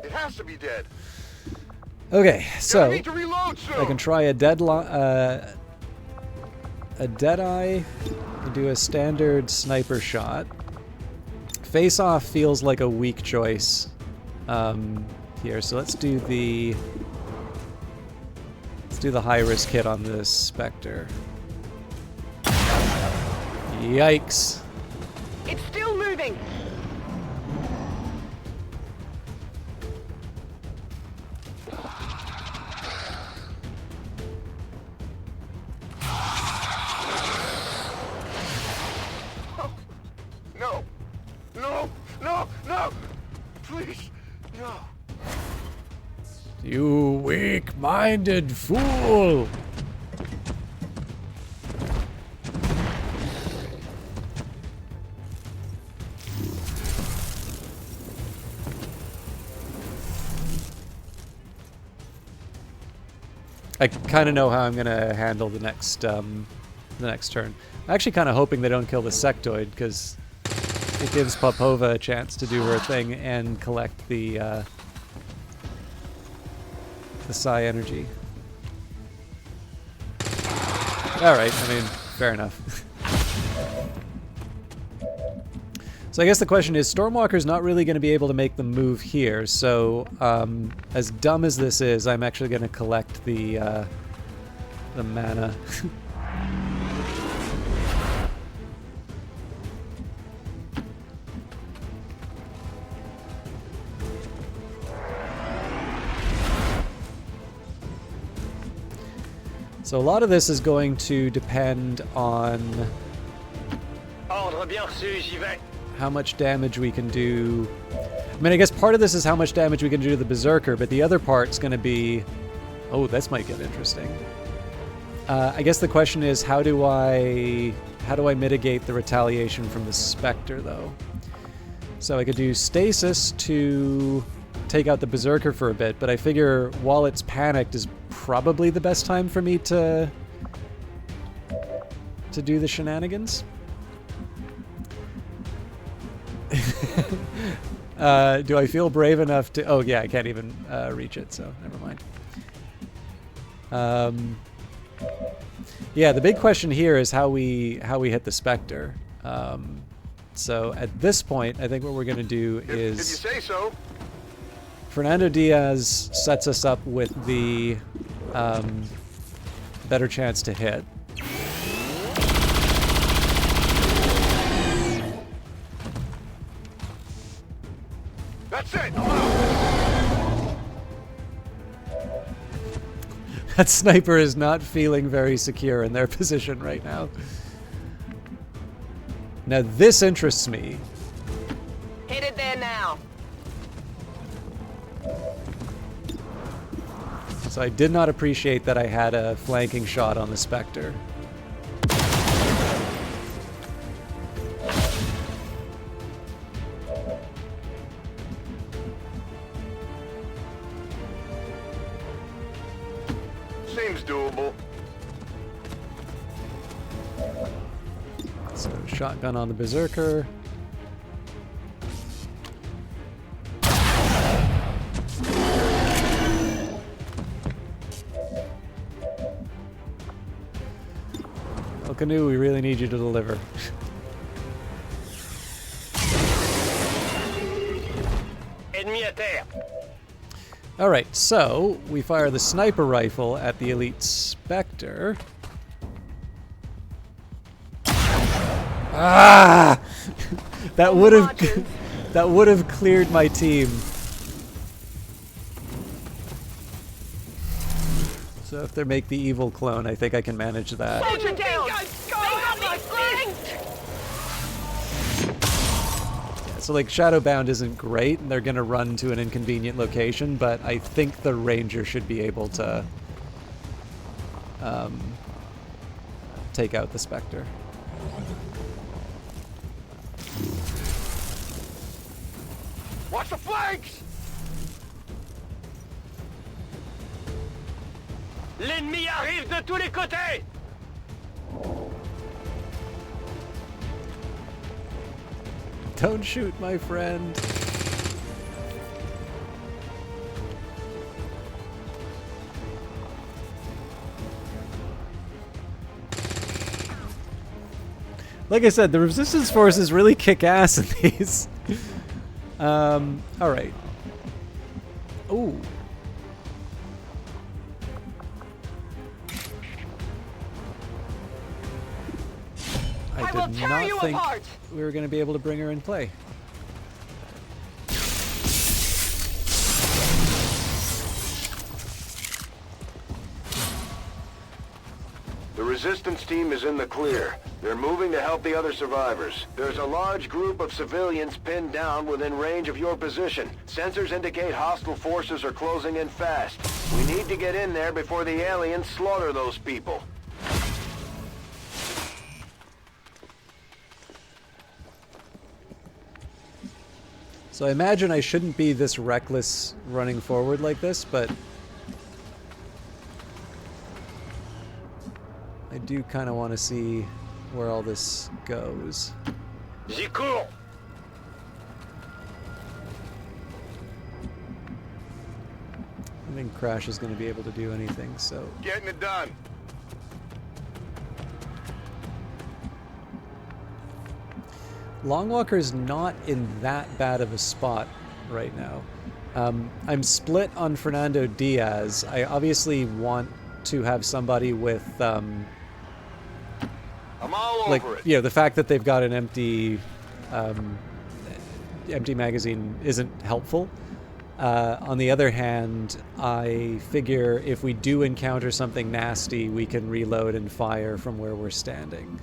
L: It has to be dead.
A: Okay, so
L: need to reload soon.
A: I can try a Deadeye and do a standard sniper shot. Face off feels like a weak choice here, so let's do the high risk hit on this Spectre. Yikes.
D: It's still moving.
L: No. No. No. No. Please. No.
A: You weak-minded fool! I kind of know how I'm going to handle the next turn. I'm actually kind of hoping they don't kill the sectoid, because it gives Popova a chance to do her thing and collect the psi energy. Alright, I mean, fair enough. So I guess the question is, Stormwalker's not really going to be able to make the move here, so as dumb as this is, I'm actually going to collect the mana. So a lot of this is going to depend on
C: Ordre bien reçu, j'y vais.
A: how much damage we can do. I mean, I guess part of this is how much damage we can do to the Berserker, but the other part's going to be Oh, this might get interesting. I guess the question is, how do I mitigate the retaliation from the Spectre, though? So I could do stasis to take out the Berserker for a bit, but I figure while it's panicked is probably the best time for me to do the shenanigans. Do I feel brave enough to... Oh, yeah, I can't even reach it, so never mind. Yeah, the big question here is how we hit the Spectre. So at this point, I think what we're going to do is...
C: If you say so.
A: Fernando Diaz sets us up with the better chance to hit.
C: That's it!
A: That sniper is not feeling very secure in their position right now. Now this interests me.
D: Hit it there now.
A: So I did not appreciate that I had a flanking shot on the Spectre.
C: Seems doable.
A: So shotgun on the Berserker. El Canoe, we really need you to deliver.
B: Ennemi à terre.
A: Alright, so we fire the sniper rifle at the Elite Spectre. Ah! That would have cleared my team. So if they make the evil clone, I think I can manage that.
D: Soldier down!
A: So like Shadowbound isn't great, and they're gonna run to an inconvenient location, but I think the Ranger should be able to take out the Spectre.
C: Watch the flanks!
B: L'ennemi arrive de tous les côtés!
A: Don't shoot, my friend. Like I said, the resistance forces really kick ass in these. Alright. Ooh. I did not think we were going to be able to bring her in play.
C: The resistance team is in the clear. They're moving to help the other survivors. There's a large group of civilians pinned down within range of your position. Sensors indicate hostile forces are closing in fast. We need to get in there before the aliens slaughter those people.
A: So I imagine I shouldn't be this reckless running forward like this, but I do kind of want to see where all this goes.
B: J'y cours!
A: I think Crash is going to be able to do anything, so...
C: Getting it done.
A: Longwalker's not in that bad of a spot right now. I'm split on Fernando Diaz. I obviously want to have somebody with,
C: I'm all
A: like,
C: over it.
A: you know, the fact that they've got an empty magazine isn't helpful. On the other hand, I figure if we do encounter something nasty, we can reload and fire from where we're standing.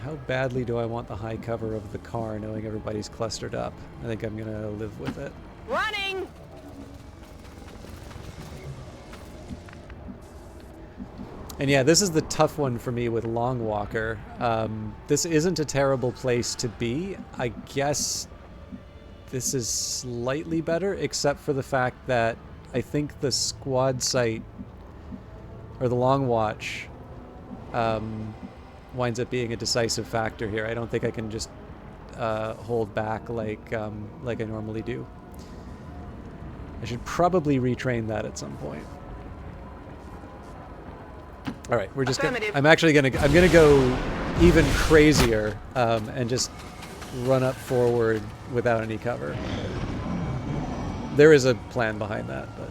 A: How badly do I want the high cover of the car, knowing everybody's clustered up? I think I'm gonna live with it.
D: Running!
A: And yeah, this is the tough one for me with Long Walker. This isn't a terrible place to be. I guess this is slightly better, except for the fact that I think the squad site, or the Long Watch, winds up being a decisive factor here. I don't think I can just hold back like I normally do. I should probably retrain that at some point. All right, we're just gonna, I'm gonna go even crazier and just run up forward without any cover. There is a plan behind that, but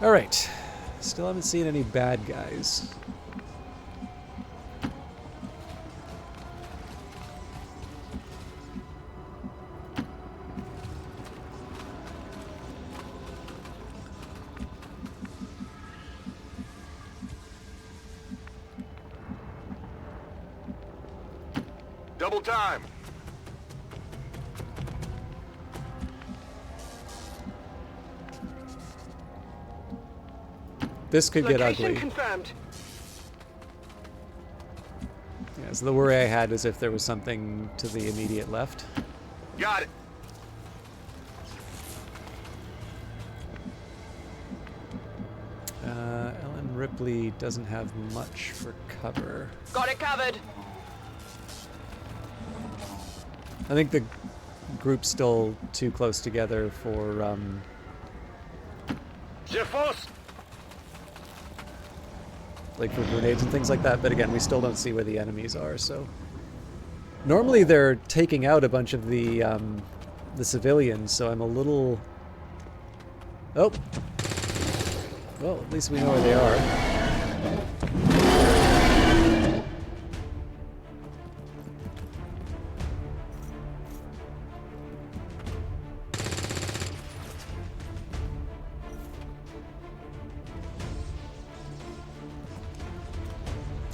A: all right. Still haven't seen any bad guys.
L: Double time.
A: This could get
B: Location
A: ugly.
B: confirmed.
A: Yeah, so the worry I had is if there was something to the immediate left.
L: Got it.
A: Ellen Ripley doesn't have much for cover.
D: Got it covered.
A: I think the group's still too close together for like for grenades and things like that, but again, we still don't see where the enemies are, so normally they're taking out a bunch of the civilians, so I'm a little... Oh! Well, at least we know where they are.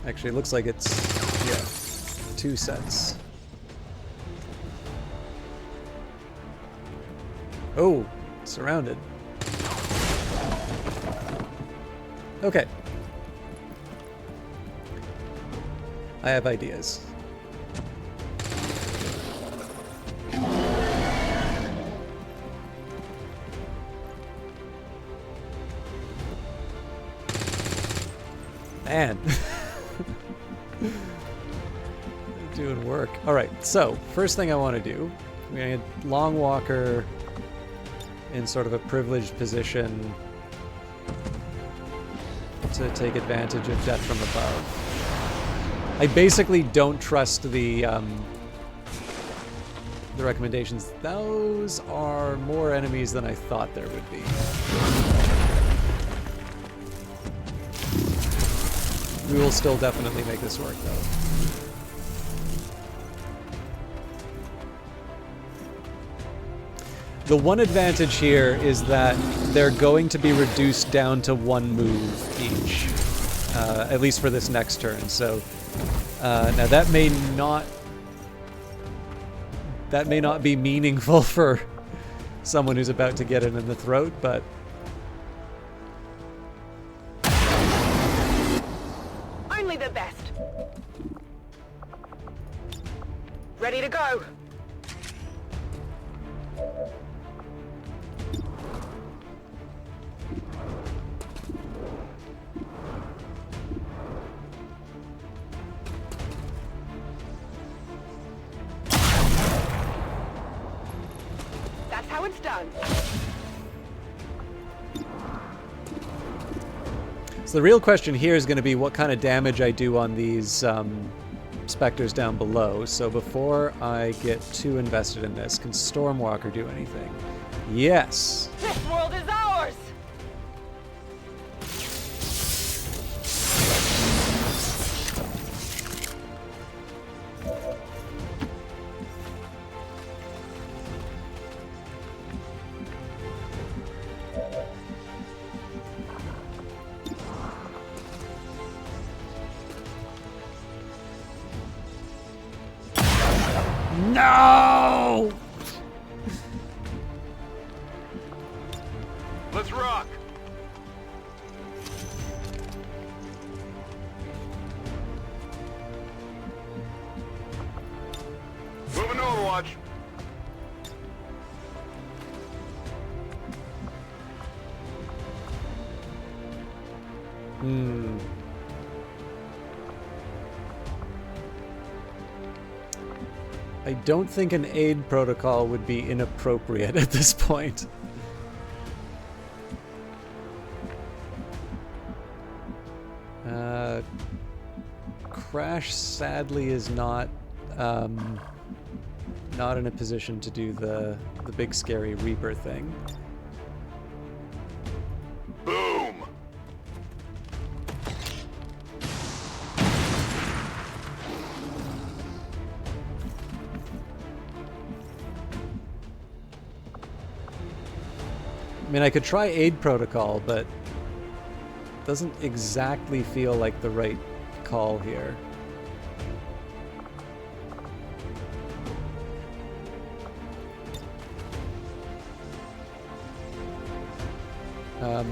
A: Actually, it looks like it's, yeah, 2 sets. Oh, surrounded. Okay. I have ideas. Man. Doing work. Alright, so, first thing I want to do, we're going to get Long Walker in sort of a privileged position to take advantage of death from above. I basically don't trust the recommendations. Those are more enemies than I thought there would be. We will still definitely make this work, though. The one advantage here is that they're going to be reduced down to 1 move each, at least for this next turn. So now that may not be meaningful for someone who's about to get it in the throat, but
D: Only the best. Ready to go. That's how it's done.
A: so the real question here is going to be what kind of damage I do on these specters down below. So before I get too invested in this, can Stormwalker do anything? Yes.
D: This world is ours.
A: No!
L: Let's rock! Moving to Overwatch.
A: I don't think an aid protocol would be inappropriate at this point. Crash sadly is not in a position to do the big scary Reaper thing.
L: Boom!
A: I mean, I could try aid protocol, but it doesn't exactly feel like the right call here.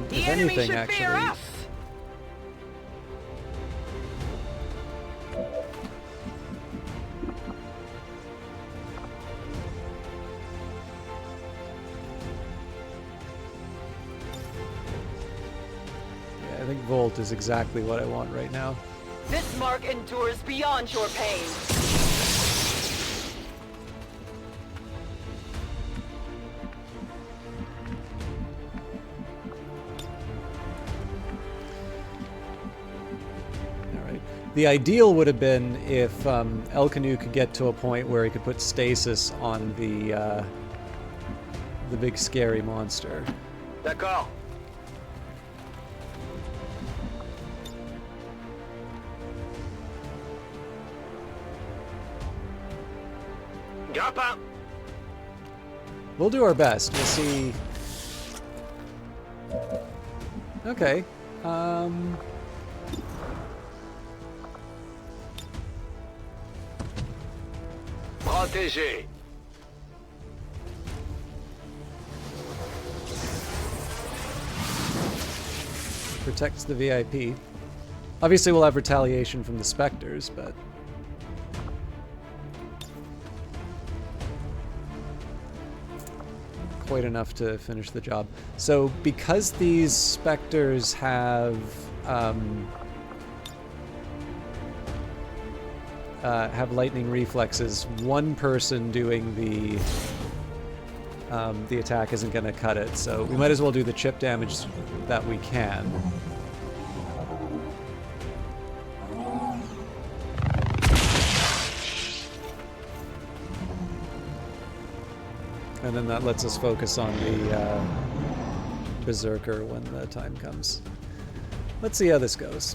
D: The
A: if
D: enemy
A: anything,
D: should
A: actually,
D: fear us.
A: yeah, I think Volt is exactly what I want right now.
D: This mark endures beyond your pain.
A: The ideal would have been if El Canu could get to a point where he could put stasis on the big scary monster.
C: That call. Drop out.
A: We'll do our best. We'll see. Okay.
C: Protégé.
A: Protects the VIP. Obviously, we'll have retaliation from the Spectres, but... quite enough to finish the job. So, because these Spectres have lightning reflexes, one person doing the attack isn't going to cut it, so we might as well do the chip damage that we can. And then that lets us focus on the Berserker when the time comes. Let's see how this goes.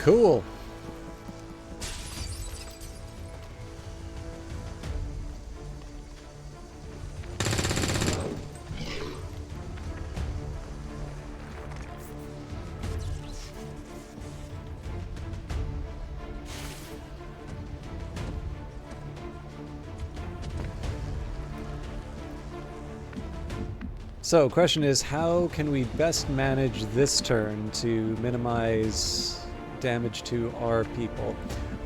A: Cool. So, question is, how can we best manage this turn to minimize damage to our people?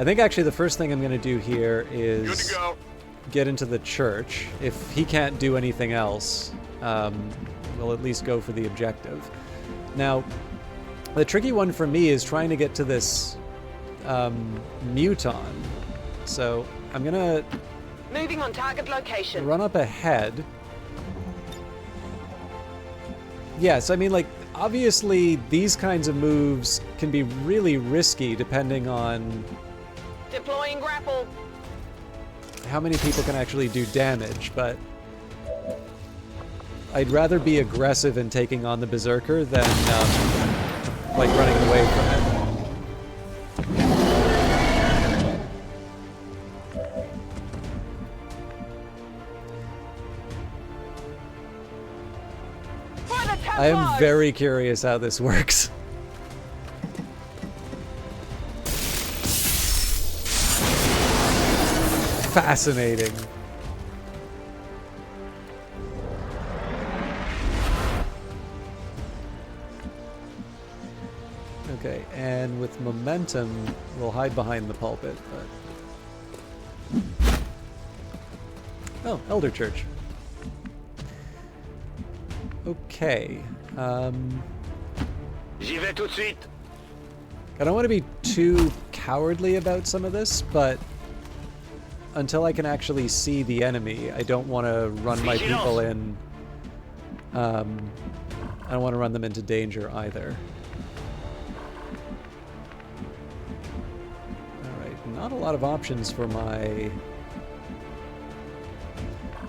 A: I think actually the first thing I'm going to do here is get into the church. If he can't do anything else, we'll at least go for the objective. Now, the tricky one for me is trying to get to this Muton. So, I'm gonna
D: Moving on target location.
A: run up ahead. Yes, I mean, like, obviously these kinds of moves can be really risky depending on
D: Deploying grapple.
A: how many people can actually do damage, but I'd rather be aggressive in taking on the Berserker than, like, running away from it. I am very curious how this works. Fascinating. Okay, and with momentum, we'll hide behind the pulpit, but... Oh, Elder Church. Okay,
C: J'y vais tout de suite.
A: I don't want to be too cowardly about some of this, but until I can actually see the enemy, I don't want to run my people in. I don't want to run them into danger either. Alright, not a lot of options for my...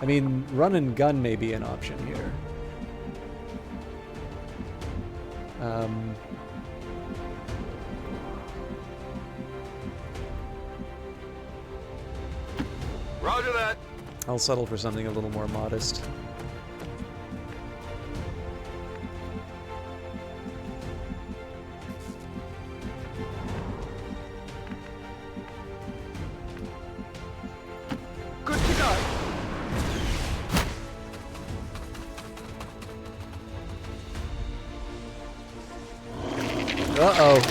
A: I mean, run and gun may be an option here.
C: Roger that.
A: I'll settle for something a little more modest.
D: Good to go.
A: Uh-oh.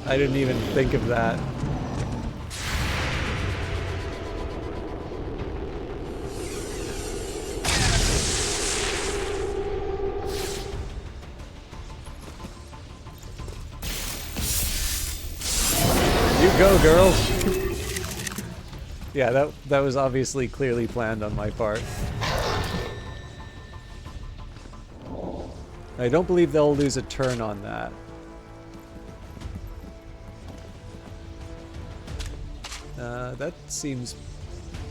A: I didn't even think of that. You go, girl. Yeah, that was obviously clearly planned on my part. I don't believe they'll lose a turn on that. That seems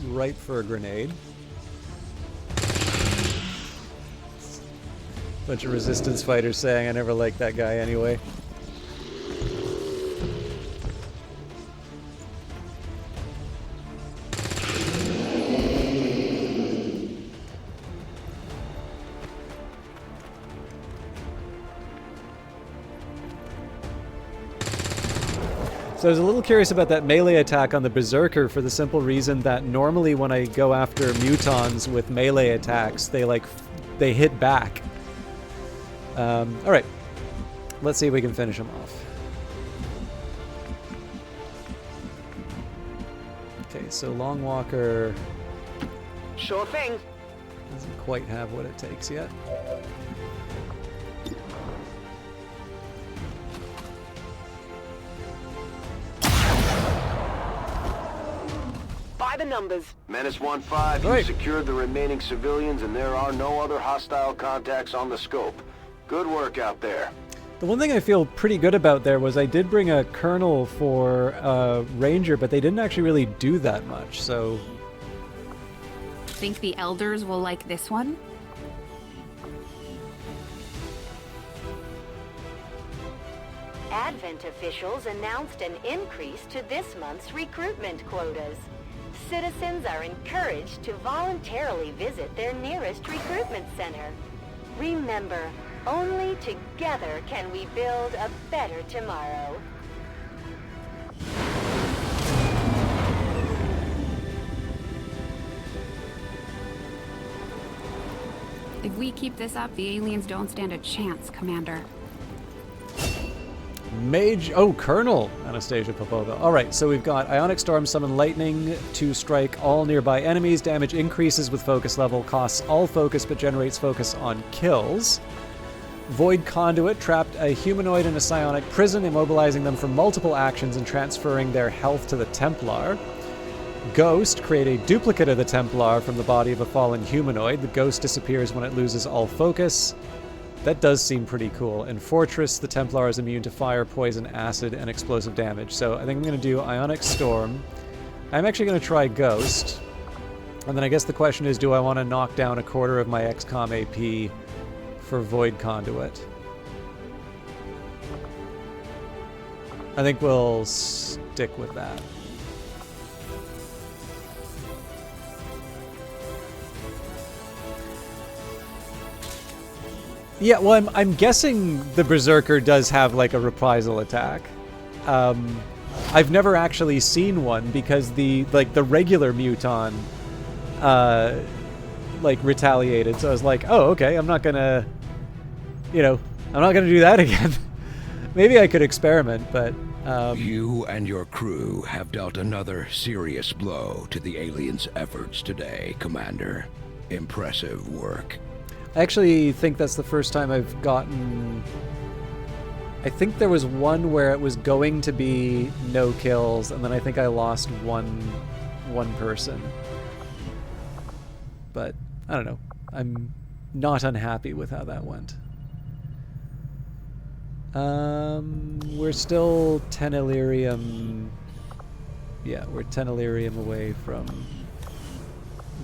A: ripe for a grenade. Bunch of resistance fighters saying I never liked that guy anyway. So I was a little curious about that melee attack on the Berserker for the simple reason that normally when I go after mutons with melee attacks, they hit back. Alright. Let's see if we can finish them off. Okay, so Long Walker
D: Sure thing.
A: doesn't quite have what it takes yet.
D: By the numbers.
C: Menace 1-5, you secured the remaining civilians and there are no other hostile contacts on the scope. Good work out there.
A: The one thing I feel pretty good about there was I did bring a Colonel for Ranger, but they didn't actually really do that much, so...
G: Think the Elders will like this one?
F: Advent officials announced an increase to this month's recruitment quotas. Citizens are encouraged to voluntarily visit their nearest recruitment center. Remember, only together can we build a better tomorrow.
G: If we keep this up, the aliens don't stand a chance, Commander.
A: Mage... Oh, Colonel Anastasia Popova. Alright, so we've got Ionic Storm, Summon Lightning to strike all nearby enemies. Damage increases with focus level, costs all focus but generates focus on kills. Void Conduit trapped a humanoid in a psionic prison, immobilizing them for multiple actions and transferring their health to the Templar. Ghost, create a duplicate of the Templar from the body of a fallen humanoid. The ghost disappears when it loses all focus. That does seem pretty cool. And Fortress, the Templar is immune to fire, poison, acid, and explosive damage. So I think I'm going to do Ionic Storm. I'm actually going to try Ghost. And then I guess the question is, do I want to knock down a quarter of my XCOM AP for Void Conduit? I think we'll stick with that. Yeah, well, I'm guessing the Berserker does have, like, a reprisal attack. I've never actually seen one because the regular Muton, retaliated. So I was like, oh, okay, I'm not gonna do that again. Maybe I could experiment, but...
H: You and your crew have dealt another serious blow to the aliens' efforts today, Commander. Impressive work.
A: I actually think that's the first time I've gotten... I think there was one where it was going to be no kills, and then I think I lost one person. But, I don't know. I'm not unhappy with how that went. We're still 10 Illyrium... Yeah, we're 10 Illyrium away from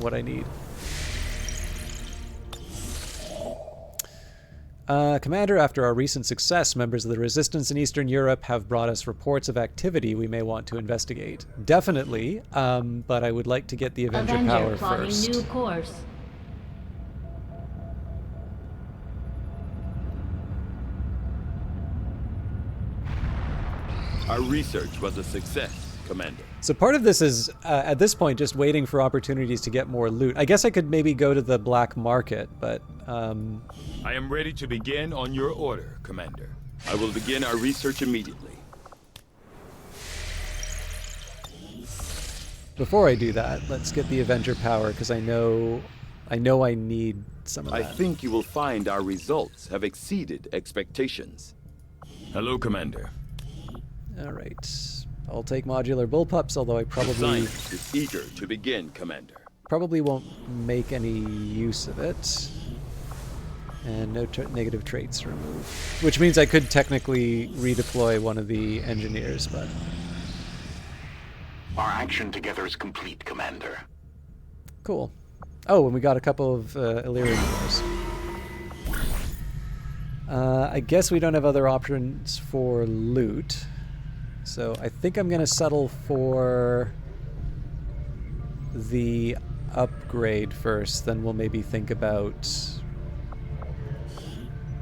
A: what I need. Commander, after our recent success, members of the Resistance in Eastern Europe have brought us reports of activity we may want to investigate. Definitely, but I would like to get the Avenger power first.
K: New course.
J: Our research was a success, Commander.
A: So part of this is, at this point, just waiting for opportunities to get more loot. I guess I could maybe go to the black market, but...
J: I am ready to begin on your order, Commander. I will begin our research immediately.
A: Before I do that, let's get the Avenger power, because I know I need some of that.
J: I think you will find our results have exceeded expectations. Hello, Commander.
A: Alright. I'll take modular bullpups, although I probably...
J: The scientist is eager to begin, Commander.
A: Probably won't make any use of it. And no negative traits removed. Which means I could technically redeploy one of the engineers, but...
I: Our action together is complete, Commander.
A: Cool. Oh, and we got a couple of Illyrian cores. I guess we don't have other options for loot. So I think I'm going to settle for the upgrade first, then we'll maybe think about...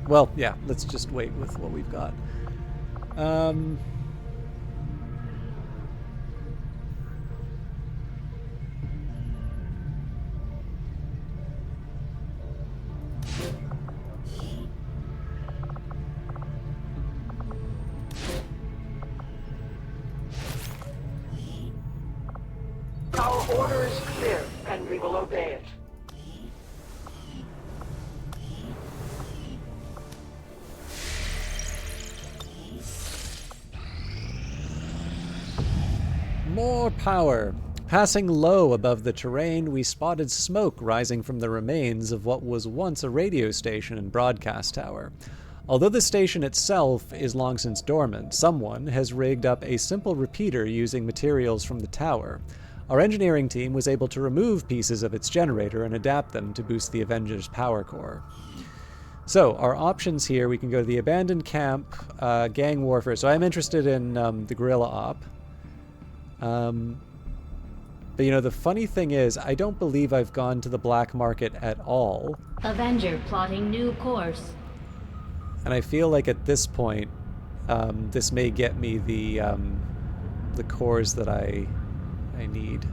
A: Well, yeah, let's just wait with what we've got.
B: Our order is clear, and we will obey it.
A: More power. Passing low above the terrain, we spotted smoke rising from the remains of what was once a radio station and broadcast tower. Although the station itself is long since dormant, someone has rigged up a simple repeater using materials from the tower. Our engineering team was able to remove pieces of its generator and adapt them to boost the Avengers' power core. So, our options here, we can go to the abandoned camp, gang warfare. So I'm interested in the guerrilla op. But you know, the funny thing is, I don't believe I've gone to the black market at all.
K: Avenger plotting new course.
A: And I feel like at this point, this may get me the cores that I need.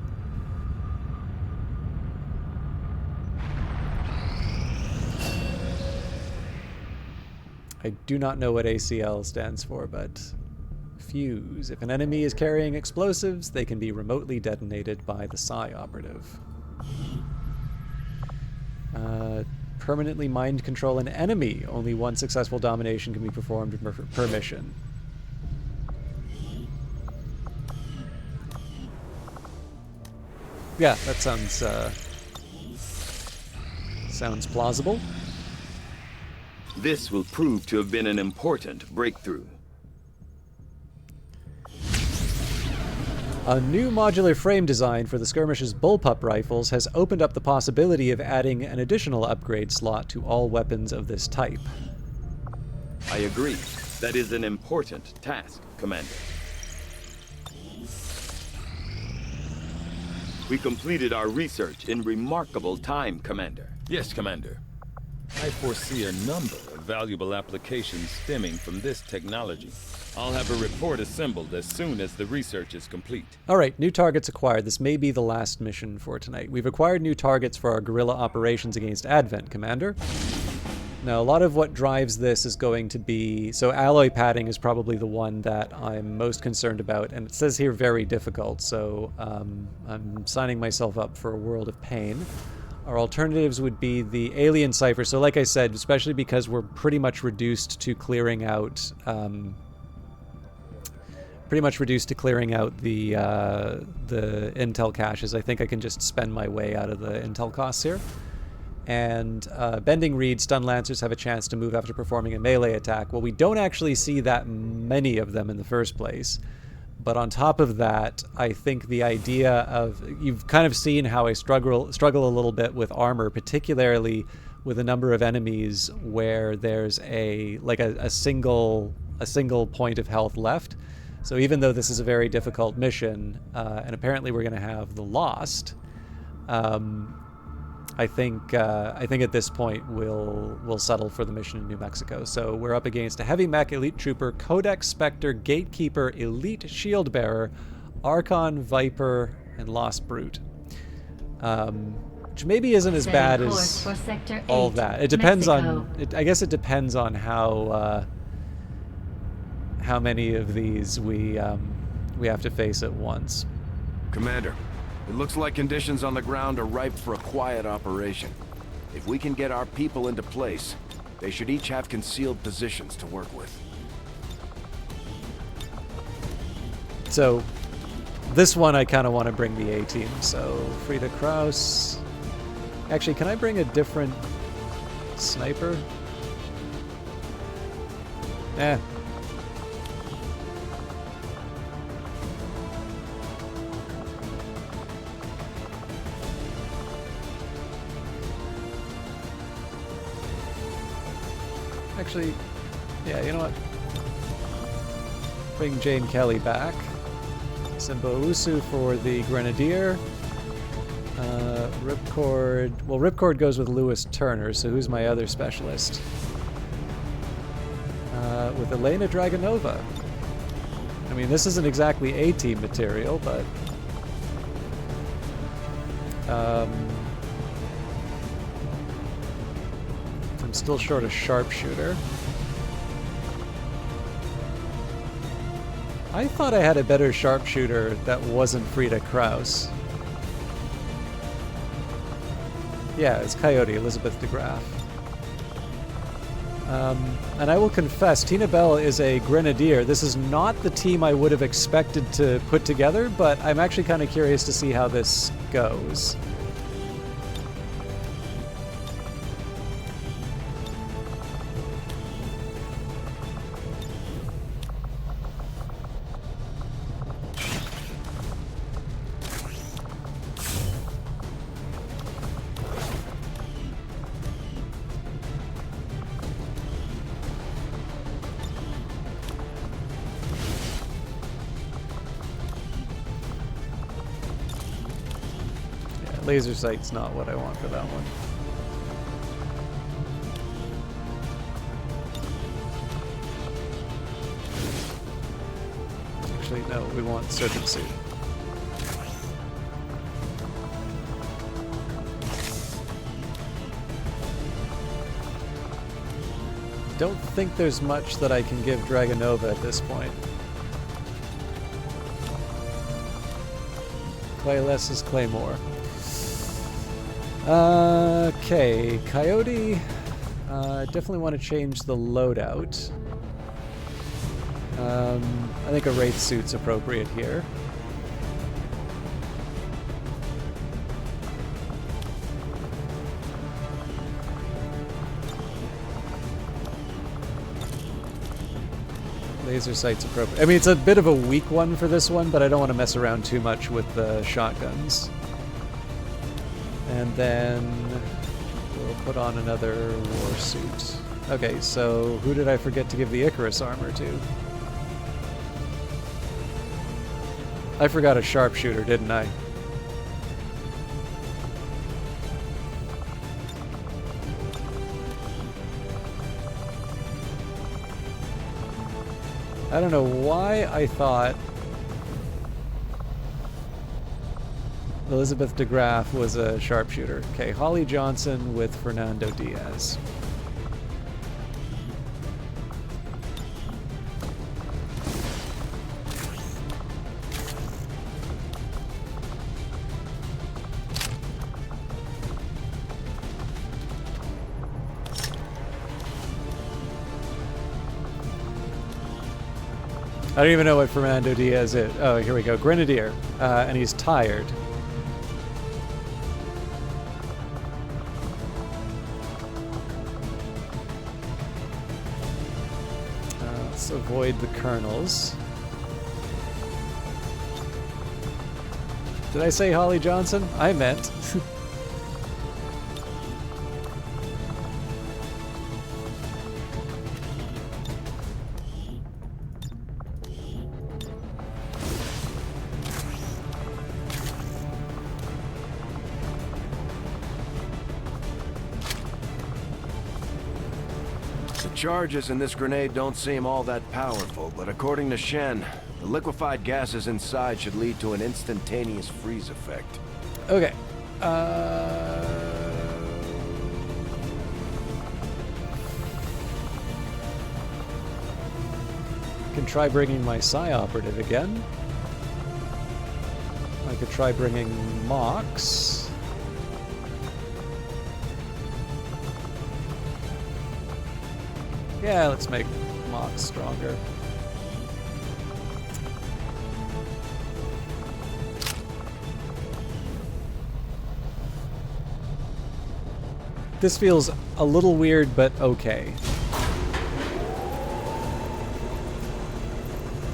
A: I do not know what ACL stands for, but fuse. If an enemy is carrying explosives, they can be remotely detonated by the Psi operative. permanently mind control an enemy. Only one successful domination can be performed per mission. Yeah, that sounds plausible.
J: This will prove to have been an important breakthrough.
A: A new modular frame design for the Skirmish's bullpup rifles has opened up the possibility of adding an additional upgrade slot to all weapons of this type.
J: I agree. That is an important task, Commander. We completed our research in remarkable time, Commander.
N: Yes, Commander. I foresee a number of valuable applications stemming from this technology. I'll have a report assembled as soon as the research is complete.
A: Alright, new targets acquired. This may be the last mission for tonight. We've acquired new targets for our guerrilla operations against Advent, Commander. Now, a lot of what drives this is going to be... So alloy padding is probably the one that I'm most concerned about, and it says here very difficult, so I'm signing myself up for a world of pain. Our alternatives would be the alien cipher. So like I said, especially because we're pretty much reduced to clearing out... the intel caches. I think I can just spend my way out of the intel costs here. And Bending Reed, stun lancers have a chance to move after performing a melee attack. Well, we don't actually see that many of them in the first place. But on top of that, I think the idea of... You've kind of seen how I struggle a little bit with armor, particularly with a number of enemies where there's a single point of health left. So even though this is a very difficult mission, and apparently we're going to have the Lost, I think at this point we'll settle for the mission in New Mexico. So we're up against a heavy mech elite trooper, Codex Spectre, Gatekeeper, elite shield bearer, Archon, Viper, and Lost Brute. Which maybe isn't as bad as all of that. It depends on. I guess it depends on how many of these we have to face at once.
E: Commander, it looks like conditions on the ground are ripe for a quiet operation. If we can get our people into place, they should each have concealed positions to work with.
A: So, this one I kind of want to bring the A-team. So, Frida Kraus. Actually, can I bring a different sniper? Eh. Actually, yeah, you know what? Bring Jane Kelly back. Simbo Usu for the Grenadier. Ripcord... Well, Ripcord goes with Lewis Turner, so who's my other specialist? With Elena Dragonova. I mean, this isn't exactly A-team material, but... I'm still short a sharpshooter. I thought I had a better sharpshooter that wasn't Frida Kraus. Yeah, it's Coyote, Elizabeth DeGraff. And I will confess, Tina Bell is a Grenadier. This is not the team I would have expected to put together, but I'm actually kind of curious to see how this goes. Laser sight's not what I want for that one. Actually, no, we want Serpent Suit. Don't think there's much that I can give Dragonova at this point. Clayless's Claymore. Okay, Coyote. Definitely want to change the loadout. I think a Wraith suit's appropriate here. Laser sight's appropriate. I mean, it's a bit of a weak one for this one, but I don't want to mess around too much with the shotguns. And then we'll put on another war suit. Okay, so who did I forget to give the Icarus armor to? I forgot a sharpshooter, didn't I? I don't know why I thought Elizabeth DeGraff was a sharpshooter. Okay, Holly Johnson with Fernando Diaz. I don't even know what Fernando Diaz is. Oh, here we go. Grenadier. And he's tired. Let's avoid the colonels. Did I say Holly Johnson? I meant.
C: Charges in this grenade don't seem all that powerful, but according to Shen, the liquefied gases inside should lead to an instantaneous freeze effect.
A: Okay. Can try bringing my Psi operative again. I could try bringing Mox. Yeah, let's make Mox stronger. This feels a little weird, but okay.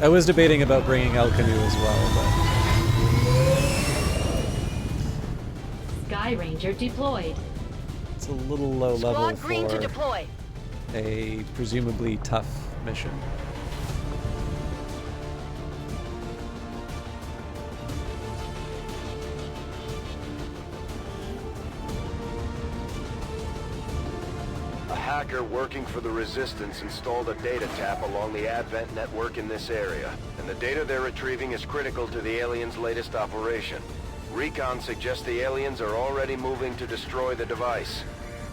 A: I was debating about bringing El Canoe as well, but...
K: Sky Ranger deployed.
A: It's a little low level
D: Squad green to deploy.
A: A presumably tough mission.
C: A hacker working for the Resistance installed a data tap along the Advent network in this area, and the data they're retrieving is critical to the aliens' latest operation. Recon suggests the aliens are already moving to destroy the device.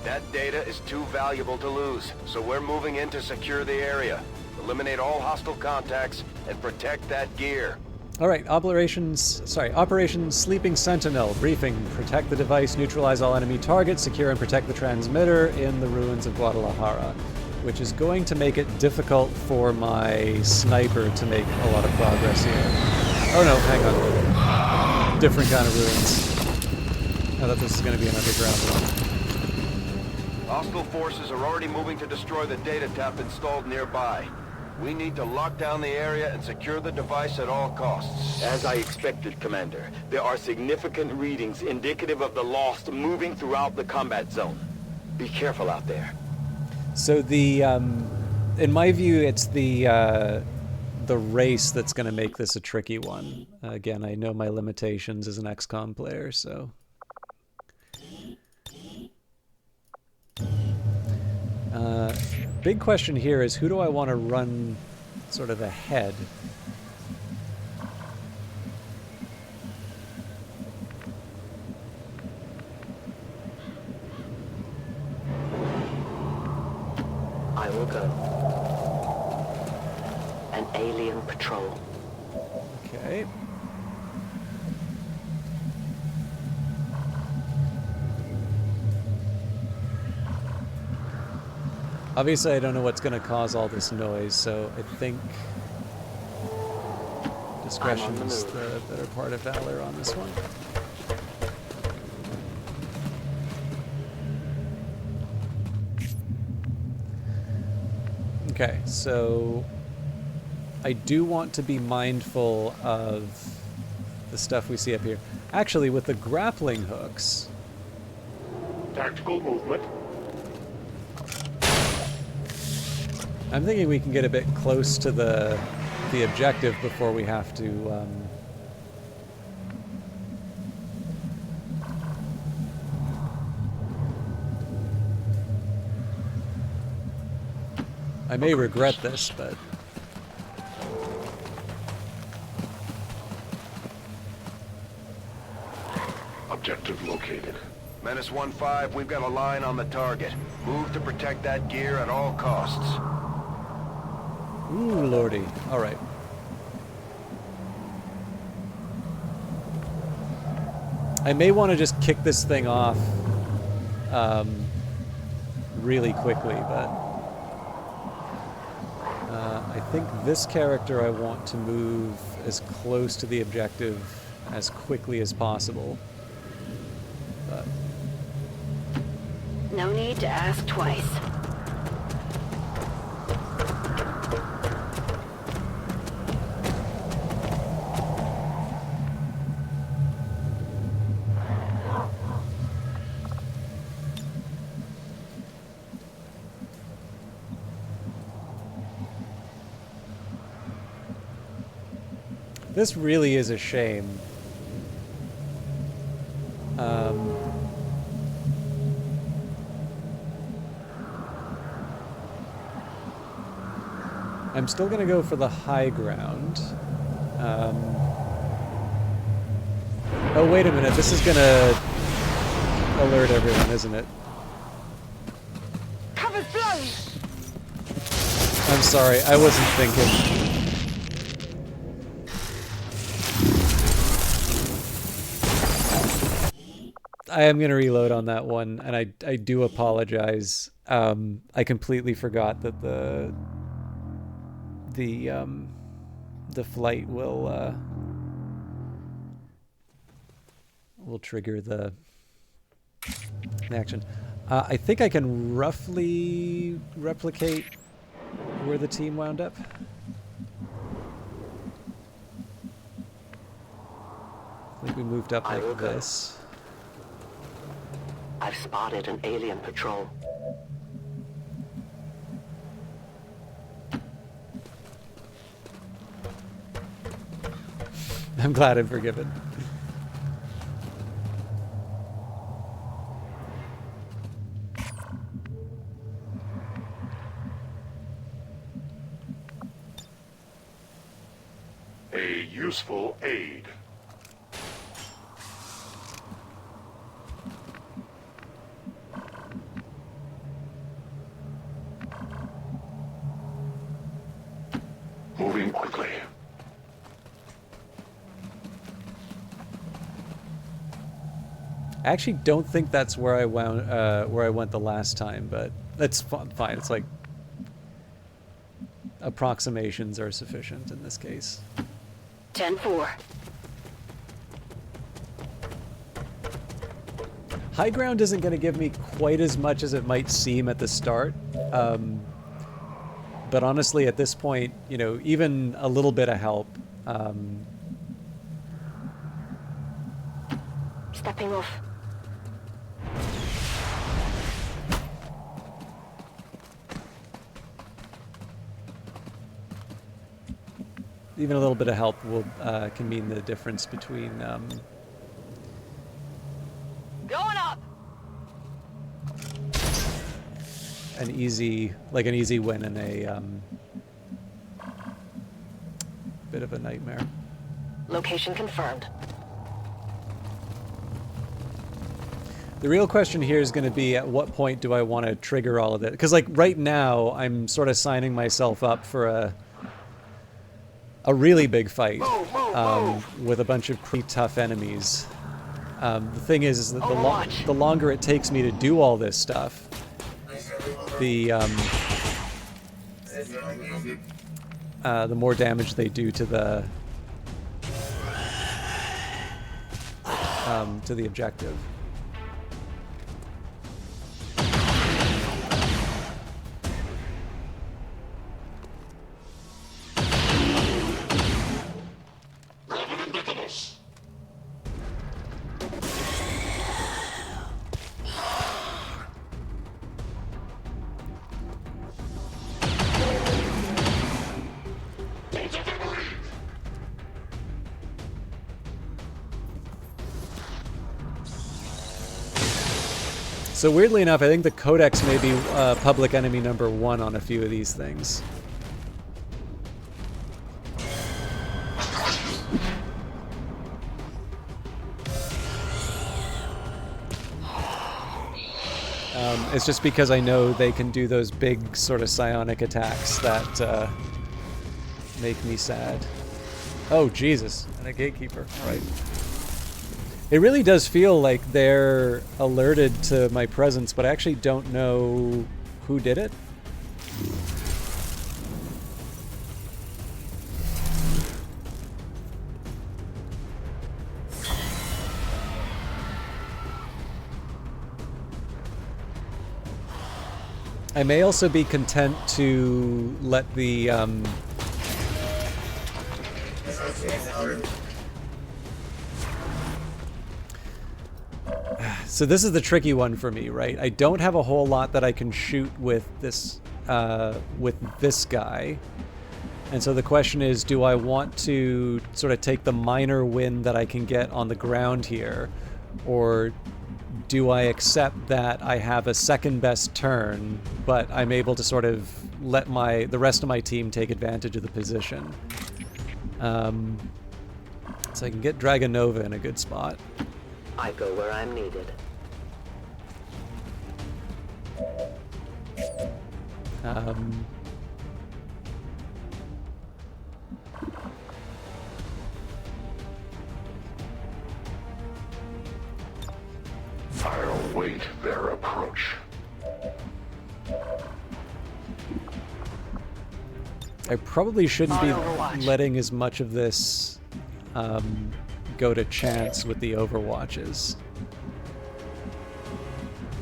C: That data is too valuable to lose, so we're moving in to secure the area. Eliminate all hostile contacts and protect that gear.
A: All right, Operation Sleeping Sentinel. Briefing. Protect the device, neutralize all enemy targets, secure and protect the transmitter in the ruins of Guadalajara, which is going to make it difficult for my sniper to make a lot of progress here. Oh no, hang on. Different kind of ruins. I thought this was going to be an underground one.
C: Hostile forces are already moving to destroy the data tap installed nearby. We need to lock down the area and secure the device at all costs.
I: As I expected, Commander, there are significant readings indicative of the Lost moving throughout the combat zone. Be careful out there.
A: So the, in my view, it's the race that's going to make this a tricky one. Again, I know my limitations as an XCOM player, so... big question here is, who do I want to run sort of ahead?
B: I will go. An alien patrol.
A: Okay. Obviously, I don't know what's going to cause all this noise, so I think discretion is the better part of valor on this one. Okay, so I do want to be mindful of the stuff we see up here. Actually, with the grappling hooks...
L: Tactical movement.
A: I'm thinking we can get a bit close to the objective before we have to... I may regret this, but...
L: Objective located.
C: Menace 1-5, we've got a line on the target. Move to protect that gear at all costs.
A: Ooh, lordy. Alright. I may want to just kick this thing off really quickly, but I think this character I want to move as close to the objective as quickly as possible. But
F: no need to ask twice.
A: this really is a shame. I'm still going to go for the high ground. Oh, wait a minute. This is going to alert everyone, isn't it?
D: Cover's blown!
A: I'm sorry. I wasn't thinking. I am going to reload on that one, and I do apologize. I completely forgot that the flight will trigger the action. I think I can roughly replicate where the team wound up. I think we moved up like this.
B: I've spotted an alien patrol.
A: I'm glad I'm forgiven.
L: A useful aid. Moving quickly.
A: I actually don't think that's where I went the last time, but that's fine. It's like approximations are sufficient in this case.
F: 10-4.
A: High ground isn't going to give me quite as much as it might seem at the start. But honestly, at this point, you know, even a little bit of help.
F: Stepping off.
A: Even a little bit of help will can mean the difference between
D: Going up.
A: an easy win and a bit of a nightmare.
F: Location confirmed.
A: The real question here is going to be, at what point do I want to trigger all of it? Because like right now, I'm sort of signing myself up for a really big fight with a bunch of pretty tough enemies. The thing is that the longer it takes me to do all this stuff, the the more damage they do to the objective. So weirdly enough, I think the Codex may be public enemy number 1 on a few of these things. It's just because I know they can do those big sort of psionic attacks that make me sad. Oh, Jesus. And a gatekeeper. All right. It really does feel like they're alerted to my presence, but I actually don't know who did it. I may also be content to let the so this is the tricky one for me, right? I don't have a whole lot that I can shoot with this guy. And so the question is, do I want to sort of take the minor win that I can get on the ground here, or do I accept that I have a second best turn, but I'm able to sort of let the rest of my team take advantage of the position? So I can get Dragonova in a good spot.
O: I go where I'm needed.
I: I'll wait their approach.
A: I probably shouldn't be letting as much of this go to chance with the Overwatches.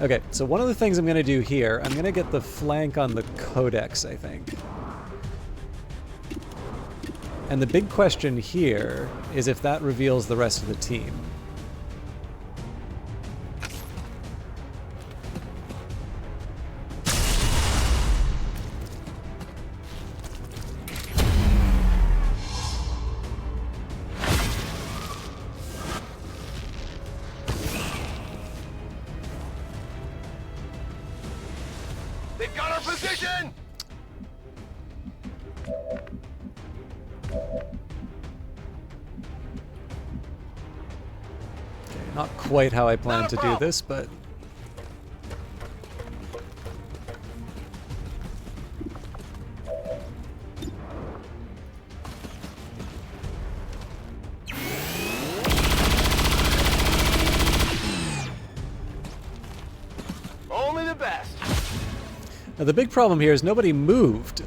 A: Okay, so one of the things I'm going to do here, I'm going to get the flank on the Codex, I think. And the big question here is if that reveals the rest of the team.
C: They've got our position!
A: Okay, not quite how I planned to do this, but...
C: Only the best.
A: Now, the big problem here is nobody moved,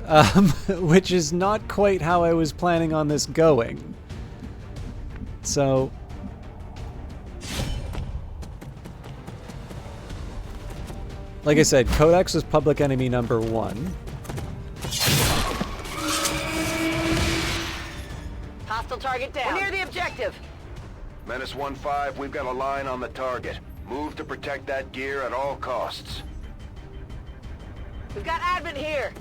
A: which is not quite how I was planning on this going. So... like I said, Codex was public enemy number 1.
D: Hostile target down. We're near the objective.
C: Menace 1-5, we've got a line on the target. Move to protect that gear at all costs.
D: We've got admin here.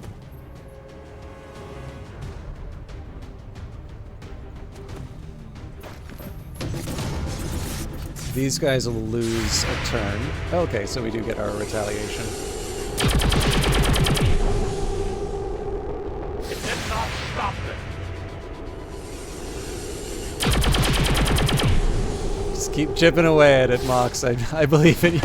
A: These guys will lose a turn. Okay, so we do get our retaliation.
I: It did not stop them.
A: Just keep chipping away at it, Mox. I believe in you.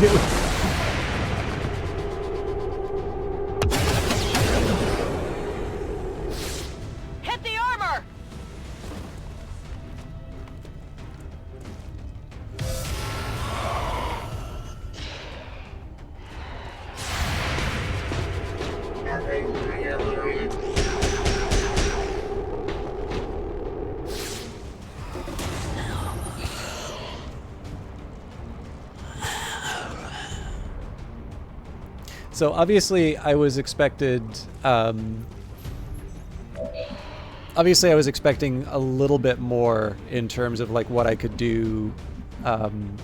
D: Hit the armor!
A: So obviously I was expected... obviously I was expecting a little bit more in terms of like what I could do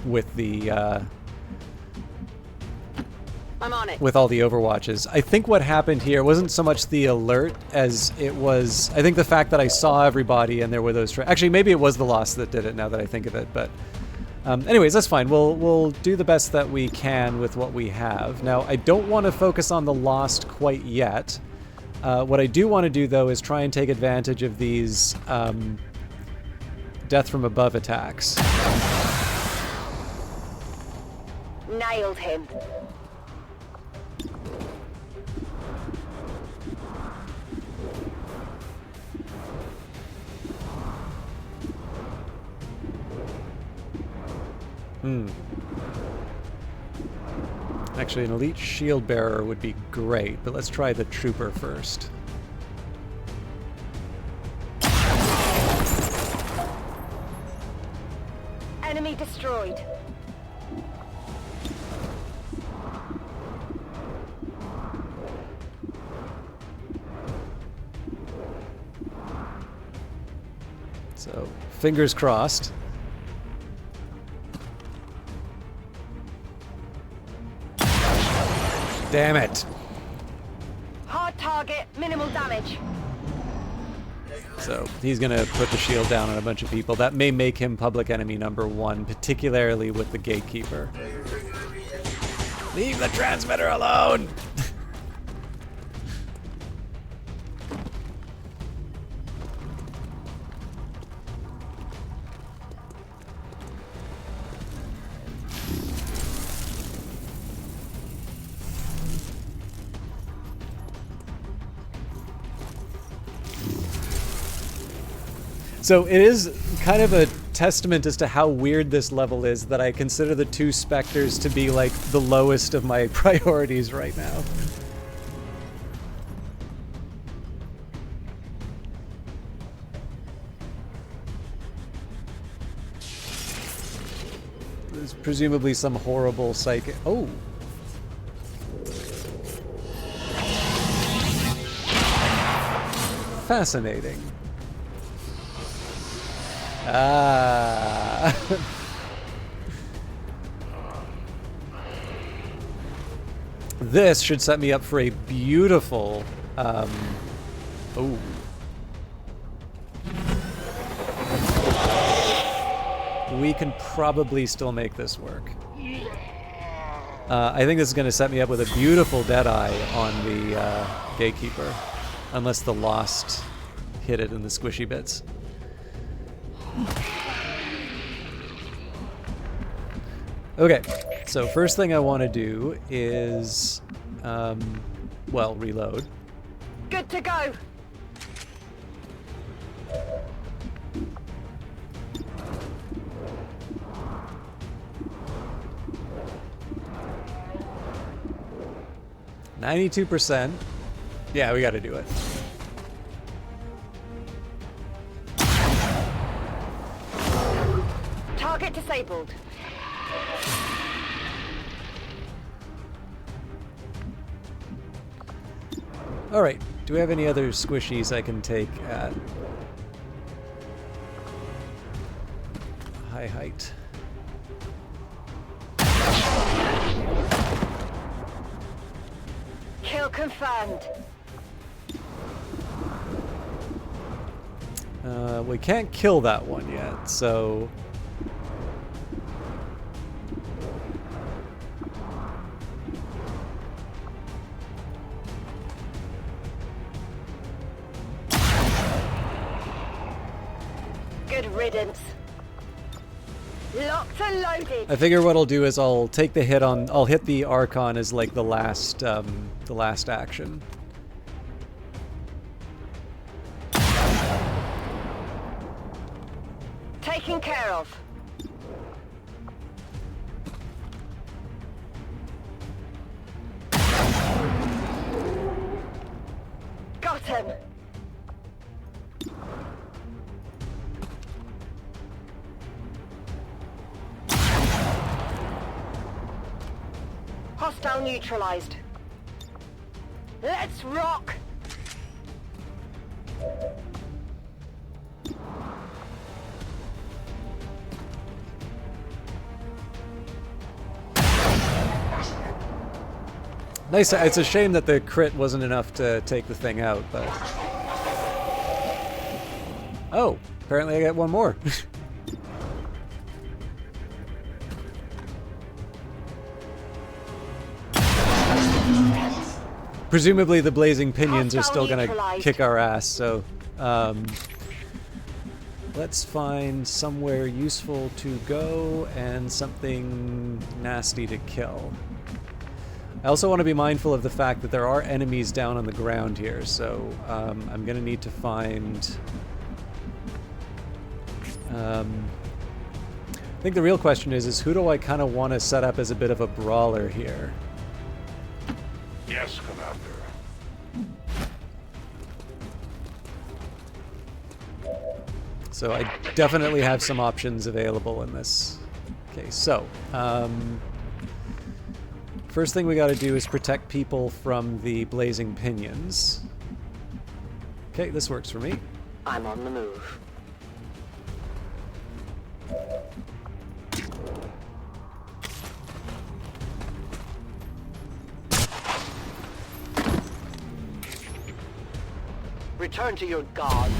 A: with the...
D: I'm on it.
A: with all the Overwatches. I think what happened here wasn't so much the alert as it was... I think the fact that I saw everybody and there were those... Actually, maybe it was the Lost that did it now that I think of it, but... anyways, that's fine. We'll do the best that we can with what we have. Now, I don't want to focus on the Lost quite yet. What I do want to do, though, is try and take advantage of these death from above attacks.
D: Nailed him.
A: Actually, an elite shield bearer would be great, but let's try the trooper first.
D: Enemy destroyed.
A: So, fingers crossed. Damn it.
D: Hard target, minimal damage.
A: So he's going to put the shield down on a bunch of people. That may make him public enemy number 1, particularly with the gatekeeper. Leave the transmitter alone! So it is kind of a testament as to how weird this level is that I consider the 2 Spectres to be like the lowest of my priorities right now. There's presumably some horrible psychic... Oh! Fascinating. Ah. This should set me up for a beautiful, oh. We can probably still make this work. I think this is going to set me up with a beautiful Deadeye on the Gatekeeper. Unless the Lost hit it in the squishy bits. Okay, so first thing I want to do is, well, reload.
D: Good to go.
A: %. Yeah, we got to do it.
D: Target disabled.
A: Alright, do we have any other squishies I can take at high height?
D: Kill confirmed.
A: We can't kill that one yet, so...
D: Good riddance. Locked and loaded.
A: I figure what I'll do is I'll take the hit on... I'll hit the Archon as like the last action.
D: Taken care of. Got him. Hostile neutralized. Let's rock!
A: Nice. It's a shame that the crit wasn't enough to take the thing out, but... Oh, apparently I get one more. Presumably the blazing pinions are still gonna kick our ass, so... let's find somewhere useful to go and something nasty to kill. I also want to be mindful of the fact that there are enemies down on the ground here, so I'm going to need to find... I think the real question is who do I kind of want to set up as a bit of a brawler here?
P: Yes, Commander.
A: So I definitely have some options available in this. Okay, so... first thing we got to do is protect people from the blazing pinions. Okay, this works for me.
O: I'm on the move.
D: Return to your gods.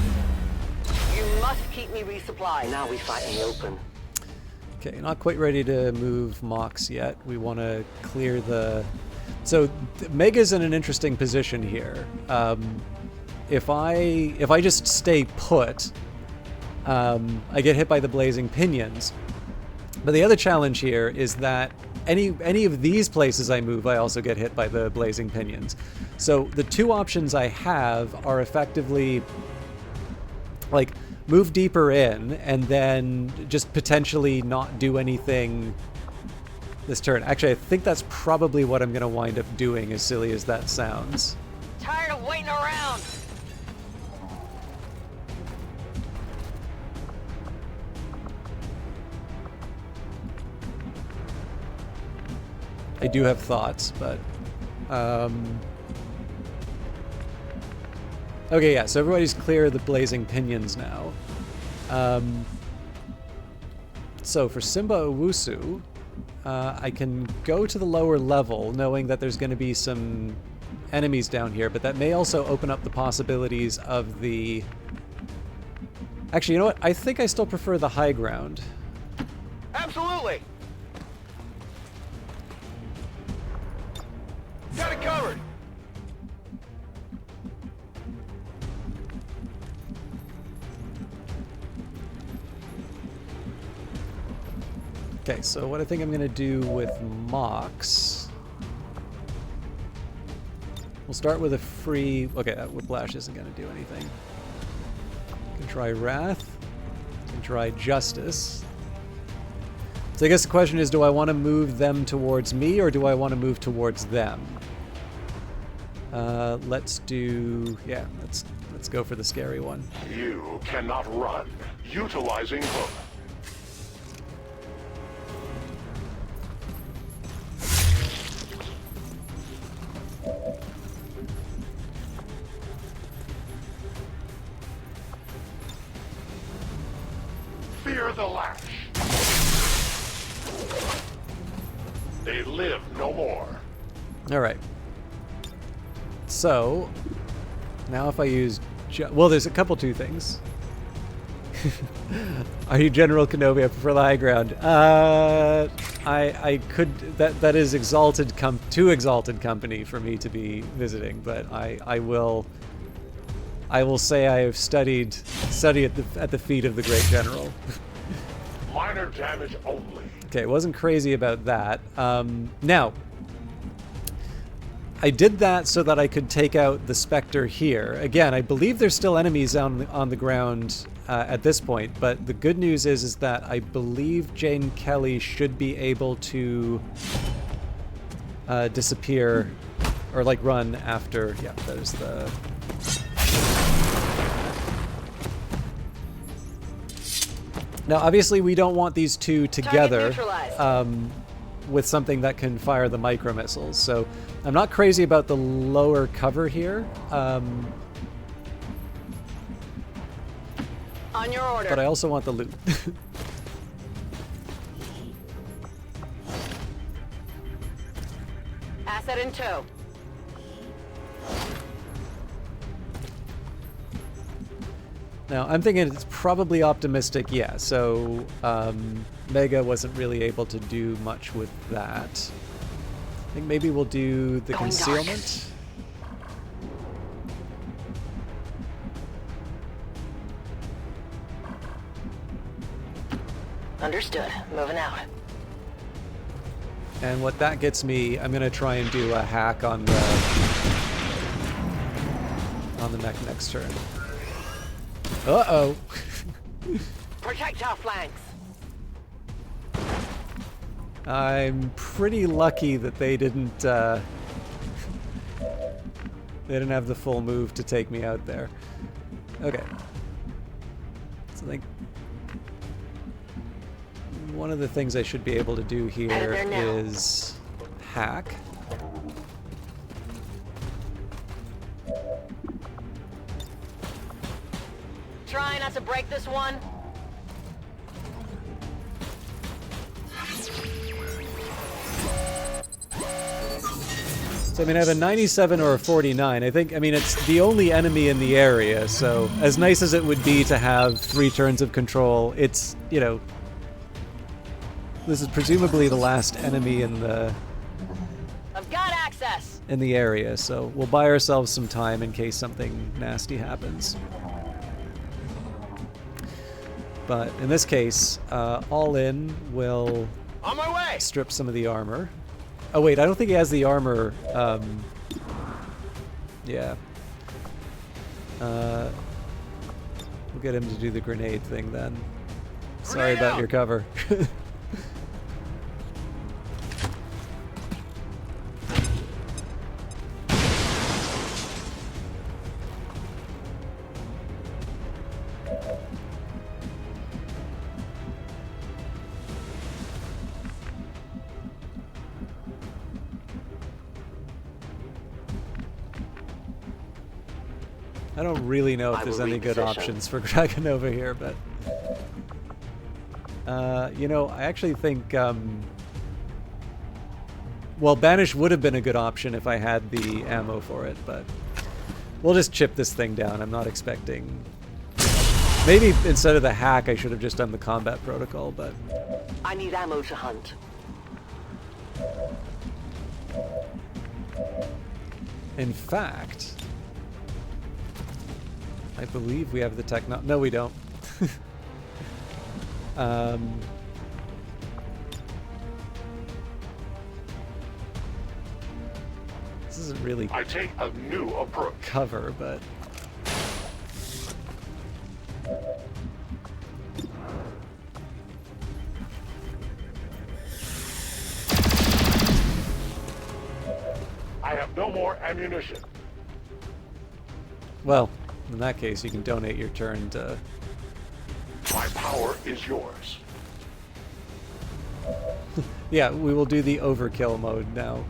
D: You must keep me resupplied.
O: Now we fight in the open.
A: Okay, not quite ready to move Mox yet. We want to clear the... So, Mega's in an interesting position here. If I just stay put, I get hit by the blazing pinions. But the other challenge here is that any of these places I move, I also get hit by the blazing pinions. So the two options I have are effectively, like, move deeper in and then just potentially not do anything this turn. Actually, I think that's probably what I'm going to wind up doing, as silly as that sounds.
D: Tired of waiting around.
A: I do have thoughts, but... Okay, yeah, so everybody's clear of the blazing pinions now. So for Simba Owusu, I can go to the lower level knowing that there's going to be some enemies down here, but that may also open up the possibilities of the... Actually, you know what? I think I still prefer the high ground.
E: Absolutely! Got it covered!
A: Okay, so what I think I'm going to do with Mox... We'll start with a free... Okay, that Whiplash isn't going to do anything. Can try Wrath. Can try Justice. So I guess the question is, do I want to move them towards me, or do I want to move towards them? Let's do... Yeah, let's go for the scary one.
P: You cannot run, utilizing hook. Fear the lash. They live no more.
A: All right. So, now if I use... Well, there's a couple two things. Are you General Kenobi? I prefer the high ground. I could... That is too exalted company for me to be visiting, but I will say I have studied at the feet of the great general.
P: Minor damage only.
A: Okay, wasn't crazy about that. Now, I did that so that I could take out the Spectre here. Again, I believe there's still enemies on the ground at this point, but the good news is that I believe Jane Kelly should be able to disappear, or like run after... Yeah, there's the... Now, obviously, we don't want these two together. with something that can fire the micro missiles. So I'm not crazy about the lower cover here.
D: On your order.
A: But I also want the loot.
D: Asset in tow.
A: Now, I'm thinking it's probably optimistic, yeah, so Mega wasn't really able to do much with that. I think maybe we'll do the concealment.
D: Understood. Moving out.
A: And what that gets me, I'm going to try and do a hack on the mech next turn. Uh-oh.
D: Protect our flanks.
A: I'm pretty lucky that they didn't have the full move to take me out there. Okay. So I think one of the things I should be able to do here is hack.
D: Try not to break this one.
A: So, I mean, I have a 97 or a 49. I mean, it's the only enemy in the area, so as nice as it would be to have 3 turns of control, it's, you know, this is presumably the last enemy in the...
D: I've got access!
A: In the area, so we'll buy ourselves some time in case something nasty happens. But in this case, All In will
D: on my way.
A: Strip some of the armor. Oh wait, I don't think he has the armor. Yeah. We'll get him to do the grenade thing then. Sorry about your cover. I don't really know if there's any good options for Dragonova here, but... you know, I actually think... well, Banish would have been a good option if I had the ammo for it, but... We'll just chip this thing down. I'm not expecting... Maybe instead of the hack, I should have just done the combat protocol, but...
D: I need ammo to hunt.
A: In fact... I believe we have the techno... No, we don't. This isn't really...
P: I take a new approach.
A: Cover, but...
P: I have no more ammunition.
A: Well, in that case, you can donate your turn to...
P: My power is yours.
A: Yeah, we will do the overkill mode now.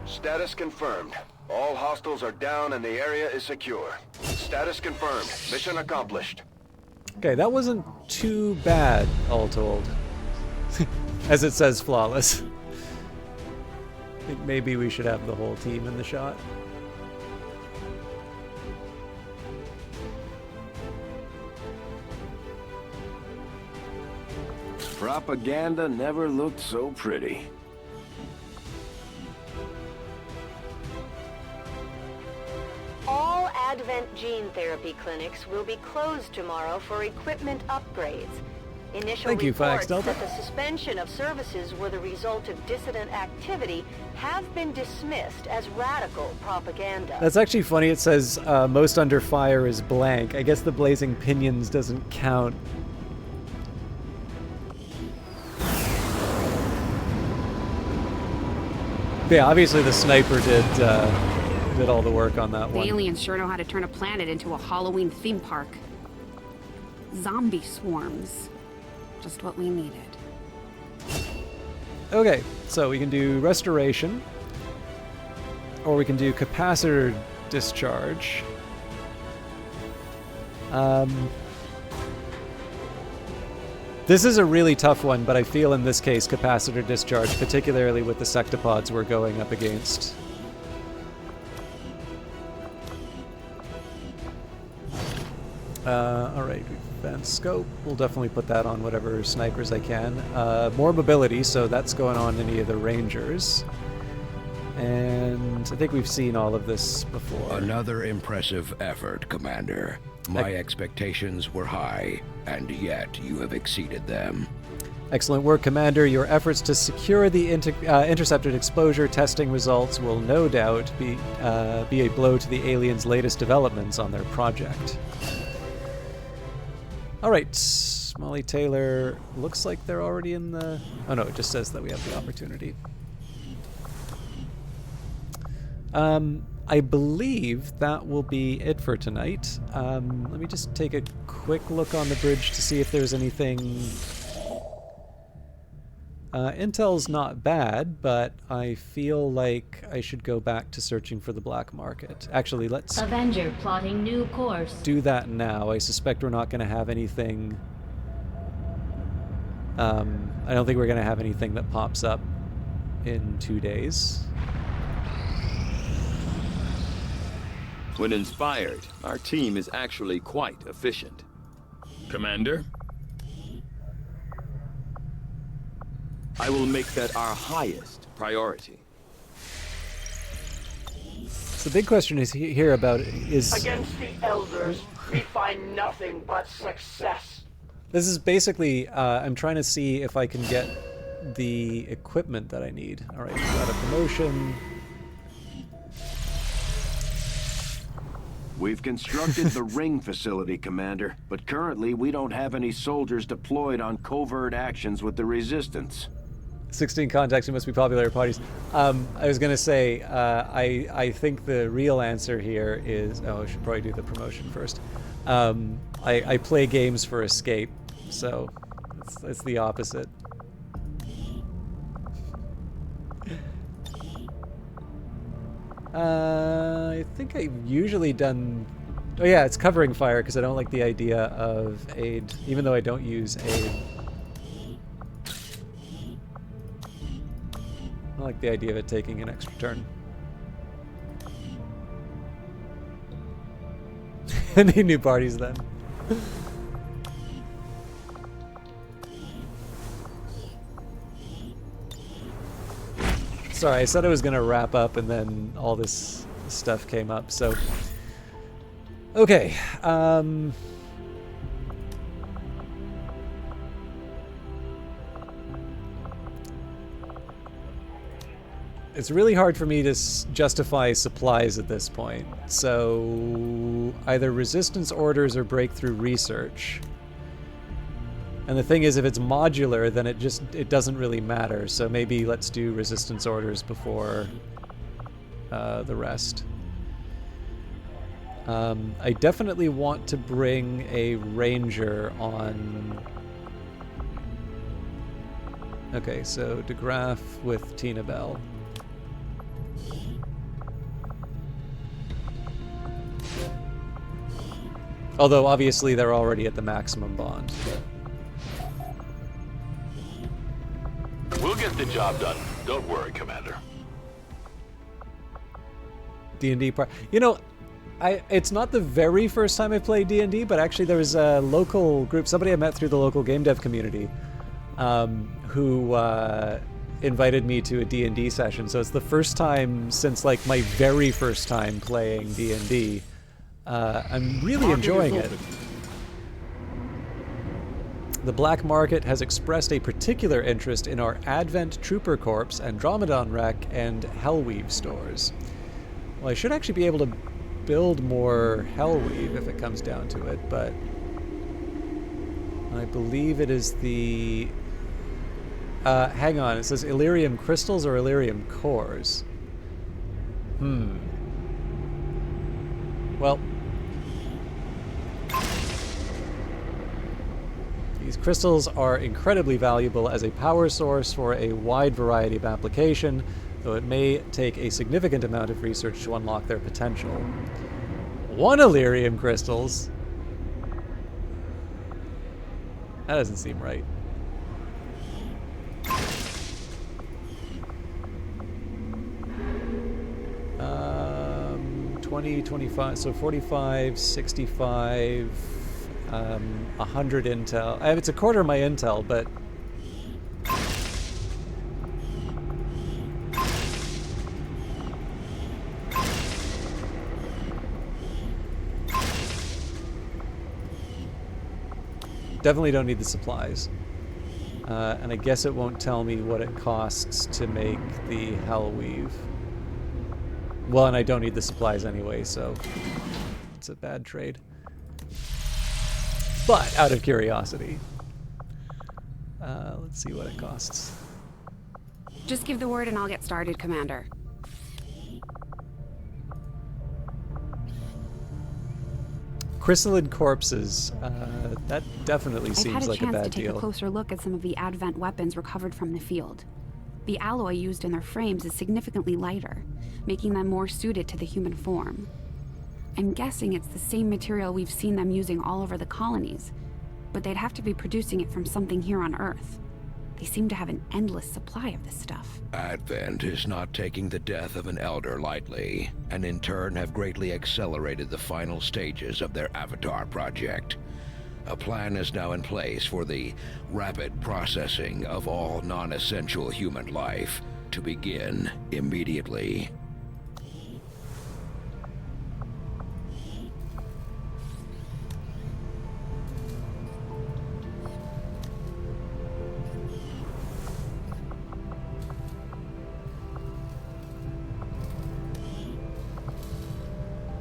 C: Status confirmed. All hostiles are down and the area is secure. Status confirmed. Mission accomplished.
A: Okay, that wasn't too bad, all told. As it says, flawless. I think maybe we should have the whole team in the shot.
E: Propaganda never looked so pretty.
F: All Advent gene therapy clinics will be closed tomorrow for equipment upgrades. Initial
A: Thank you,
F: reports
A: Fax
F: that the suspension of services were the result of dissident activity have been dismissed as radical propaganda.
A: That's actually funny. It says most under fire is blank. I guess the blazing pinions doesn't count. Yeah, obviously the sniper did all the work on that
G: The
A: one.
G: aliens sure know how to turn a planet into a Halloween theme park. Zombie swarms. Just what we needed.
A: Okay, so we can do restoration, or we can do capacitor discharge. This is a really tough one, but I feel in this case capacitor discharge, particularly with the sectopods we're going up against. Alright, we've advanced scope. We'll definitely put that on whatever snipers I can. More mobility, so that's going on any of the rangers. And I think we've seen all of this before.
H: Another impressive effort, Commander. My expectations were high, and yet you have exceeded them.
A: Excellent work, Commander. Your efforts to secure the intercepted exposure testing results will no doubt be a blow to the aliens' latest developments on their project. Alright, Molly Taylor, looks like they're already in the... Oh no, it just says that we have the opportunity. I believe that will be it for tonight. Let me just take a quick look on the bridge to see if there's anything... Intel's not bad, but I feel like I should go back to searching for the black market. Actually, let's...
K: Avenger plotting new course.
A: do that now. I suspect we're not going to have anything... I don't think we're going to have anything that pops up in 2 days.
J: When inspired, our team is actually quite efficient.
N: Commander?
J: I will make that our highest priority.
A: So the big question is here about is...
B: Against the Elders, we find nothing but success.
A: This is basically, I'm trying to see if I can get the equipment that I need. Alright, got a promotion.
C: We've constructed the ring facility, Commander, but currently we don't have any soldiers deployed on covert actions with the Resistance.
A: 16 contacts who must be popular at parties. I was going to say, I think the real answer here is... Oh, I should probably do the promotion first. I play games for escape, so it's the opposite. I think I've usually done... Oh yeah, it's covering fire because I don't like the idea of aid, even though I don't use aid. I don't like the idea of it taking an extra turn. Any new parties then? Sorry, I said I was going to wrap up and then all this stuff came up, so... Okay, it's really hard for me to justify supplies at this point, so either resistance orders or breakthrough research. And the thing is, if it's modular, then it doesn't really matter, so maybe let's do resistance orders before the rest. I definitely want to bring a ranger on... Okay, so DeGraff with Tina Bell. Although, obviously, they're already at the maximum bond.
L: We'll get the job done. Don't worry, Commander.
A: D&D part. You know, it's not the very first time I played D&D, but actually there was a local group, somebody I met through the local game dev community, who invited me to a D&D session. So it's the first time since like my very first time playing D&D. I'm really enjoying it. The Black Market has expressed a particular interest in our Advent Trooper Corps, Andromedon Rec, and Hellweave stores. Well, I should actually be able to build more Hellweave if it comes down to it, but I believe it is the... hang on, it says Illyrium Crystals or Illyrium Cores? Well, these crystals are incredibly valuable as a power source for a wide variety of application, though it may take a significant amount of research to unlock their potential. 1 Illyrium crystals? That doesn't seem right. 20, 25, so 45, 65, 100 intel. It's a quarter of my intel, but definitely don't need the supplies. And I guess it won't tell me what it costs to make the Hellweave. Well, and I don't need the supplies anyway, so it's a bad trade. But out of curiosity, let's see what it costs.
G: Just give the word and I'll get started, Commander.
A: Chrysalid corpses, that definitely seems like a bad deal.
G: I've had a chance to take a closer look at some of the Advent weapons recovered from the field. The alloy used in their frames is significantly lighter, making them more suited to the human form. I'm guessing it's the same material we've seen them using all over the colonies, but they'd have to be producing it from something here on Earth. They seem to have an endless supply of this stuff.
H: Advent is not taking the death of an elder lightly, and in turn have greatly accelerated the final stages of their Avatar project. A plan is now in place for the rapid processing of all non-essential human life to begin immediately.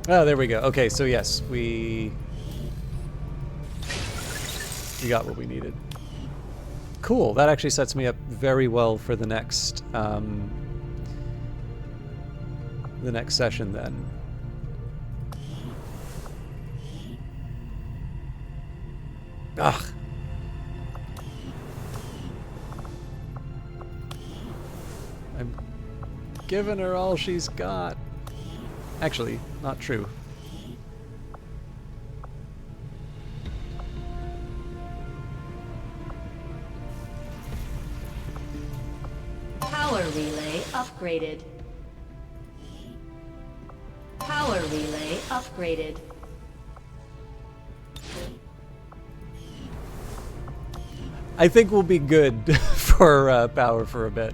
A: Oh, there we go. Okay, so yes, we got what we needed. Cool. That actually sets me up very well for the next session then. Ugh. I'm giving her all she's got. Actually, not true.
K: Power relay upgraded. Power relay upgraded.
A: I think we'll be good for power for a bit.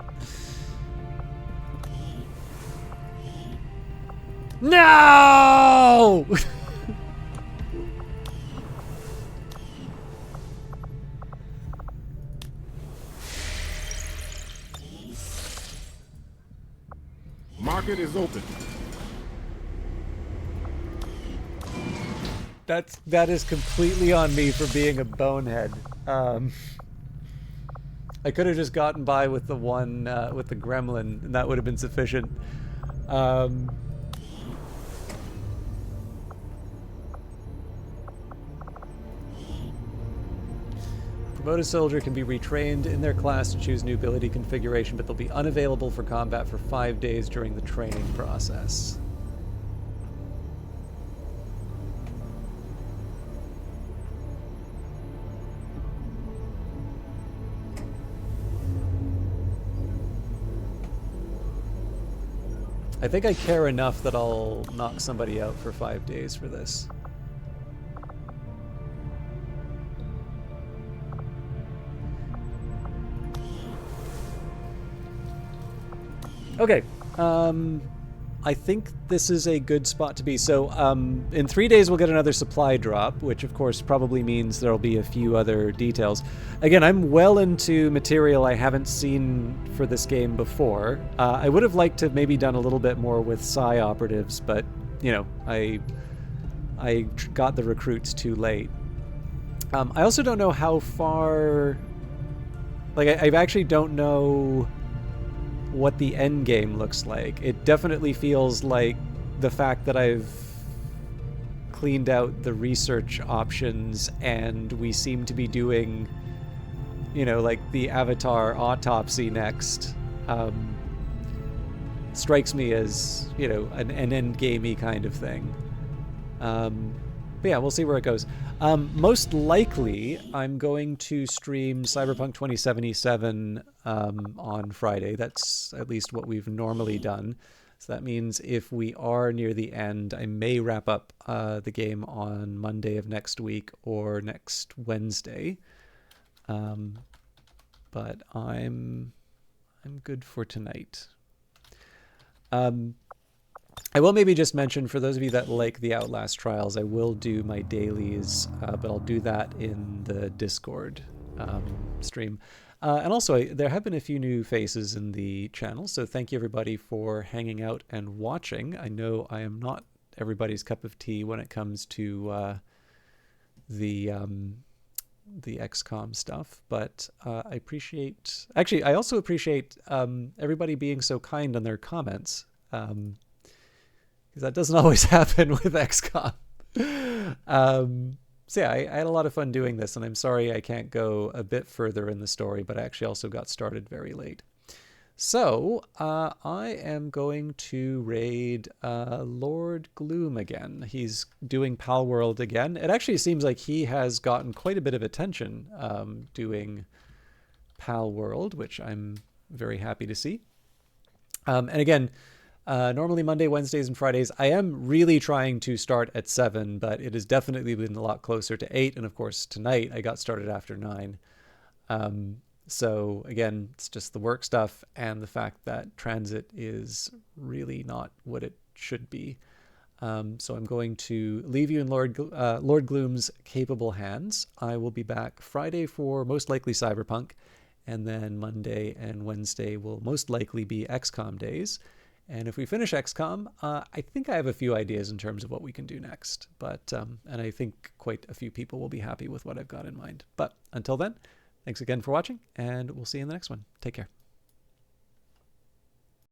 A: No!
P: Market is open.
A: That is completely on me for being a bonehead. I could have just gotten by with the one with the gremlin, and that would have been sufficient. Promoted soldier can be retrained in their class to choose new ability configuration, but they'll be unavailable for combat for 5 days during the training process. I think I care enough that I'll knock somebody out for 5 days for this. Okay, I think this is a good spot to be. So, in 3 days we'll get another supply drop, which of course probably means there'll be a few other details. Again, I'm well into material I haven't seen for this game before. I would have liked to have maybe done a little bit more with Psi operatives, but, you know, I got the recruits too late. I also don't know how far... Like, I actually don't know what the end game looks like. It definitely feels like the fact that I've cleaned out the research options and we seem to be doing, you know, like the Avatar autopsy next, strikes me as, you know, an end gamey kind of thing. But yeah, we'll see where it goes. Most likely, I'm going to stream Cyberpunk 2077 on Friday. That's at least what we've normally done. So that means if we are near the end, I may wrap up the game on Monday of next week or next Wednesday. But I'm good for tonight. I will maybe just mention, for those of you that like the Outlast trials, I will do my dailies, but I'll do that in the Discord stream. And also, there have been a few new faces in the channel, so thank you everybody for hanging out and watching. I know I am not everybody's cup of tea when it comes to the XCOM stuff, but I appreciate... Actually, I also appreciate everybody being so kind on their comments. Because that doesn't always happen with XCOM. So yeah, I had a lot of fun doing this, and I'm sorry I can't go a bit further in the story, but I actually also got started very late. So I am going to raid Lord Gloom again. He's doing Pal World again. It actually seems like he has gotten quite a bit of attention doing Pal World, which I'm very happy to see. And again, normally Monday, Wednesdays, and Fridays. I am really trying to start at 7, but it has definitely been a lot closer to 8. And of course, tonight I got started after 9. So again, it's just the work stuff and the fact that transit is really not what it should be. So I'm going to leave you in Lord Gloom's capable hands. I will be back Friday for most likely Cyberpunk, and then Monday and Wednesday will most likely be XCOM days. And if we finish XCOM, I think I have a few ideas in terms of what we can do next. But and I think quite a few people will be happy with what I've got in mind. But until then, thanks again for watching, and we'll see you in the next one. Take care.